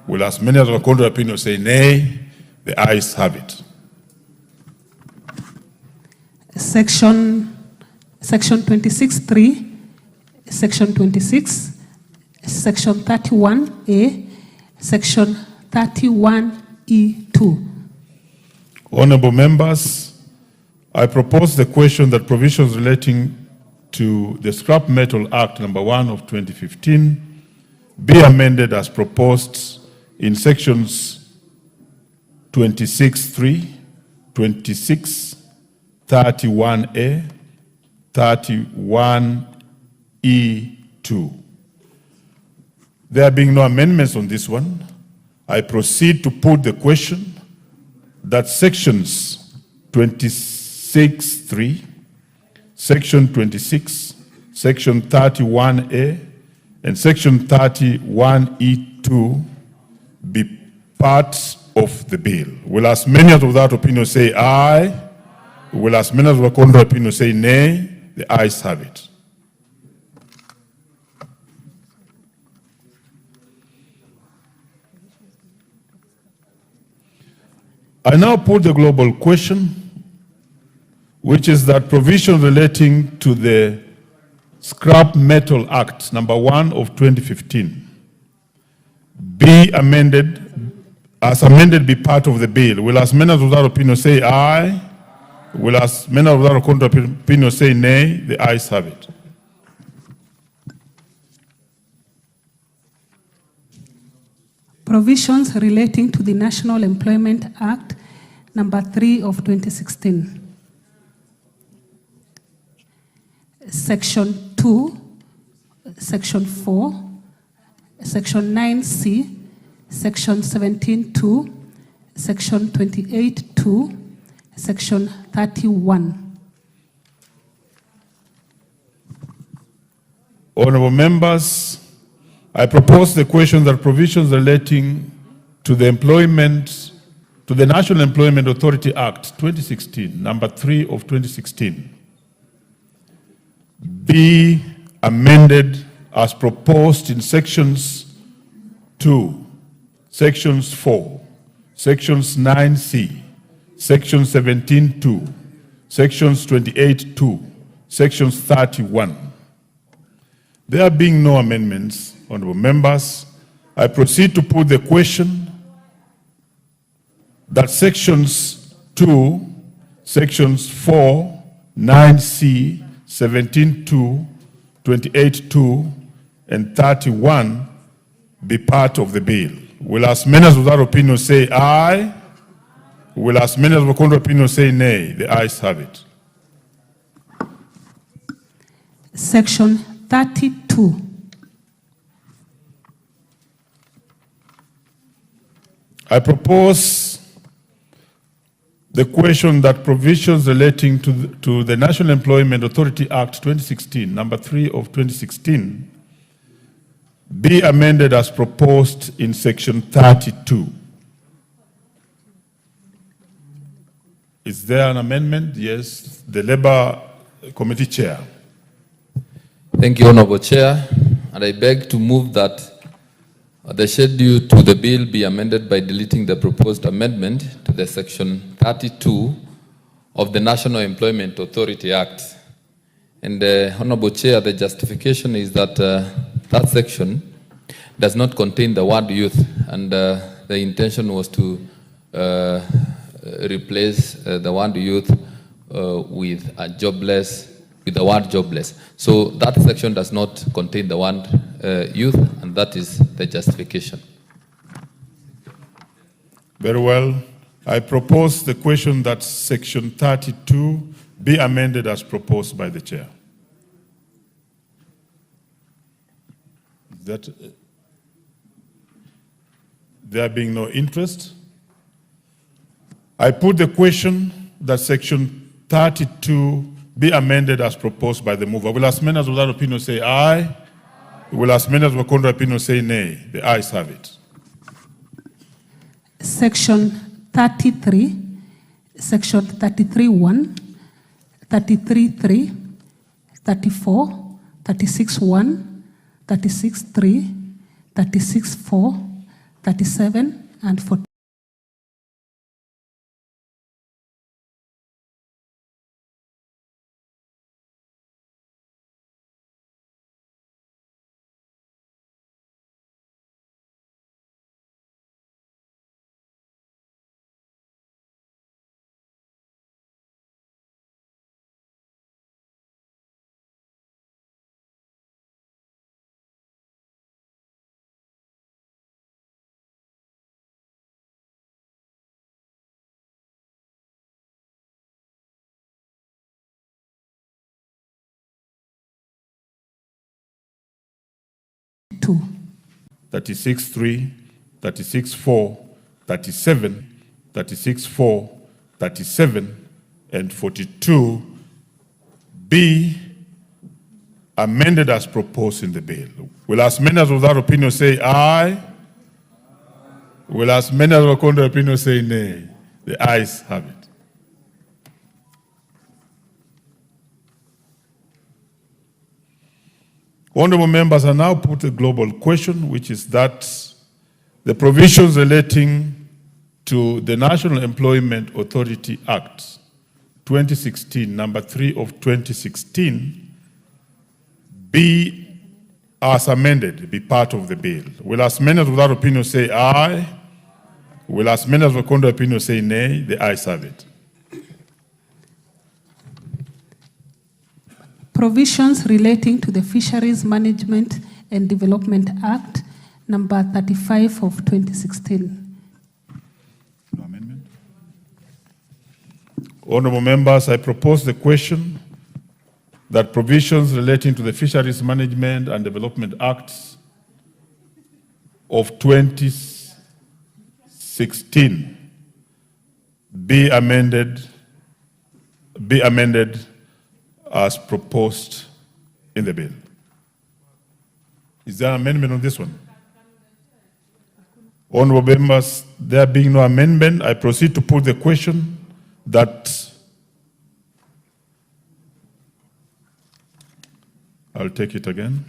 Will as many as with opinion say nay? The ayes have it. Section 26(3), Section 26, Section 31A, Section 31 1E2. Honorable members, I propose the question that provisions relating to the Scrap Metal Act number 1 of 2015 be amended as proposed in sections 26(3), 26, 31A, 31E2. There being no amendments on this one, I proceed to put the question that sections 26(3), section 26, section 31A, and section 31E2 be part of the bill. Will as many as without opinion say aye? Will as many as with contrary opinion say nay? The ayes have it. I now put the global question, which is that provision relating to the Scrap Metal Act number 1 of 2015 be amended, as amended be part of the bill. Will as many as without opinion say aye? Will as many as without contrary opinion say nay? The ayes have it. Provisions relating to the National Employment Act number 3 of 2016. Section 2, Section 4, Section 9C, Section 17(2), Section 28(2), Section 31. Honorable members, I propose the question that provisions relating to the National Employment Authority Act 2016, number 3 of 2016, be amended as proposed in sections 2, sections 4, sections 9C, sections 17(2), sections 28(2), sections 31. There being no amendments, honorable members, I proceed to put the question that sections 2, sections 4, 9C, 17(2), 28(2), and 31 be part of the bill. Will as many as without opinion say aye? Will as many as with contrary opinion say nay? The ayes have it. Section 32. I propose the question that provisions relating to the National Employment Authority Act 2016, number 3 of 2016, be amended as proposed in section 32. Is there an amendment? Yes, the Labour Committee Chair. Thank you, Honorable Chair, and I beg to move that the schedule to the bill be amended by deleting the proposed amendment to the section 32 of the National Employment Authority Act. And Honorable Chair, the justification is that that section does not contain the word youth, and the intention was to replace the word youth with a jobless, with the word jobless. So that section does not contain the word youth, and that is the justification. Very well. I propose the question that section 32 be amended as proposed by the chair. That there being no interest, I put the question that section 32 be amended as proposed by the mover. Will as many as without opinion say aye? Will as many as with contrary opinion say nay? The ayes have it. Section 33, Section 33(1), 33(3), 34, 36(1), 36(3), 36(4), 37, and 40. 36.3, 36.4, 37, 36.4, 37, and 42 be amended as proposed in the bill. Will as many as of that opinion say aye? Will as many as of the contrary opinion say nay? The ayes have it. Honorable members, I now put a global question, which is that the provisions relating to the National Employment Authority Act 2016, number 3 of 2016, be as amended, be part of the bill. Will as many as without opinion say aye? Will as many as with contrary opinion say nay? The ayes have it. Provisions relating to the Fisheries Management and Development Act, number 35 of 2016. No amendment. Honorable members, I propose the question that provisions relating to the Fisheries Management and Development Acts of 2016 be amended as proposed in the bill. Is there an amendment on this one? Honorable members, there being no amendment, I proceed to put the question that I'll take it again.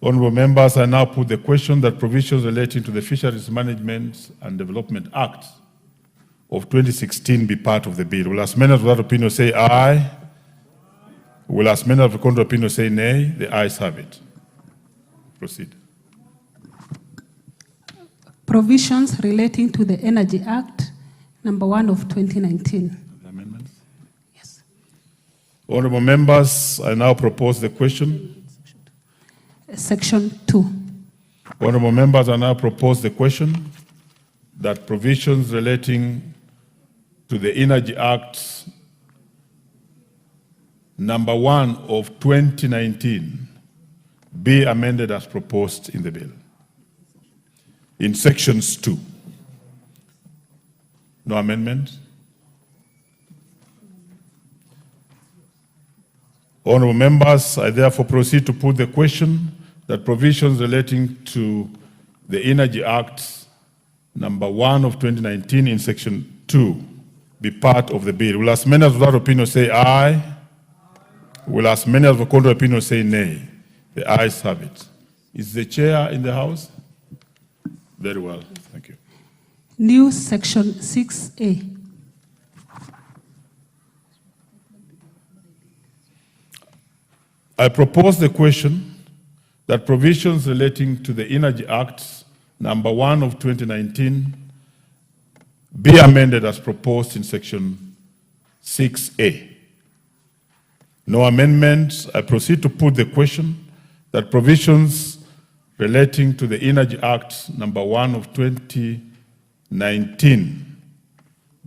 Honorable members, I now put the question that provisions relating to the Fisheries Management and Development Act of 2016 be part of the bill. Will as many as without opinion say aye? Will as many as with contrary opinion say nay? The ayes have it. Proceed. Provisions relating to the Energy Act, number 1 of 2019. Amendments? Yes. Honorable members, I now propose the question. Section 2. Honorable members, I now propose the question that provisions relating to the Energy Act number 1 of 2019 be amended as proposed in the bill. In sections 2. No amendment? Honorable members, I therefore proceed to put the question that provisions relating to the Energy Act number 1 of 2019 in section 2 be part of the bill. Will as many as without opinion say aye? Will as many as with contrary opinion say nay? The ayes have it. Is the chair in the house? Very well, thank you. New section 6A. I propose the question that provisions relating to the Energy Act number 1 of 2019 be amended as proposed in section 6A. No amendments. I proceed to put the question that provisions relating to the Energy Act number 1 of 2019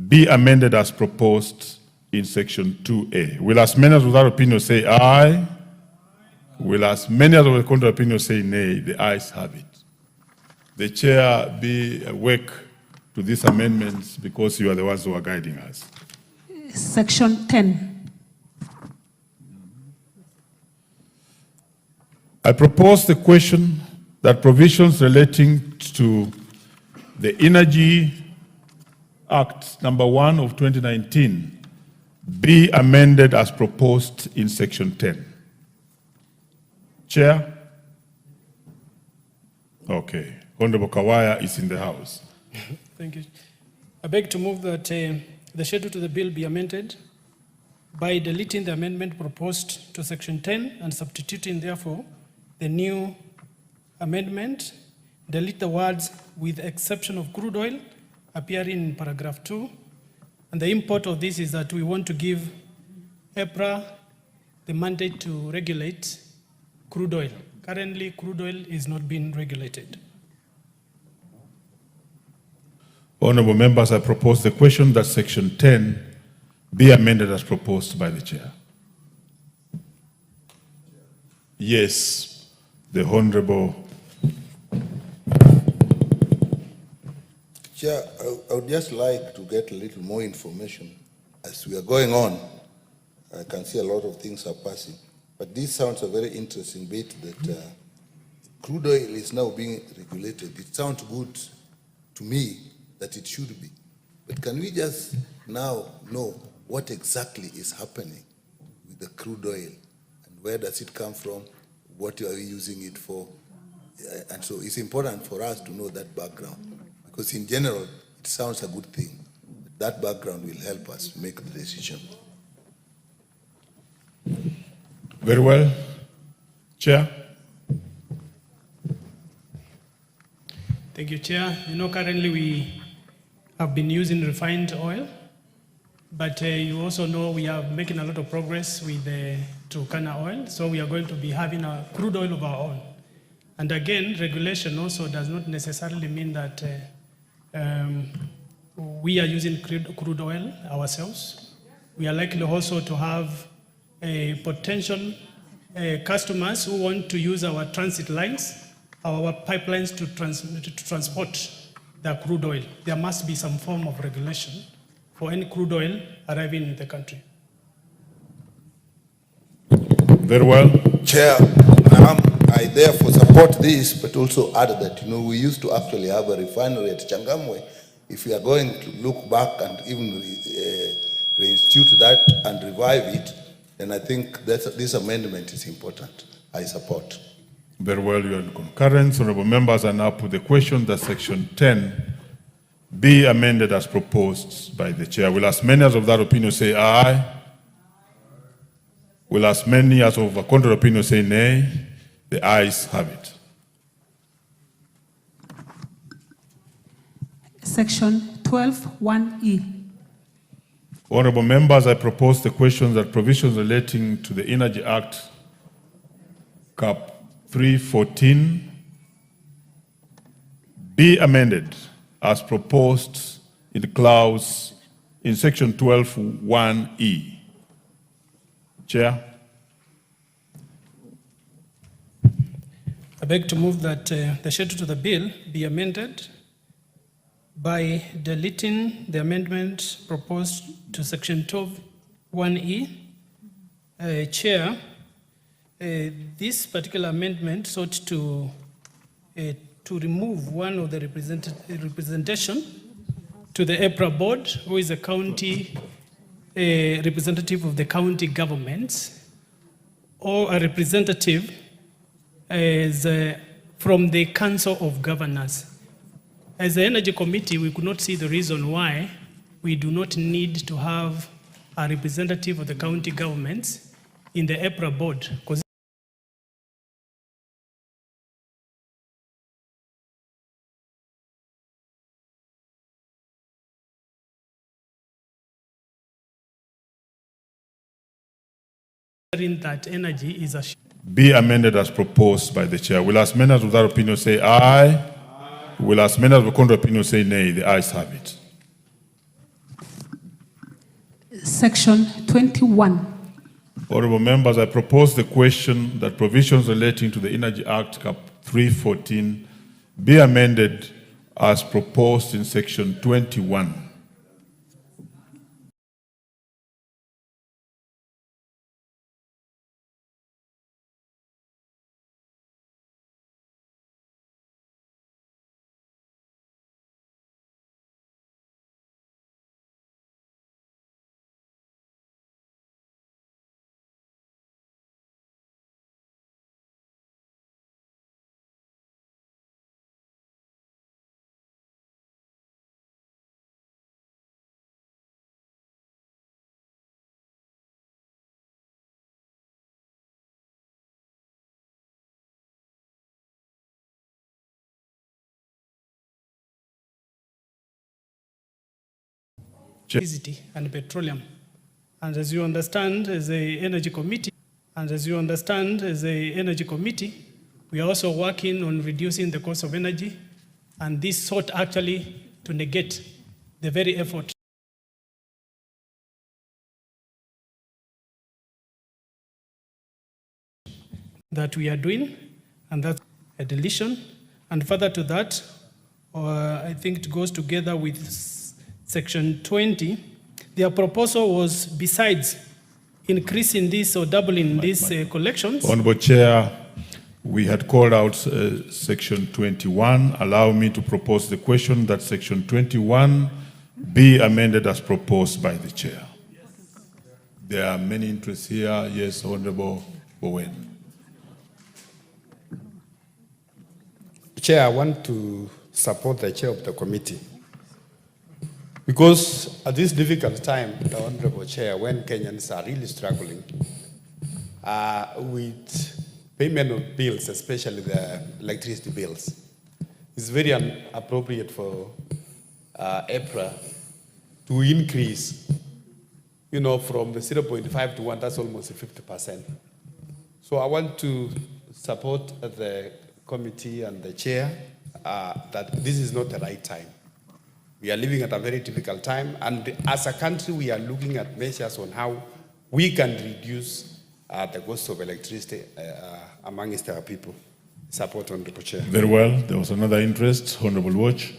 be amended as proposed in section 2A. Will as many as without opinion say aye? Will as many as with contrary opinion say nay? The ayes have it. The chair be awake to these amendments because you are the ones who are guiding us. Section 10. I propose the question that provisions relating to the Energy Act number 1 of 2019 be amended as proposed in section 10. Chair? Okay. Honorable Kawaya is in the house. Thank you. I beg to move that the schedule to the bill be amended by deleting the amendment proposed to section 10 and substituting, therefore, the new amendment. Delete the words "with exception of crude oil" appearing in paragraph 2 And the import of this is that we want to give EPRA the mandate to regulate crude oil. Currently, crude oil is not being regulated. Honorable members, I propose the question that section 10 be amended as proposed by the chair. Yes, the Honorable. Chair, I would just like to get a little more information. As we are going on, I can see a lot of things are passing. But this sounds a very interesting bit that crude oil is now being regulated. It sounds good to me that it should be. But can we just now know what exactly is happening with the crude oil? And where does it come from? What are we using it for? And so it's important for us to know that background. Because in general, it sounds a good thing. That background will help us make the decision. Very well. Chair. Thank you, Chair. You know, currently we have been using refined oil, but you also know we are making a lot of progress with the Turkana oil, so we are going to be having a crude oil of our own. And again, regulation also does not necessarily mean that we are using crude oil ourselves. We are likely also to have potential customers who want to use our transit lines, our pipelines to transport the crude oil. There must be some form of regulation for any crude oil arriving in the country. Very well. Chair, I therefore support this, but also add that, you know, we used to actually have a refinery at Changamwe. If we are going to look back and even reinstitute that and revive it, then I think that this amendment is important. I support. Very well, you are in concurrence. Honorable members, I now put the question that section 10 be amended as proposed by the chair. Will as many as of that opinion say aye? Will as many as of a contrary opinion say nay? The ayes have it. Section 12(1)(e). Honorable members, I propose the question that provisions relating to the Energy Act, Cap 314, be amended as proposed in the clause in section 12(1)(e). Chair. I beg to move that the schedule to the bill be amended by deleting the amendment proposed to section 12(1)(e). Chair, this particular amendment sought to remove one of the representation to the EPRA board, who is a county representative of the county governments, or a representative from the Council of Governors. As the Energy Committee, we could not see the reason why we do not need to have a representative of the county governments in the EPRA board, because that energy is a be amended as proposed by the chair. Will as many as of that opinion say aye? Will as many as of the contrary opinion say nay? The ayes have it. Section 21. Honorable members, I propose the question that provisions relating to the Energy Act, Cap 314, be amended as proposed in section 21. electricity and petroleum. And as you understand, as a energy committee, we are also working on reducing the cost of energy, and this sought actually to negate the very effort that we are doing, and that's a deletion. And further to that, I think it goes together with section 20. Their proposal was, besides increasing this or doubling these collections. Honorable Chair, we had called out section 21. Allow me to propose the question that section 21 be amended as proposed by the Chair. There are many interests here. Yes, Honorable Bowen. Chair, I want to support the chair of the committee. Because at this difficult time, the Honorable Chair, when Kenyans are really struggling with payment of bills, especially the electricity bills, it's very inappropriate for April to increase, from the 0.5 to 1, that's almost 50%. So I want to support the committee and the chair that this is not the right time. We are living at a very difficult time, and as a country, we are looking at measures on how we can reduce the cost of electricity amongst our people. Support, Honorable Chair. Very well. There was another interest. Honorable Watch.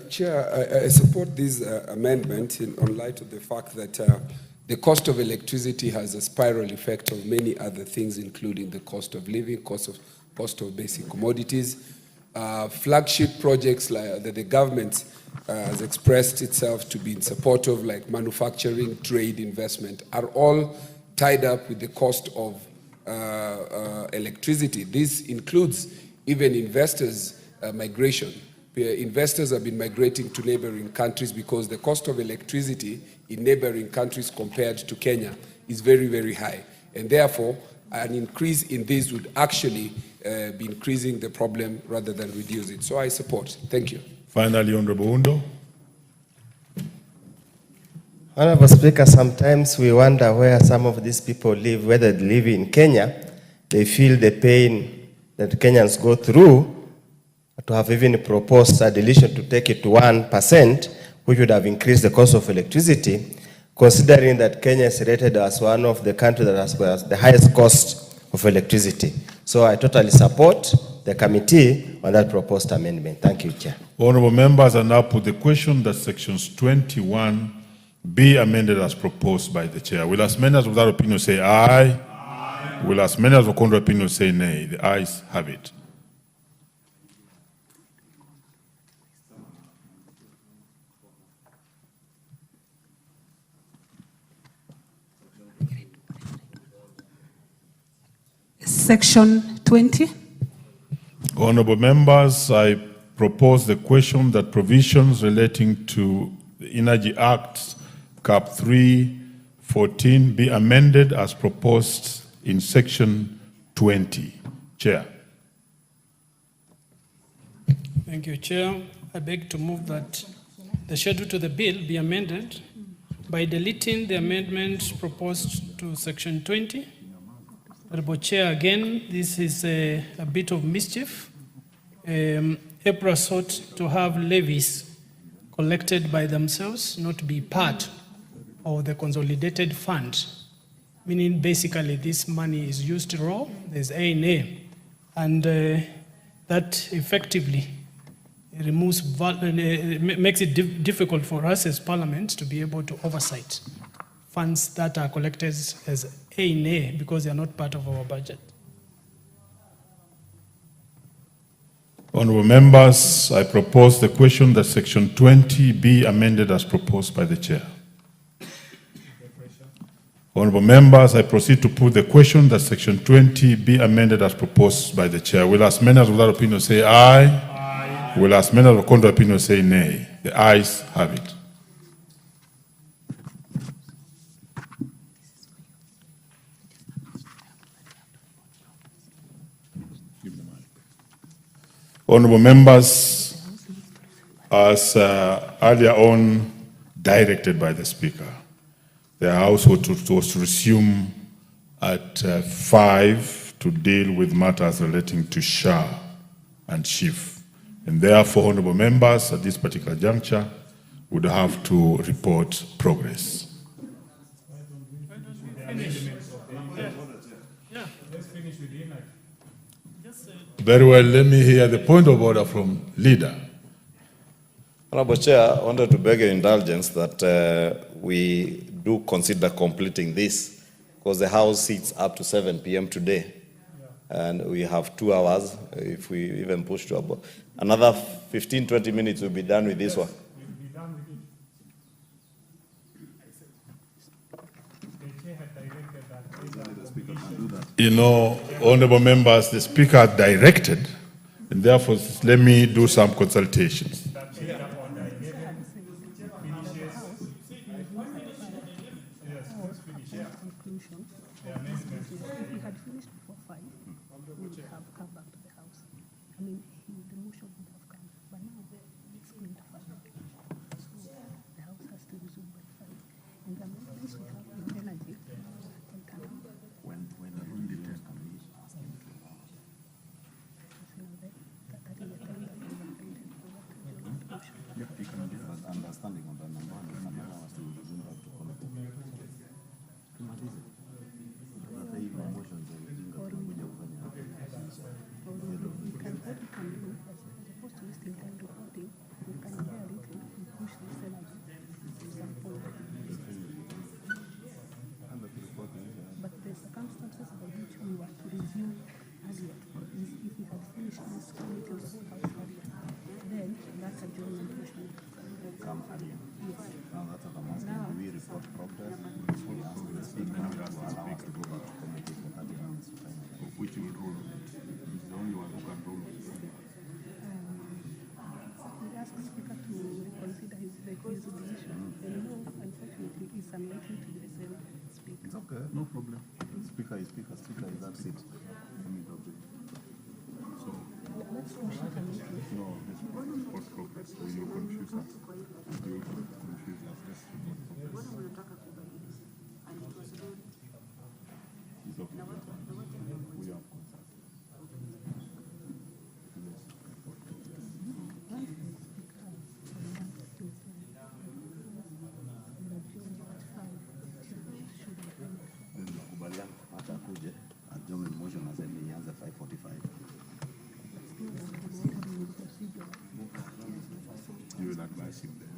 Chair, I support this amendment on light of the fact that the cost of electricity has a spiral effect of many other things, including the cost of living, cost of basic commodities. Flagship projects like that the government has expressed itself to be in support of, like manufacturing, trade, investment, are all tied up with the cost of electricity. This includes even investors' migration. Investors have been migrating to neighboring countries because the cost of electricity in neighboring countries compared to Kenya is very, very high. And therefore, an increase in this would actually be increasing the problem rather than reduce it. So I support. Thank you. Finally, Honorable Undo. Honorable Speaker, sometimes we wonder where some of these people live, whether they live in Kenya. They feel the pain that Kenyans go through to have even proposed a deletion to take it to 1%, which would have increased the cost of electricity, considering that Kenya is rated as one of the countries that has the highest cost of electricity. So I totally support the committee on that proposed amendment. Thank you, Chair. Honorable members, I now put the question that sections 21 be amended as proposed by the Chair. Will as many as of that opinion say aye? Aye. Will as many as of contrary opinion say nay? The ayes have it. Section 20. Honorable members, I propose the question that provisions relating to the Energy Act, Cap 314, be amended as proposed in Section 20. Chair. Thank you, Chair. I beg to move that the schedule to the bill be amended by deleting the amendment proposed to Section 20. Honorable Chair, again, this is a bit of mischief. EPRA sought to have levies collected by themselves, not be part of the consolidated fund, meaning basically this money is used raw, there's A&A, and that effectively removes, makes it difficult for us as Parliament to be able to oversight funds that are collected as A&A because they are not part of our budget. Honorable members, I propose the question that Section 20 be amended as proposed by the Chair. Honorable members, I proceed to put the question that Section 20 be amended as proposed by the Chair. Will as many as of that opinion say aye? Aye. Will as many as of contrary opinion say nay? The ayes have it. Honorable members, As earlier on directed by the Speaker, the House was to resume at 5 to deal with matters relating to SHA and SHIF. And therefore, honorable members, at this particular juncture, would have to report progress. Very well, let me hear the point of order from leader. Honorable Chair, I wanted to beg your indulgence that we do consider completing this, because the House sits up to 7 p.m. today, and we have 2 hours. If we even push to about another 15-20 minutes, we'll be done with this one. You know, honorable members, the Speaker directed, and therefore let me do some consultations. No problem. Speaker is speaker. Speaker is that seat. So, let's push it a little. No, this is post progress. So you confuse us. You confuse us. This is not progress. It's okay. We have concerns. You will advise him then.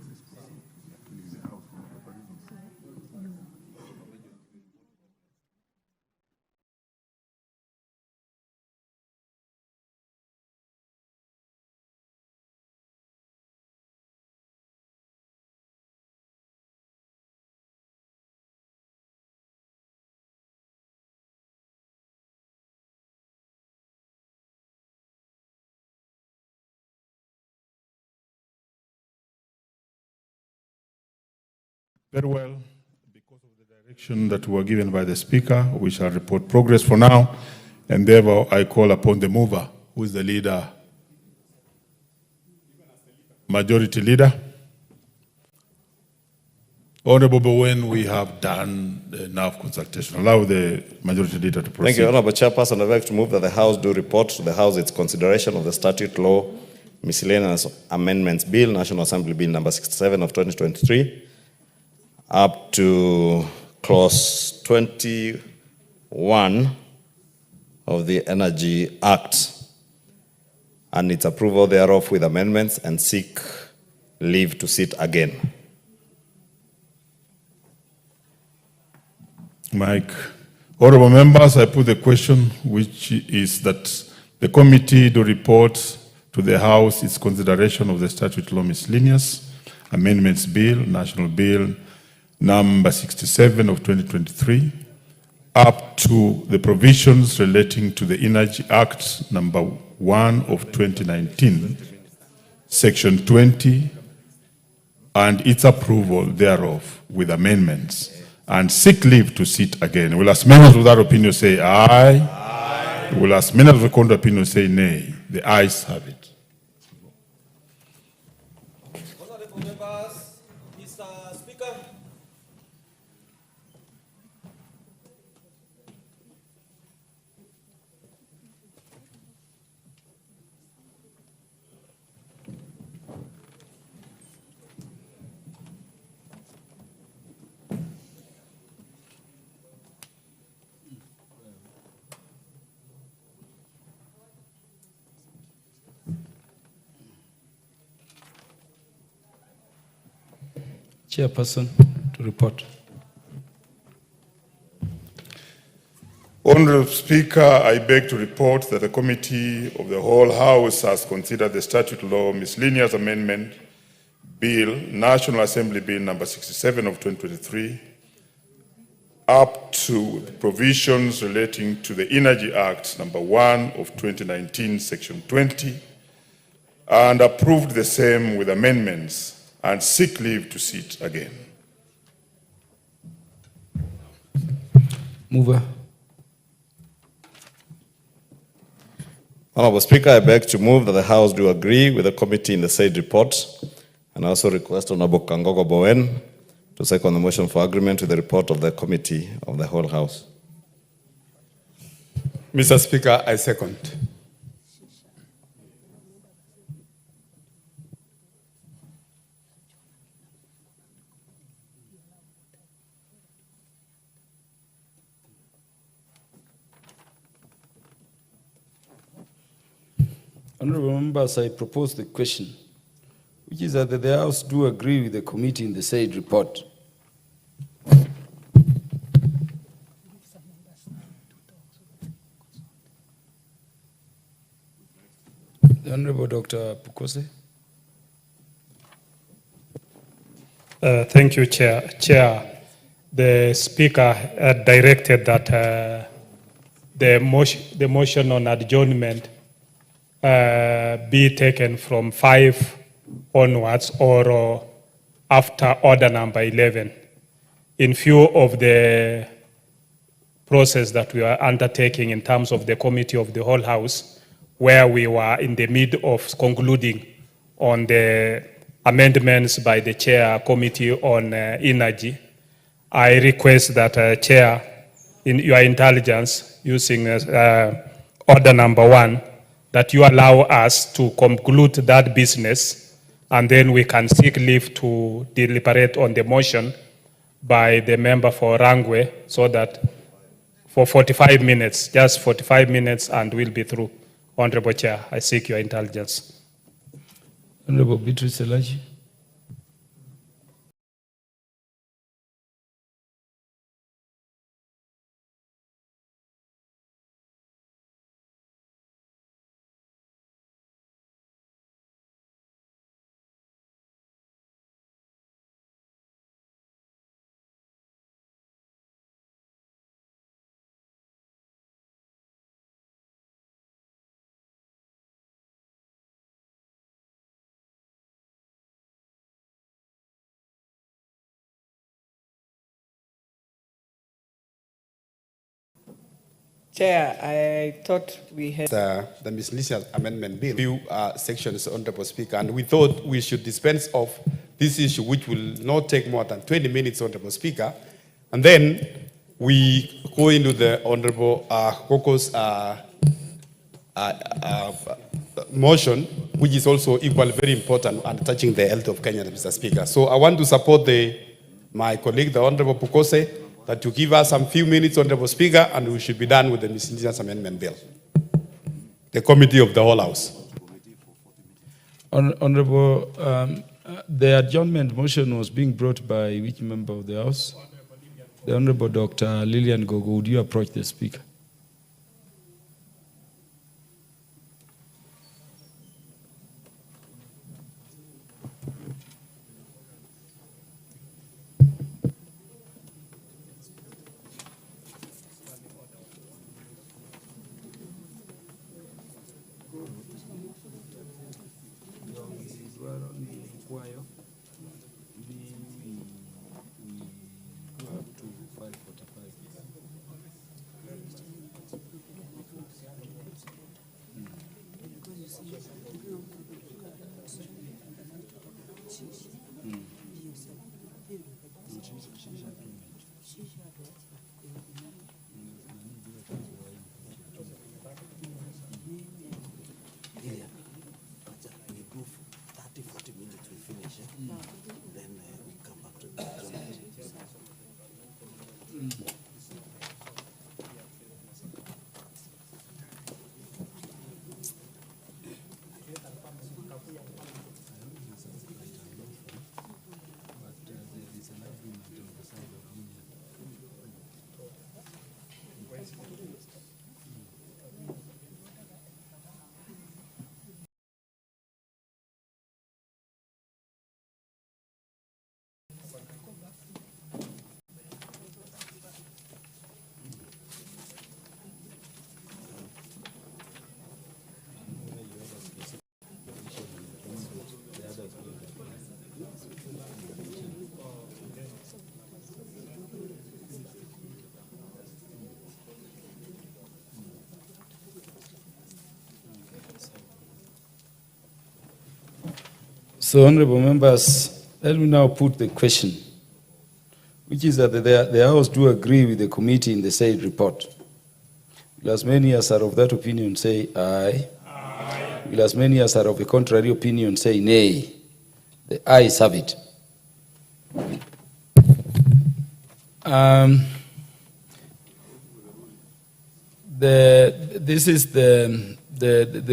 Very well. Because of the direction that were given by the Speaker, we shall report progress for now, and therefore I call upon the mover, who is the leader, Majority Leader. Honorable, when we have done enough consultation, allow the Majority Leader to proceed. Thank you, Honorable Chairperson. I'd like to move that the House do report to the House its consideration of the Statute Law Miscellaneous Amendments Bill, National Assembly Bill number 67 of 2023, up to clause 21 of the Energy Act, and its approval thereof with amendments, and seek leave to sit again. Mike. Honorable members, I put the question, which is that the committee do report to the House its consideration of the Statute Law Miscellaneous Amendments Bill, National Bill number 67 of 2023, up to the provisions relating to the Energy Act number 1 of 2019, section 20, and its approval thereof with amendments, and seek leave to sit again. Will as members of that opinion say aye? Aye. Will as members of the contrary opinion say nay? The ayes have it. for members, Mr. Speaker. Chairperson to report. Honorable Speaker, I beg to report that the Committee of the Whole House has considered the Statute Law Miscellaneous Amendment Bill, National Assembly Bill number 67 of 2023, up to provisions relating to the Energy Act number 1 of 2019, Section 20, and approved the same with amendments and seek leave to sit again. Mover. Honorable Speaker, I beg to move that the House do agree with the committee in the said report, and also request Honorable Kangogo Bowen to second the motion for agreement with the report of the Committee of the Whole House. Mr. Speaker, I second. Honorable members, I propose the question, which is that the House do agree with the committee in the said report. The Honorable Dr. Pukose. Thank you, Chair. Chair, the Speaker directed that the motion on adjournment be taken from 5 onwards or after order number 11. In view of the process that we are undertaking in terms of the Committee of the Whole House, where we were in the mid of concluding on the amendments by the Chair Committee on Energy, I request that Chair, in your intelligence, using order number 1, that you allow us to conclude that business, and then we can seek leave to deliberate on the motion by the member for Rangwe, so that for 45 minutes, just 45 minutes, and we'll be through. Honorable Chair, I seek your intelligence. Honorable Beatrice Elaji. Chair, I thought we had the miscellaneous amendment bill. Few sections, Honorable Speaker, and we thought we should dispense of this issue, which will not take more than 20 minutes, Honorable Speaker, and then we go into the Honorable Koko's motion, which is also equally very important and touching the health of Kenya, Mr. Speaker. So I want to support my colleague, the Honorable Pukose, that you give us some few minutes, Honorable Speaker, and we should be done with the miscellaneous amendment bill. The Committee of the Whole House. Honorable, the adjournment motion was being brought by which member of the House? The Honorable Dr. Lillian Gogo. Would you approach the Speaker? So, honorable members, let me now put the question, which is that the House do agree with the committee in the said report. Will as many as are of that opinion say aye? Aye. Will as many as are of a contrary opinion say nay? The ayes have it. This is the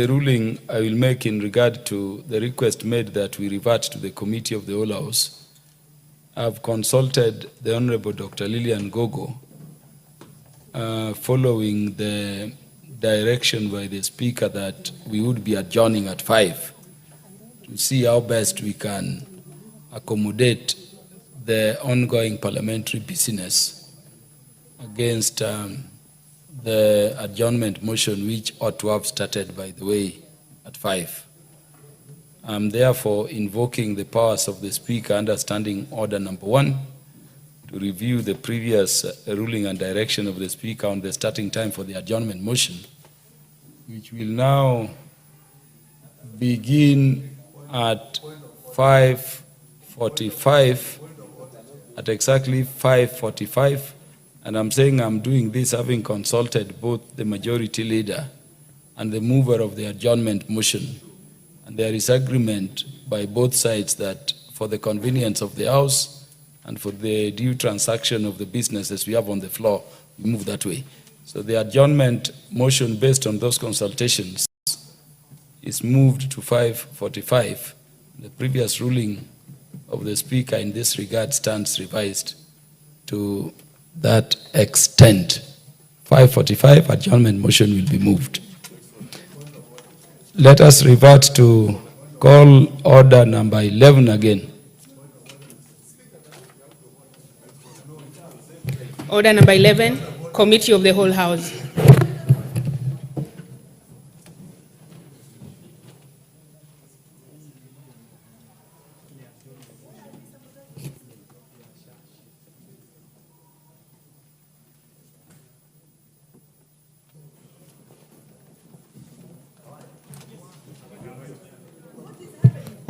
ruling I will make in regard to the request made that we revert to the Committee of the Whole House. I've consulted the Honorable Dr. Lilian Gogo following the direction by the Speaker that we would be adjourning at 5 to see how best we can accommodate the ongoing parliamentary business against the adjournment motion, which ought to have started, by the way, at 5. I'm therefore invoking the powers of the Speaker under Standing Order number 1 to review the previous ruling and direction of the Speaker on the starting time for the adjournment motion, which will now begin at 5:45, at exactly 5:45. And I'm saying I'm doing this having consulted both the majority leader and the mover of the adjournment motion. And there is agreement by both sides that for the convenience of the House and for the due transaction of the businesses we have on the floor, we move that way. So the adjournment motion based on those consultations is moved to 5:45. The previous ruling of the Speaker in this regard stands revised to that extent. 5:45, adjournment motion will be moved. Let us revert to call order number 11 again. Order number 11, Committee of the Whole House.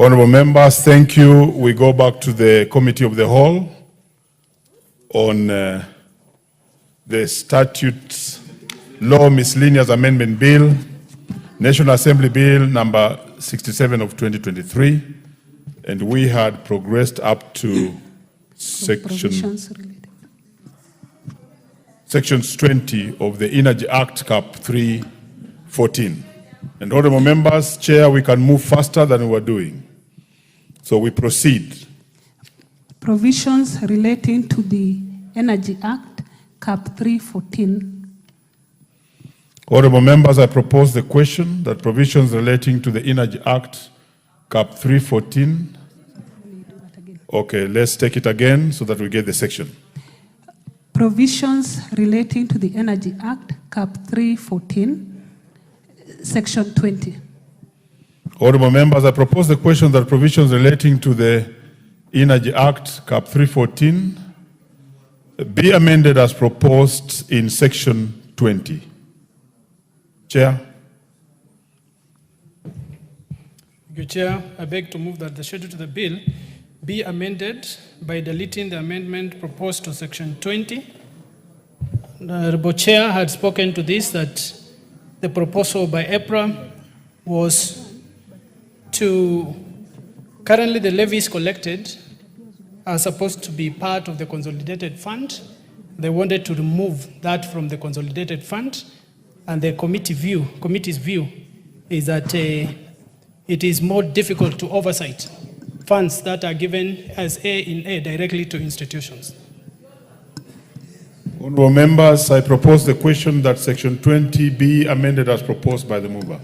Honorable members, thank you. We go back to the Committee of the Whole on the Statute Law Miscellaneous Amendment Bill, National Assembly Bill number 67 of 2023, and we had progressed up to sections 20 of the Energy Act Cap 314. And honorable members, Chair, we can move faster than we were doing. So we proceed. Provisions relating to the Energy Act, Cap 314. Honorable members, I propose the question that provisions relating to the Energy Act, Cap 314. Okay, let's take it again so that we get the section. Provisions relating to the Energy Act, Cap 314, Section 20. Honorable members, I propose the question that provisions relating to the Energy Act, Cap 314, be amended as proposed in Section 20. Chair. Thank you, Chair. I beg to move that the schedule to the bill be amended by deleting the amendment proposed to Section 20. The Honorable Chair had spoken to this, that the proposal by EPRA was to, currently the levies collected are supposed to be part of the consolidated fund. They wanted to remove that from the consolidated fund, and the committee's view is that it is more difficult to oversight funds that are given as A directly to institutions. Honorable members, I propose the question that section 20 be amended as proposed by the mover.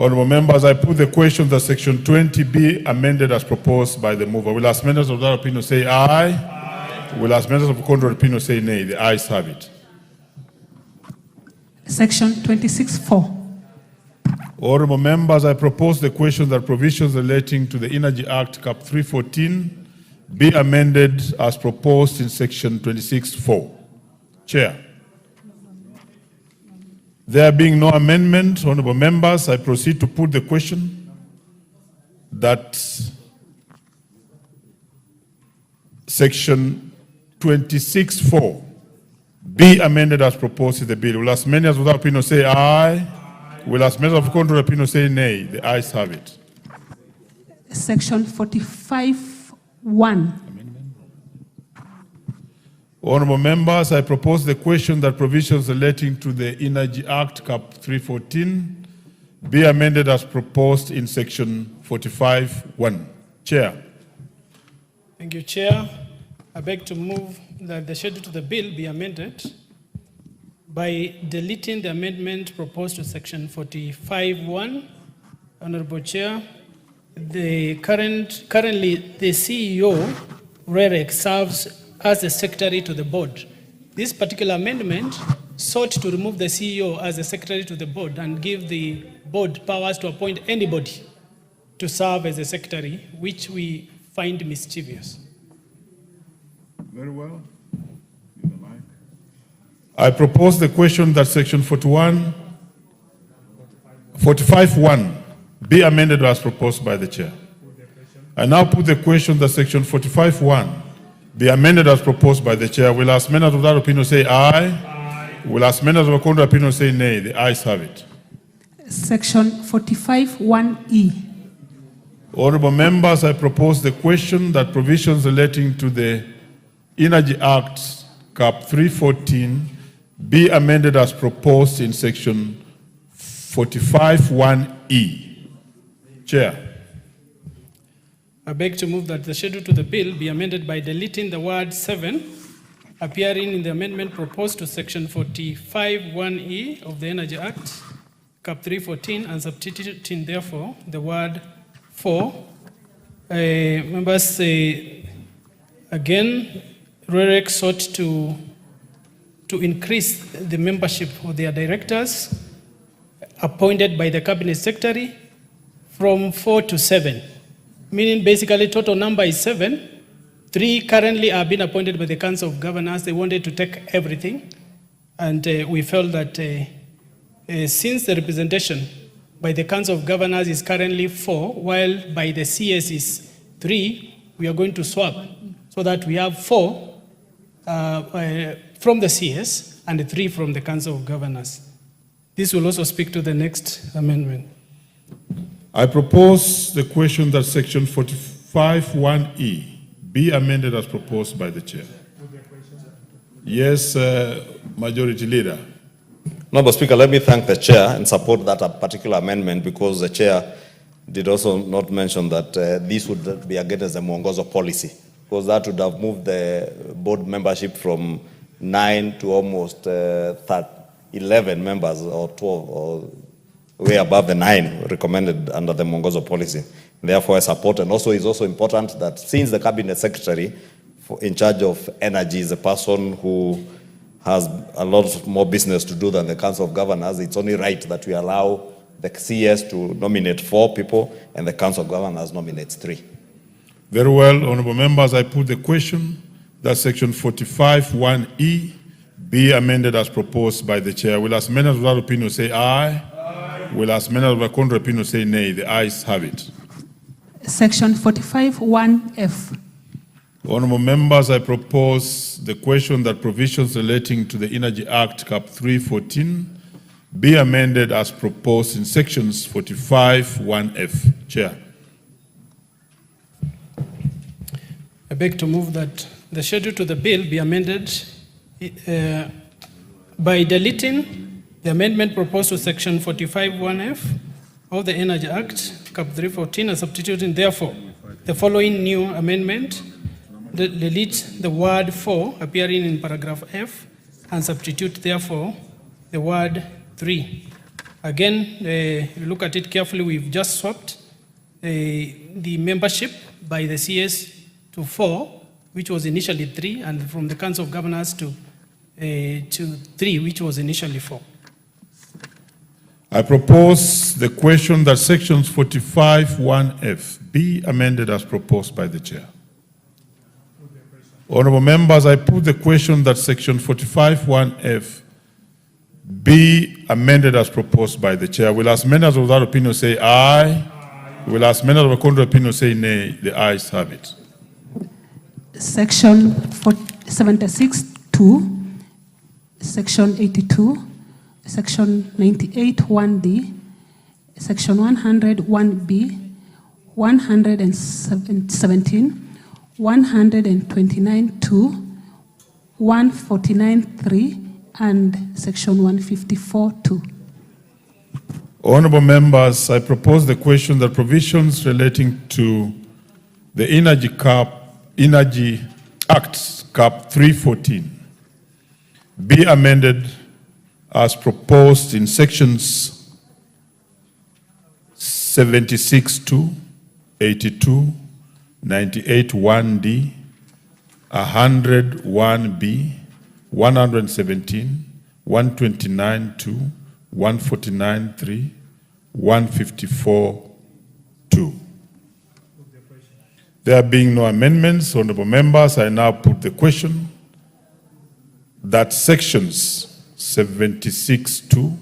Honorable members, I put the question that section 20 be amended as proposed by the mover. Will as members of that opinion say aye? Aye. Will as members of the contrary opinion say nay? The ayes have it. Section 26(4). Honorable members, I propose the question that provisions relating to the Energy Act Cap 314 be amended as proposed in section 26(4). Chair. There being no amendment, honorable members, I proceed to put the question that section 26(4) be amended as proposed in the bill. Will as many as without opinion say aye? Aye. Will as many of contrary opinion say nay? The ayes have it. Section 45(1). Honorable members, I propose the question that provisions relating to the Energy Act Cap 314 be amended as proposed in section 45(1). Chair. Thank you, Chair. I beg to move that the schedule to the bill be amended by deleting the amendment proposed to section 45(1). Honorable Chair, currently the CEO, Rerek, serves as the secretary to the board. This particular amendment sought to remove the CEO as the secretary to the board and give the board powers to appoint anybody to serve as a secretary, which we find mischievous. Very well. I propose the question that section 45(1) be amended as proposed by the chair. I now put the question that section 45(1) be amended as proposed by the chair. Will as many of that opinion say aye? Aye. Will as many of the contrary opinion say nay? The ayes have it. Section 45(1)(e). Honorable members, I propose the question that provisions relating to the Energy Act Cap 314 be amended as proposed in section 45(1)(e). Chair. I beg to move that the schedule to the bill be amended by deleting the word 7 appearing in the amendment proposed to section 45(1)(e) of the Energy Act, Cap 314, and substituting therefore the word 4. Members, again, REREC sought to increase the membership of their directors appointed by the Cabinet Secretary from 4 to 7. Meaning basically total number is 7. 3 currently are being appointed by the Council of Governors. They wanted to take everything. And we felt that since the representation by the Council of Governors is currently 4, while by the CS is 3, we are going to swap so that we have 4 from the CS and 3 from the Council of Governors. This will also speak to the next amendment. I propose the question that section 45(1)(e) be amended as proposed by the chair. Yes, Majority Leader. Honorable Speaker, let me thank the chair and support that particular amendment, because the chair did also not mention that this would be against the Mwongozo policy, because that would have moved the board membership from 9 to almost 11 members or 12 or way above the 9 recommended under the Mwongozo policy. Therefore, I support, and also it's also important that since the Cabinet Secretary in charge of energy is a person who has a lot more business to do than the Council of Governors, it's only right that we allow the CS to nominate 4 people and the Council of Governors nominates 3. Very well, honorable members, I put the question that section 45(1)(e) be amended as proposed by the chair. Will as many of that opinion say aye? Aye. Will as many of the contrary opinion say nay? The ayes have it. Section 45(1)(f). Honorable members, I propose the question that provisions relating to the Energy Act Cap 314 be amended as proposed in sections 45(1)(f). Chair. I beg to move that the schedule to the bill be amended by deleting the amendment proposed to section 45(1)(f) of the Energy Act, Cap 314, and substituting therefore the following new amendment. Delete the word "for" appearing in paragraph F and substitute therefore the word 3. Again, if you look at it carefully, we've just swapped the membership by the CS to 4, which was initially 3, and from the Council of Governors to 3, which was initially 4. I propose the question that sections 45(1)(f) be amended as proposed by the chair. Honorable members, I put the question that section 45(1)(f) be amended as proposed by the chair. Will as many as of that opinion say aye? Aye. Will as many as of the contrary opinion say nay? The ayes have it. Section 76(2), Section 82, Section 98(1)(d), Section 100(1)(b), 117, 129(2), 149(3), and Section 154(2). Honorable members, I propose the question that provisions relating to the Energy Act, Cap 314, be amended as proposed in sections 76(2), 82, 98(1)(d), 100(1)(b), 117, 129(2), 149(3), 154(2). There being no amendments, honorable members, I now put the question that sections 76(2),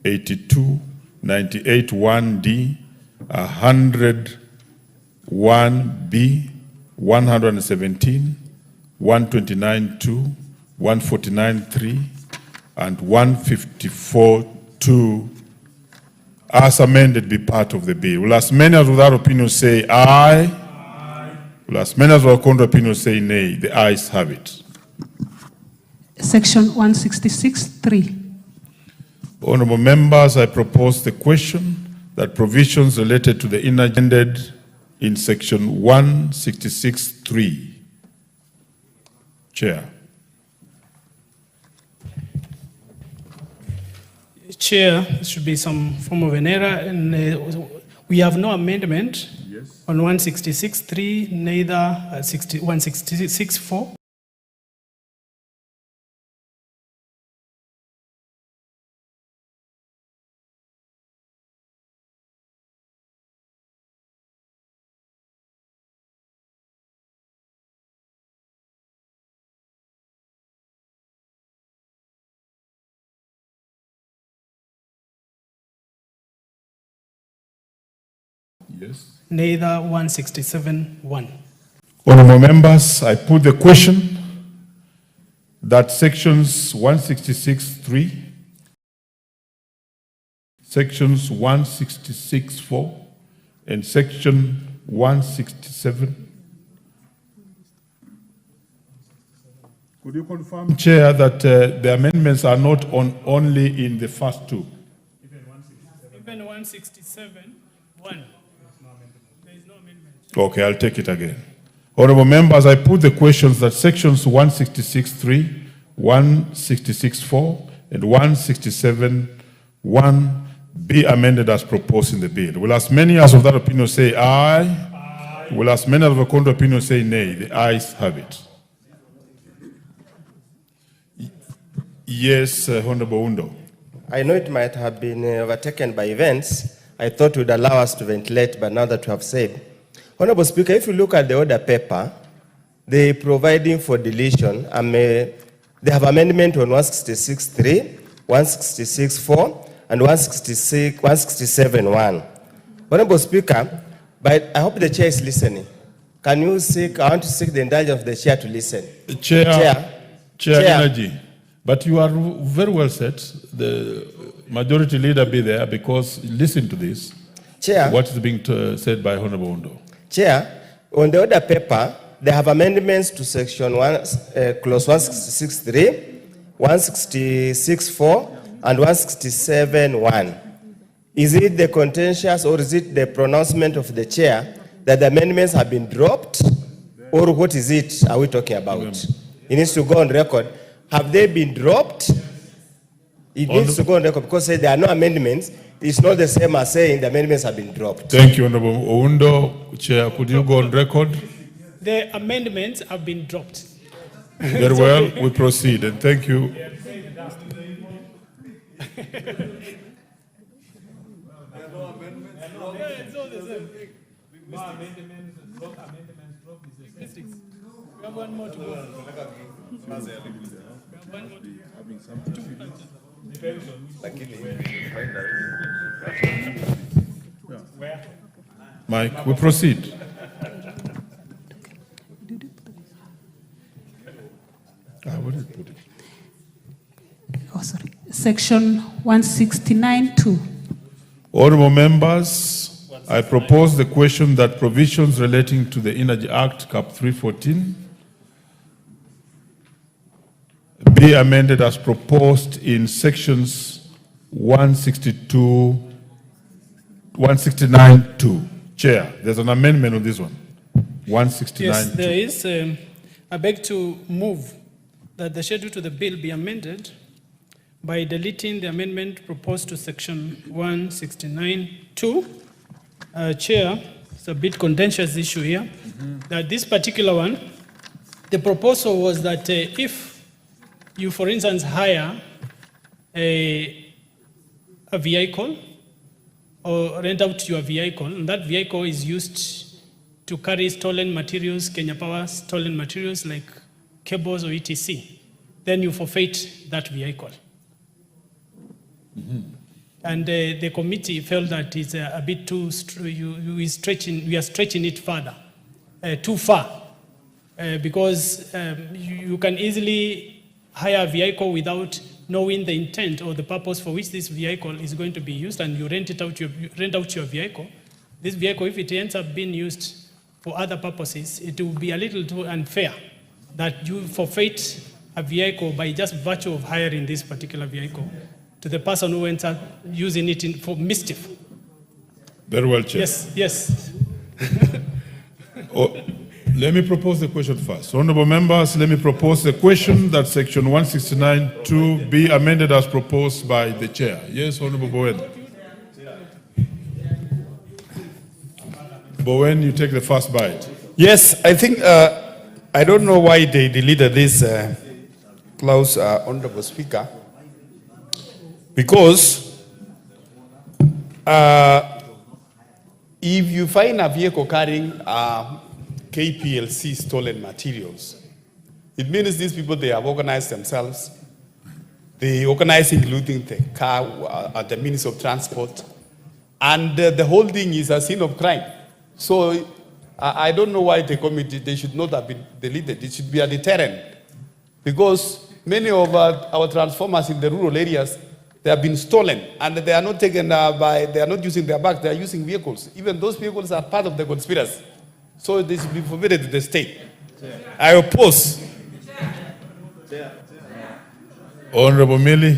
82, 98(1)(d), 100(1)(b), 117, 129(2), 149(3), and 154(2) as amended be part of the bill. Will as many as without opinion say aye? Aye. Will as many as without contrary opinion say nay? The ayes have it. Section 166(3). Honorable members, I propose the question that provisions related to the energy ended in section 166(3). Chair. Chair, there should be some form of an error, and we have no amendment on 166(3), neither 166(4). Yes. Neither 167(1). Honorable members, I put the question that sections 166(3), sections 166(4), and section 167. Could you confirm, Chair, that the amendments are not only in the first two? Even 167(1). Okay, I'll take it again. Honorable members, I put the questions that sections 166(3), 166(4), and 167(1) be amended as proposed in the bill. Will as many as of that opinion say aye? Aye. Will as many as of the contrary opinion say nay? The ayes have it. Yes, Honorable Undo. I know it might have been overtaken by events. I thought it would allow us to ventilate, but now that you have said. Honorable Speaker, if you look at the order paper, they providing for deletion. They have amendment on 166(3), 166(4), and 167(1). Honorable Speaker, but I hope the chair is listening. Can you seek, I want to seek the indulgence of the chair to listen. Chair. Energy. But you are very well set. Majority Leader be there because listen to this. Chair. What is being said by Honorable Ondo. Chair, on the order paper, they have amendments to section 1, clause 166.3, 166.4, and 167.1. Is it the contentious or is it the pronouncement of the chair that the amendments have been dropped? Or what is it are we talking about? It needs to go on record. Have they been dropped? It needs to go on record because there are no amendments. It's not the same as saying the amendments have been dropped. Thank you, Honorable Oundo. Chair, could you go on record? The amendments have been dropped. Very well, we proceed, and thank you. We have one more to go. Mike, we proceed. Where did you put it? Oh, sorry. Section 169(2). Honorable members, I propose the question that provisions relating to the Energy Act, Cap 314, be amended as proposed in sections 169(2). Chair, there's an amendment on this one. 169(2). Yes, there is. I beg to move that the schedule to the bill be amended by deleting the amendment proposed to section 169(2). Chair, it's a bit contentious issue here. That this particular one, the proposal was that if you, for instance, hire a vehicle or rent out your vehicle, and that vehicle is used to carry stolen materials, Kenya Power stolen materials like cables or etc., then you forfeit that vehicle. And the committee felt that it's a bit too, we are stretching it further, too far, because you can easily hire a vehicle without knowing the intent or the purpose for which this vehicle is going to be used, and you rent out your vehicle. This vehicle, if it ends up being used for other purposes, it will be a little too unfair that you forfeit a vehicle by just virtue of hiring this particular vehicle to the person who ends up using it for mischief. Very well, Chair. Yes. Let me propose the question first. Honorable members, let me propose the question that section 169(2) be amended as proposed by the chair. Yes, Honorable Bowen. Bowen, you take the first bite. Yes, I think, I don't know why they deleted this clause, Honorable Speaker, because if you find a vehicle carrying KPLC stolen materials, it means these people, they have organized themselves. They organize including the car, the means of transport, and the whole thing is a scene of crime. So I don't know why the committee, they should not have been deleted. It should be a deterrent, because many of our transformers in the rural areas, they have been stolen, and they are not taken they are not using their bags, they are using vehicles. Even those vehicles are part of the conspiracy. So they should be forbidden to the state. I oppose. Honorable Millie.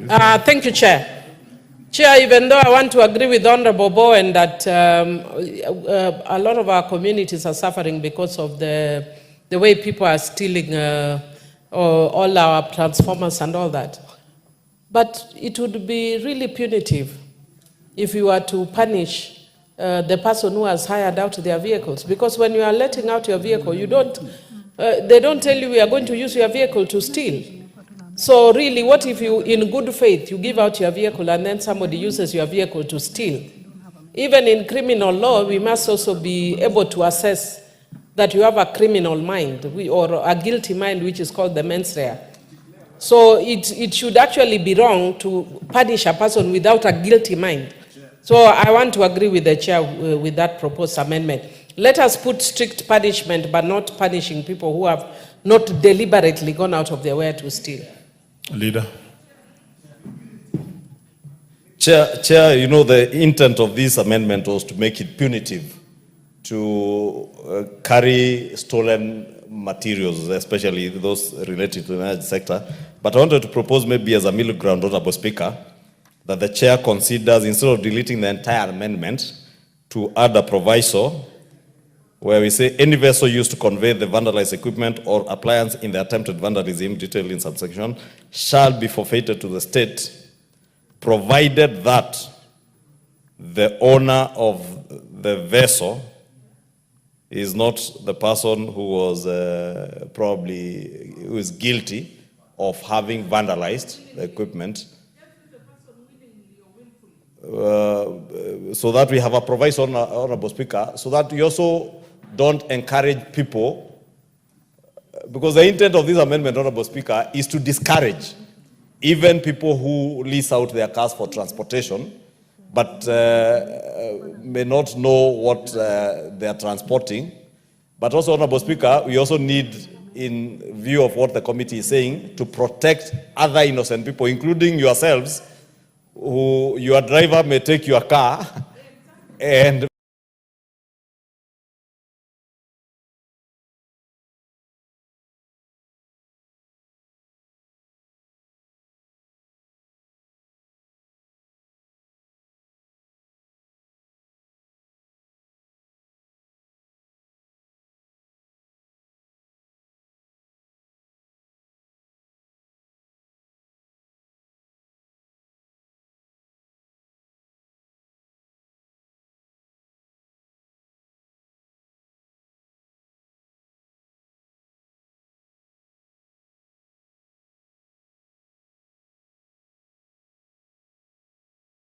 Thank you, Chair. Chair, even though I want to agree with Honorable Bowen that a lot of our communities are suffering because of the way people are stealing all our transformers and all that. But it would be really punitive if you were to punish the person who has hired out their vehicles. Because when you are letting out your vehicle, you don't, they don't tell you we are going to use your vehicle to steal. So really, what if you, in good faith, you give out your vehicle and then somebody uses your vehicle to steal? Even in criminal law, we must also be able to assess that you have a criminal mind or a guilty mind, which is called the mens rea. So it should actually be wrong to punish a person without a guilty mind. So I want to agree with the chair with that proposed amendment. Let us put strict punishment, but not punishing people who have not deliberately gone out of their way to steal. Leader. Chair, you know, the intent of this amendment was to make it punitive to carry stolen materials, especially those related to the energy sector. But I wanted to propose maybe as a middle ground, Honorable Speaker, that the chair considers, instead of deleting the entire amendment, to add a proviso where we say any vessel used to convey the vandalized equipment or appliance in the attempted vandalism detailed in subsection shall be forfeited to the state, provided that the owner of the vessel is not the person who was who is guilty of having vandalized the equipment. So that we have a proviso, Honorable Speaker, so that we also don't encourage people, because the intent of this amendment, Honorable Speaker, is to discourage even people who lease out their cars for transportation, but may not know what they are transporting. But also, Honorable Speaker, we also need, in view of what the committee is saying, to protect other innocent people, including yourselves, who your driver may take your car and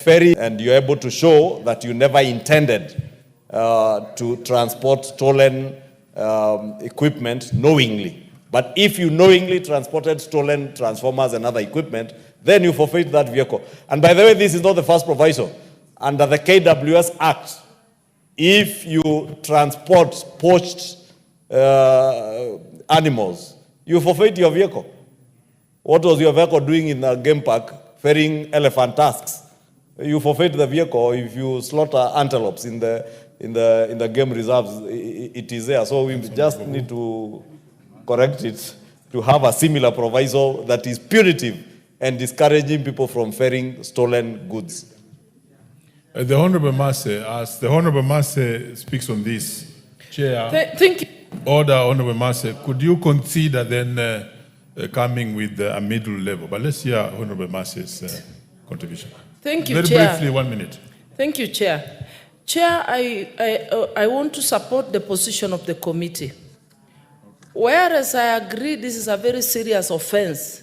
ferry, and you're able to show that you never intended to transport stolen equipment knowingly. But if you knowingly transported stolen transformers and other equipment, then you forfeit that vehicle. And by the way, this is not the first proviso. Under the KWS Act, if you transport poached animals, you forfeit your vehicle. What was your vehicle doing in a game park? Ferrying elephant tusks. You forfeit the vehicle. If you slaughter antelopes in the game reserves, it is there. So we just need to correct it to have a similar proviso that is punitive and discouraging people from ferrying stolen goods. The Honorable Masse, as the Honorable Masse speaks on this, Chair. Thank you. Order, Honorable Masse, could you consider then coming with a middle level? But let's hear Honorable Masse's contribution. Thank you, Very Chair. briefly, 1 minute. Thank you, Chair. Chair, I want to support the position of the committee. Whereas I agree this is a very serious offense,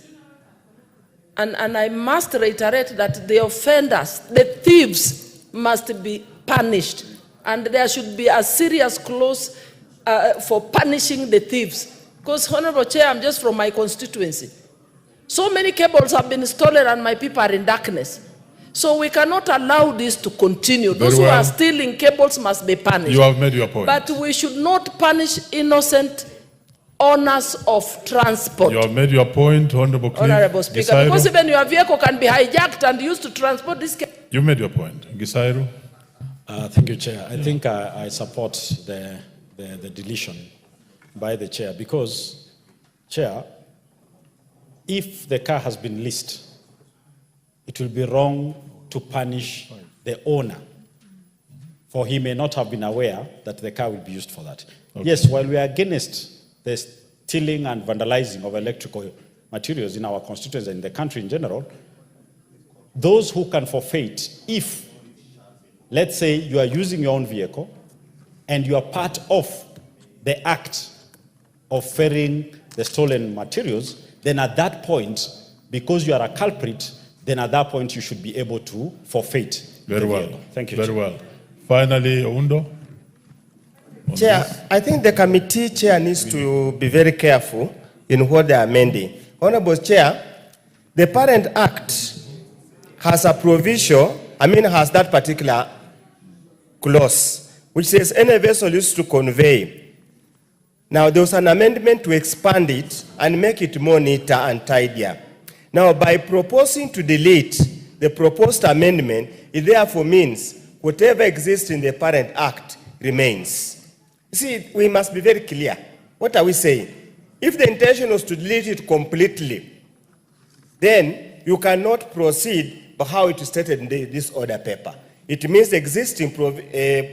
and I must reiterate that the offenders, the thieves, must be punished, and there should be a serious clause for punishing the thieves. Because, Honorable Chair, I'm just from my constituency. So many cables have been stolen and my people are in darkness. So we cannot allow this to continue. Those who are stealing cables must be punished. You have made your point. But we should not punish innocent owners of transport. You have made your point, Honorable Cliff. Honorable Speaker, Gisairu. because even your vehicle can be hijacked and used to transport this cable. You made your point. Gisairu. Thank you, Chair. I think I support the deletion by the Chair because, Chair, if the car has been leased, it will be wrong to punish the owner, for he may not have been aware that the car will be used for that. Okay. Yes, while we are against the stealing and vandalizing of electrical materials in our constituency and in the country in general, those who can forfeit, if, let's say, you are using your own vehicle and you are part of the act of ferrying the stolen materials, then at that point, because you are a culprit, then at that point you should be able to forfeit. Very well. Thank you. Very well. Finally, Oundo. Chair, I think the committee chair needs to be very careful in what they are amending. Honorable Chair, the Parent Act has a provision, has that particular clause, which says any vessel used to convey. Now, there was an amendment to expand it and make it more neater and tidier. Now, by proposing to delete the proposed amendment, it therefore means whatever exists in the parent act remains. See, we must be very clear. What are we saying? If the intention was to delete it completely, then you cannot proceed by how it is stated in this order paper. It means the existing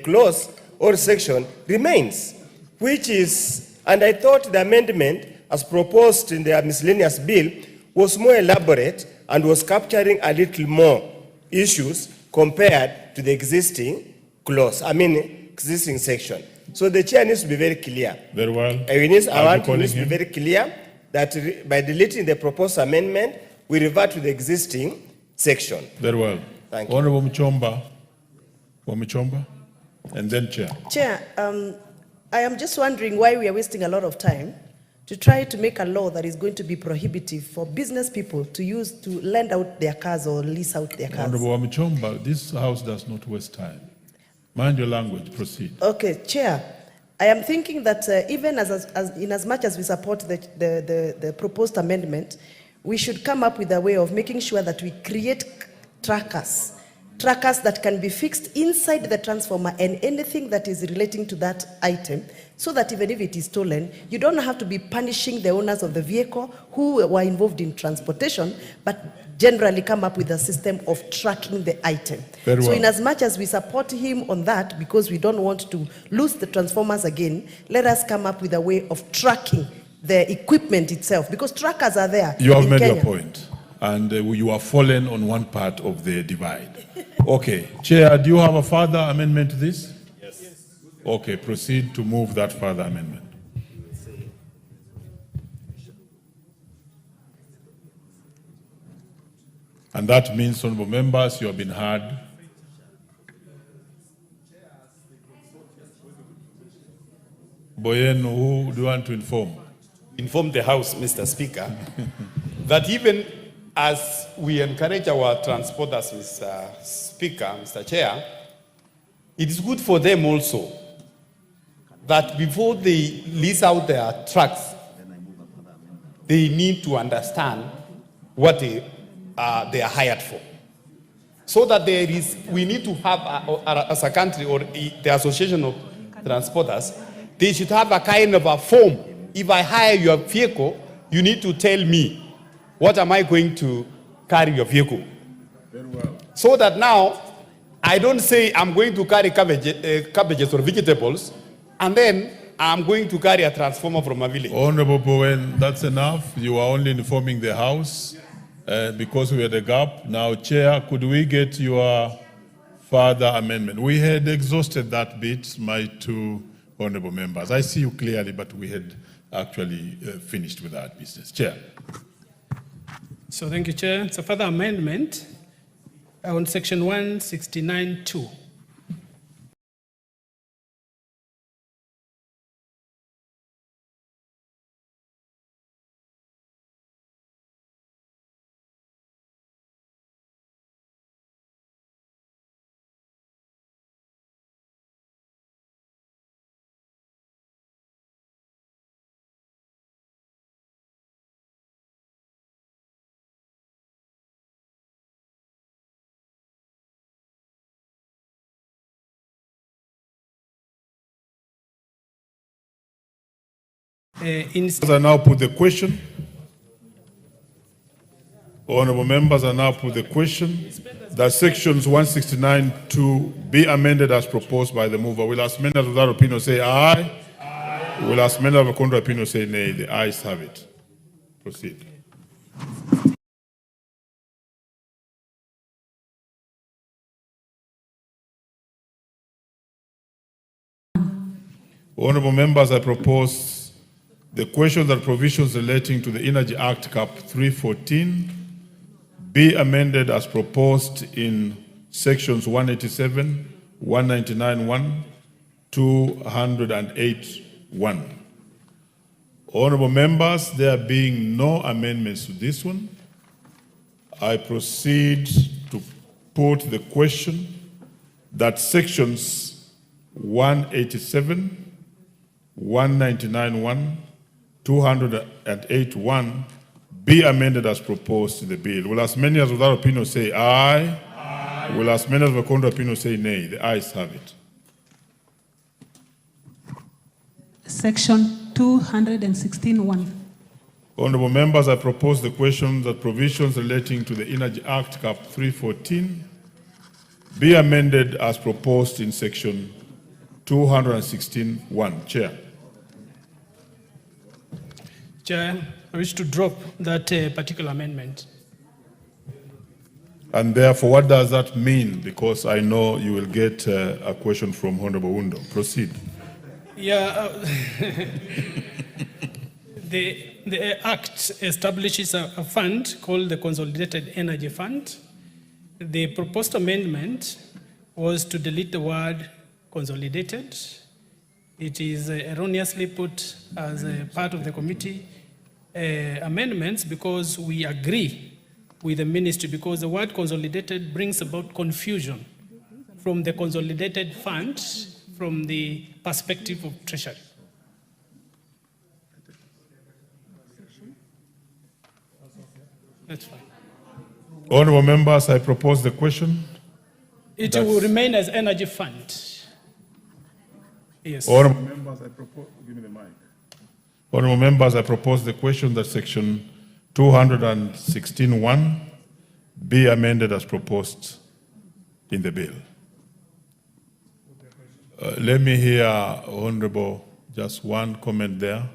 clause or section remains, which is, and I thought the amendment as proposed in the miscellaneous bill was more elaborate and was capturing a little more issues compared to the existing clause, existing section. So the chair needs to be very clear. Very well. I want to be very clear that by deleting the proposed amendment, we revert to the existing section. Very well. Thank you. Honorable Muchomba, and then Chair. Chair, I am just wondering why we are wasting a lot of time to try to make a law that is going to be prohibitive for business people to lend out their cars or lease out their cars. Honorable Muchomba, this House does not waste time. Mind your language, proceed. Okay, Chair, I am thinking that even in as much as we support the proposed amendment, we should come up with a way of making sure that we create trackers that can be fixed inside the transformer and anything that is relating to that item, so that even if it is stolen, you don't have to be punishing the owners of the vehicle who were involved in transportation, but generally come up with a system of tracking the item. Very so well. in as much as we support him on that, because we don't want to lose the transformers again, let us come up with a way of tracking the equipment itself, because trackers are there. You have made Kenya. your point, and you are fallen on one part of the divide. Okay, Chair, do you have a further amendment to this? Yes. Okay, proceed to move that further amendment. And that means, honorable members, you have been heard. Boyen, who do you want to inform? Inform the House, Mr. Speaker, that even as we encourage our transporters, Mr. Speaker, Mr. Chair, it is good for them also that before they lease out their trucks, they need to understand what they are hired for. So that we need to have, as a country or the Association of Transporters, they should have a kind of a form. If I hire your vehicle, you need to tell me, what am I going to carry your vehicle? Very well. So that now, I don't say I'm going to carry cabbages or vegetables, and then I'm going to carry a transformer from a village. Honorable Bowen, that's enough. You are only informing the House because we had a gap. Now, Chair, could we get your further amendment? We had exhausted that bit, my two honorable members. I see you clearly, but we had actually finished with that business. Chair. So thank you, Chair. It's a further amendment on section 169(2). I now put the question. Honorable members, I now put the question that sections 169(2) be amended as proposed by the mover. Will as members of that opinion say aye? Aye. Will as members of a contrary opinion say nay? The ayes have it. Proceed. Honorable members, I propose the questions and provisions relating to the Energy Act Cap 314 be amended as proposed in sections 187, 199(1), 208(1). Honorable members, there being no amendments to this one, I proceed to put the question that sections 187, 199(1), 208(1) be amended as proposed in the bill. Will as many as without opinion say aye? Aye. Will as many as with contrary opinion say nay? The ayes have it. Section 216(1). Honorable members, I propose the question that provisions relating to the Energy Act Cap 314 be amended as proposed in section 216(1). Chair. Chair, I wish to drop that particular amendment. And therefore, what does that mean? Because I know you will get a question from Honorable Undo. Proceed. Yeah, the Act establishes a fund called the Consolidated Energy Fund. The proposed amendment was to delete the word consolidated. It is erroneously put as a part of the committee amendments because we agree with the ministry, because the word consolidated brings about confusion from the consolidated fund from the perspective of Treasury. That's fine. Honorable members, I propose the question. It will remain as energy fund. Yes. Honorable members, I propose, give me the mic. Honorable members, I propose the question that section 216(1) be amended as proposed in the bill. Let me hear, Honorable, just one comment there.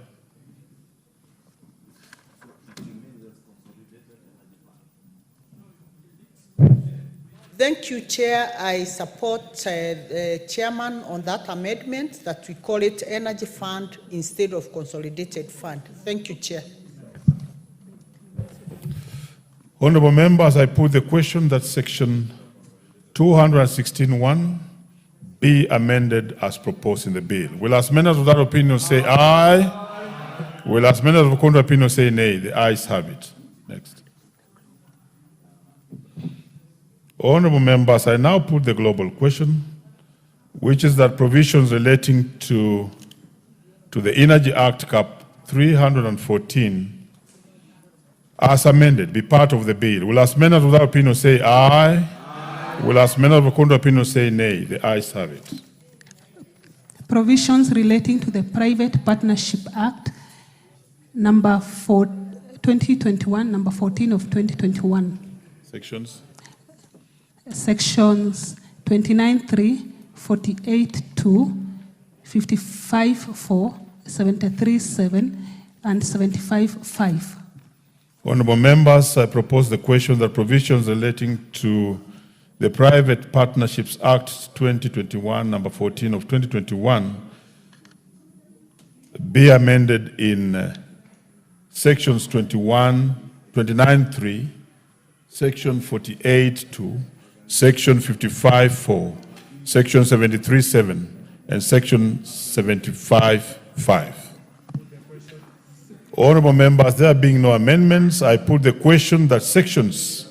Thank you, Chair. I support the Chairman on that amendment that we call it Energy Fund instead of Consolidated Fund. Thank you, Chair. Honorable members, I put the question that section 216(1) be amended as proposed in the bill. Will as many as without opinion say aye? Will as many as with contrary opinion say nay? The ayes have it. Next. Honorable members, I now put the global question, which is that provisions relating to the Energy Act Cap 314 as amended be part of the bill. Will as many as without opinion say aye? Aye. Will as many as with contrary opinion say nay? The ayes have it. Provisions relating to the Private Partnership Act, number 2021, number 14 of 2021. Sections? Sections 29(3), 48(2), 55(4), 73(7), and 75(5). Honorable members, I propose the question that provisions relating to the Private Partnerships Act 2021, number 14 of 2021, be amended in sections 29(3), section 48(2), section 55(4), section 73(7), and section 75(5). Honorable members, there being no amendments, I put the question that sections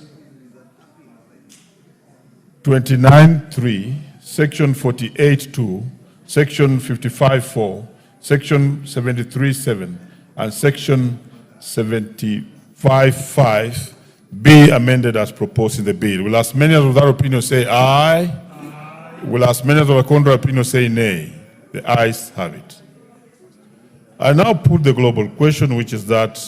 29(3), section 48(2), section 55(4), section 73(7), and section 75(5) be amended as proposed in the bill. Will as many as without opinion say aye? Aye. Will as many as with contrary opinion say nay? The ayes have it. I now put the global question, which is that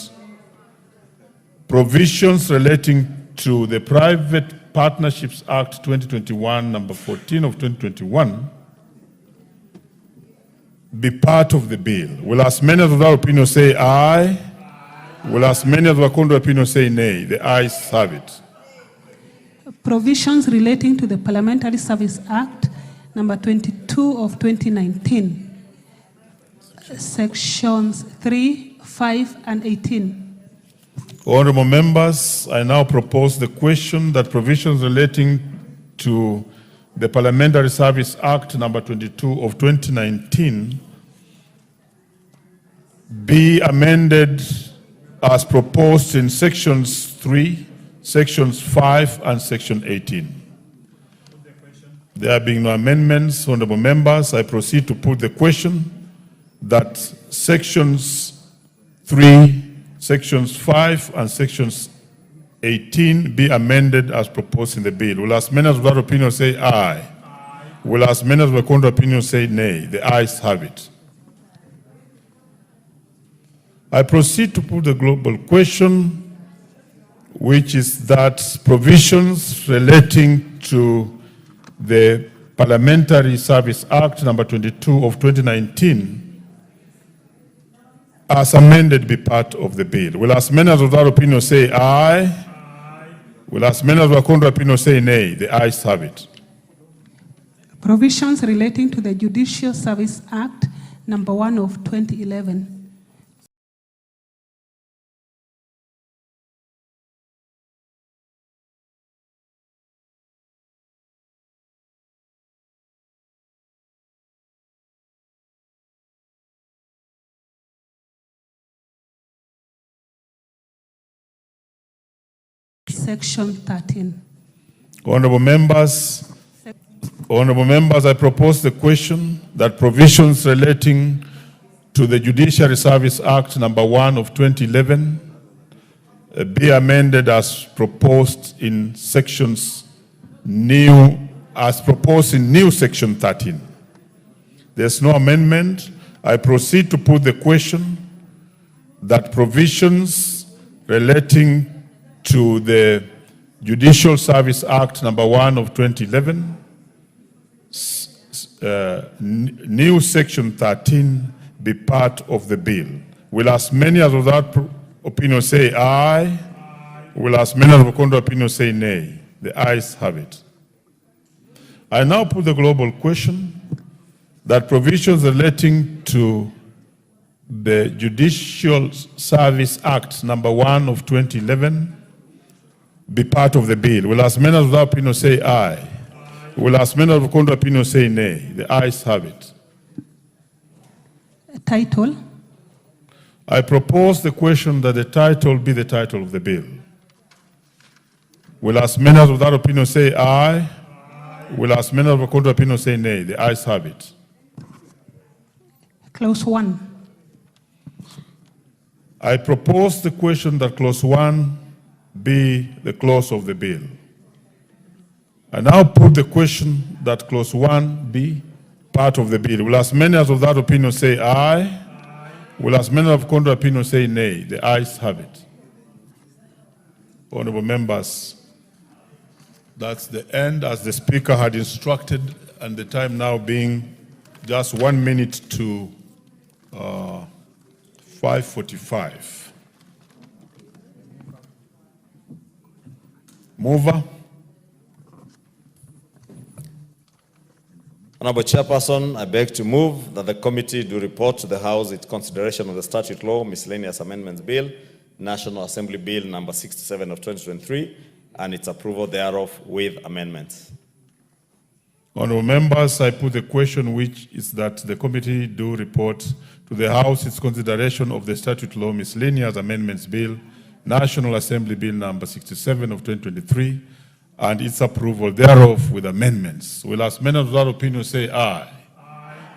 provisions relating to the Private Partnerships Act 2021, number 14 of 2021, be part of the bill. Will as many as without opinion say aye? Will as many as with contrary opinion say nay? The ayes have it. Provisions relating to the Parliamentary Service Act, number 22 of 2019, sections 3, 5, and 18. Honorable members, I now propose the question that provisions relating to the Parliamentary Service Act, number 22 of 2019, be amended as proposed in sections 3, sections 5, and section 18. There being no amendments, honorable members, I proceed to put the question that sections 3, sections 5 and sections 18 be amended as proposed in the bill. Will as many as without opinion say aye? Will as many as with contrary opinion say nay? The ayes have it. I proceed to put the global question, which is that provisions relating to the Parliamentary Service Act number 22 of 2019 as amended be part of the bill. Will as many as without opinion say aye? Will as many as with contrary opinion say nay? The ayes have it. Provisions relating to the Judicial Service Act number 1 of 2011. Section 13. Honorable members, I propose the question that provisions relating to the Judiciary Service Act number 1 of 2011 be amended as proposed in new section 13. There's no amendment. I proceed to put the question that provisions relating to the Judicial Service Act number 1 of 2011, new section 13 be part of the bill. Will as many as without opinion say aye? Will as many as with contrary opinion say nay? The ayes have it. I now put the global question that provisions relating to the Judicial Service Act number 1 of 2011 be part of the bill. Will as many as without opinion say aye? Will as many as with contrary opinion say nay? The ayes have it. Title. I propose the question that the title be the title of the bill. Will as many as without opinion say aye? Will as many as with contrary opinion say nay? The ayes have it. Clause 1. I propose the question that clause 1 be the clause of the bill. I now put the question that clause 1 be part of the bill. Will as many as of that opinion say aye? Will as many of contrary opinion say nay? The ayes have it. Honorable members, that's the end as the Speaker had instructed, and the time now being just 1 minute to 5:45. Mover. Honorable Chairperson, I beg to move that the committee do report to the House its consideration of the Statute Law Miscellaneous Amendments Bill, National Assembly Bill number 67 of 2023, and its approval thereof with amendments. Honorable members, I put the question, which is that the committee do report to the House its consideration of the Statute Law Miscellaneous Amendments Bill, National Assembly Bill number 67 of 2023, and its approval thereof with amendments. Will as many as without opinion say aye?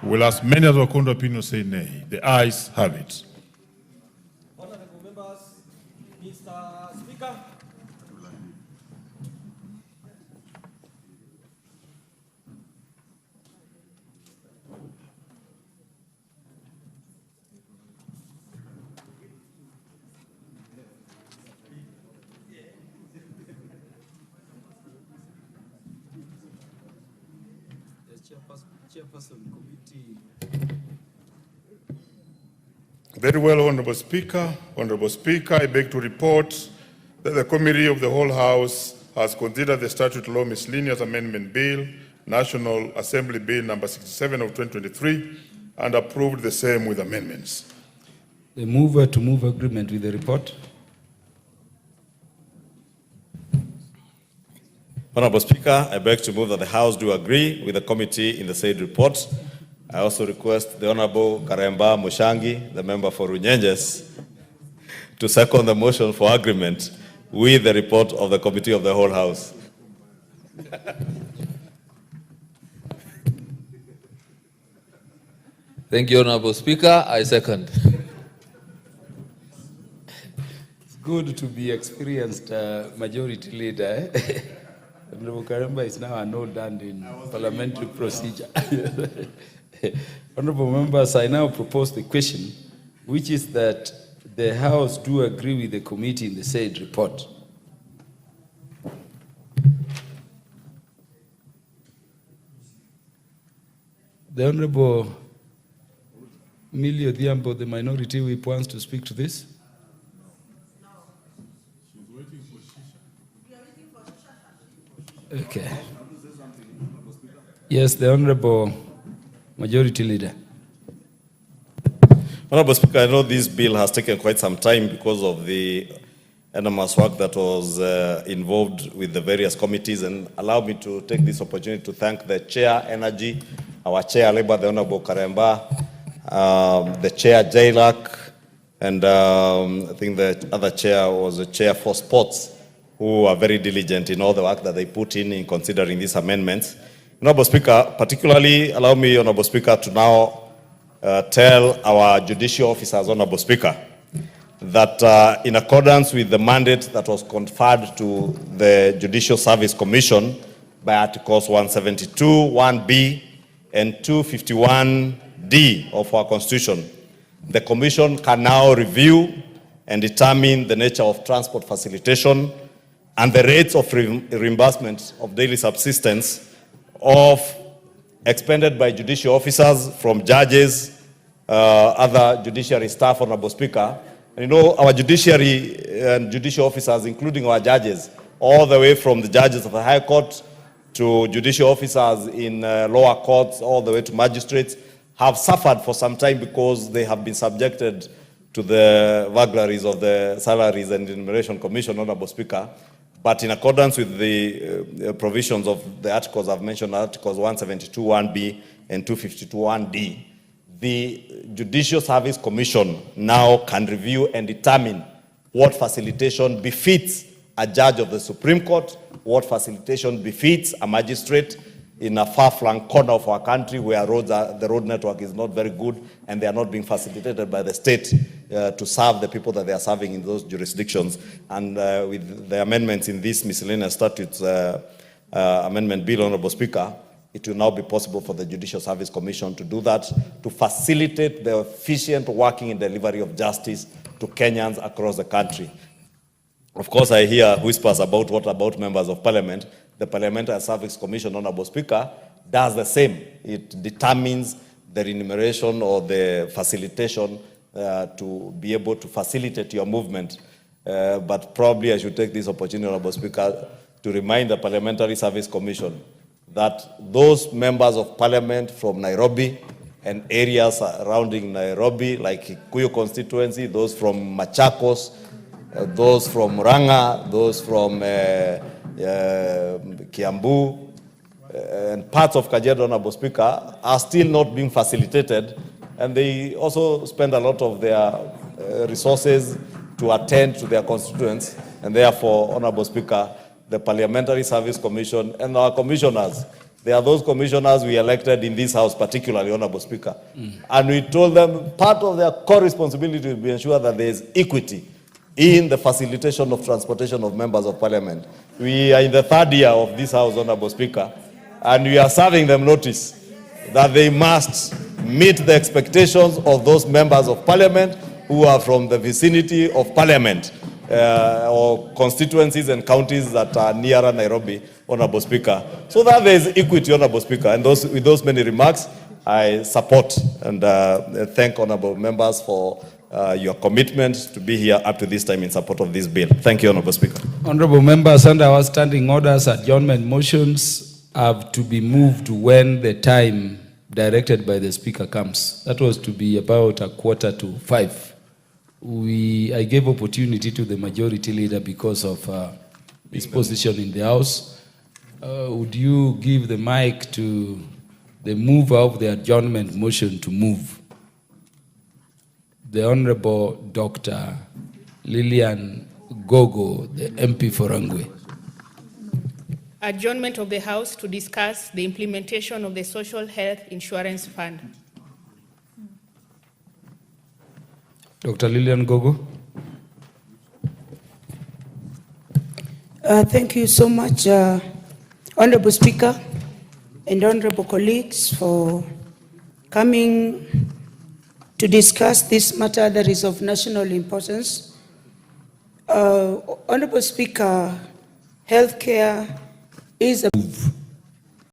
Will as many as with contrary opinion say nay? The ayes have it. Honorable members, Mr. Speaker. Chairperson committee. Very well, Honorable Speaker. Honorable Speaker, I beg to report that the Committee of the whole House has considered the Statute Law Miscellaneous Amendment Bill, National Assembly Bill number 67 of 2023, and approved the same with amendments. The mover to move agreement with the report. Honorable Speaker, I beg to move that the House do agree with the committee in the said report. I also request the Honorable Karemba Mushangi, the member for Runyenjes, to second the motion for agreement with the report of the Committee of the whole House. Thank you, Honorable Speaker. I second. good to be experienced majority leader. Honorable Karamba is now an old hand in parliamentary procedure. Honorable members, I now propose the question, which is that the House do agree with the committee in the said report. The Honorable Millie Odhiambo, the minority whip, wants to speak to this. Okay. Yes, the Honorable Majority Leader. Honorable Speaker, I know this bill has taken quite some time because of the enormous work that was involved with the various committees, and allow me to take this opportunity to thank the Chair Energy, our Chair Labor, the Honorable Karamba, the Chair JLAC, and I think the other Chair was the Chair for Sports, who are very diligent in all the work that they put in considering these amendments. Honorable Speaker, particularly allow me, Honorable Speaker, to now tell our judicial officers, Honorable Speaker, that in accordance with the mandate that was conferred to the Judicial Service Commission by Articles 172, 1B, and 251D of our Constitution, the Commission can now review and determine the nature of transport facilitation and the rates of reimbursement of daily subsistence of expended by judicial officers, from judges, other judiciary staff, Honorable Speaker. And you know, our judiciary and judicial officers, including our judges, all the way from the judges of the High Court to judicial officers in lower courts, all the way to magistrates, have suffered for some time because they have been subjected to the vagaries of the Salaries and Remuneration Commission, Honorable Speaker. But in accordance with the provisions of the articles I've mentioned, Articles 172, 1B, and 252, 1D, the Judicial Service Commission now can review and determine what facilitation befits a judge of the Supreme Court, what facilitation befits a magistrate in a far-flung corner of our country where the road network is not very good and they are not being facilitated by the state to serve the people that they are serving in those jurisdictions. And with the amendments in this miscellaneous statutes amendment bill, Honorable Speaker, it will now be possible for the Judicial Service Commission to do that, to facilitate the efficient working and delivery of justice to Kenyans across the country. Of course, I hear whispers about what about members of parliament. The Parliamentary Service Commission, Honorable Speaker, does the same. It determines the remuneration or the facilitation to be able to facilitate your movement. But probably I should take this opportunity, Honorable Speaker, to remind the Parliamentary Service Commission that those members of parliament from Nairobi and areas surrounding Nairobi, like Kikuyu constituency, those from Machakos, those from Murang'a, those from Kiambu, and parts of Kajiado, Honorable Speaker, are still not being facilitated, and they also spend a lot of their resources to attend to their constituents, and therefore, Honorable Speaker, the Parliamentary Service Commission and our commissioners, they are those commissioners we elected in this House, particularly, Honorable Speaker, and we told them part of their core responsibility will be ensure that there is equity in the facilitation of transportation of members of parliament. We are in the third year of this House, Honorable Speaker, and we are serving them notice that they must meet the expectations of those members of parliament who are from the vicinity of parliament or constituencies and counties that are nearer Nairobi, Honorable Speaker, so that there is equity, Honorable Speaker. And with those many remarks, I support and thank honorable members for your commitment to be here up to this time in support of this bill. Thank you, Honorable Speaker. Honorable members, under our standing orders, adjournment motions have to be moved when the time directed by the Speaker comes. That was to be about 4:45. I gave opportunity to the Majority Leader because of his position in the House. Would you give the mic to the mover of the adjournment motion to move? The Honorable Dr. Lillian Gogo, the MP for Rangwe. Adjournment of the House to discuss the implementation of the Social Health Insurance Fund. Dr. Lillian Gogo. Thank you so much, Honorable Speaker and honorable colleagues, for coming to discuss this matter that is of national importance. Honorable Speaker, healthcare is a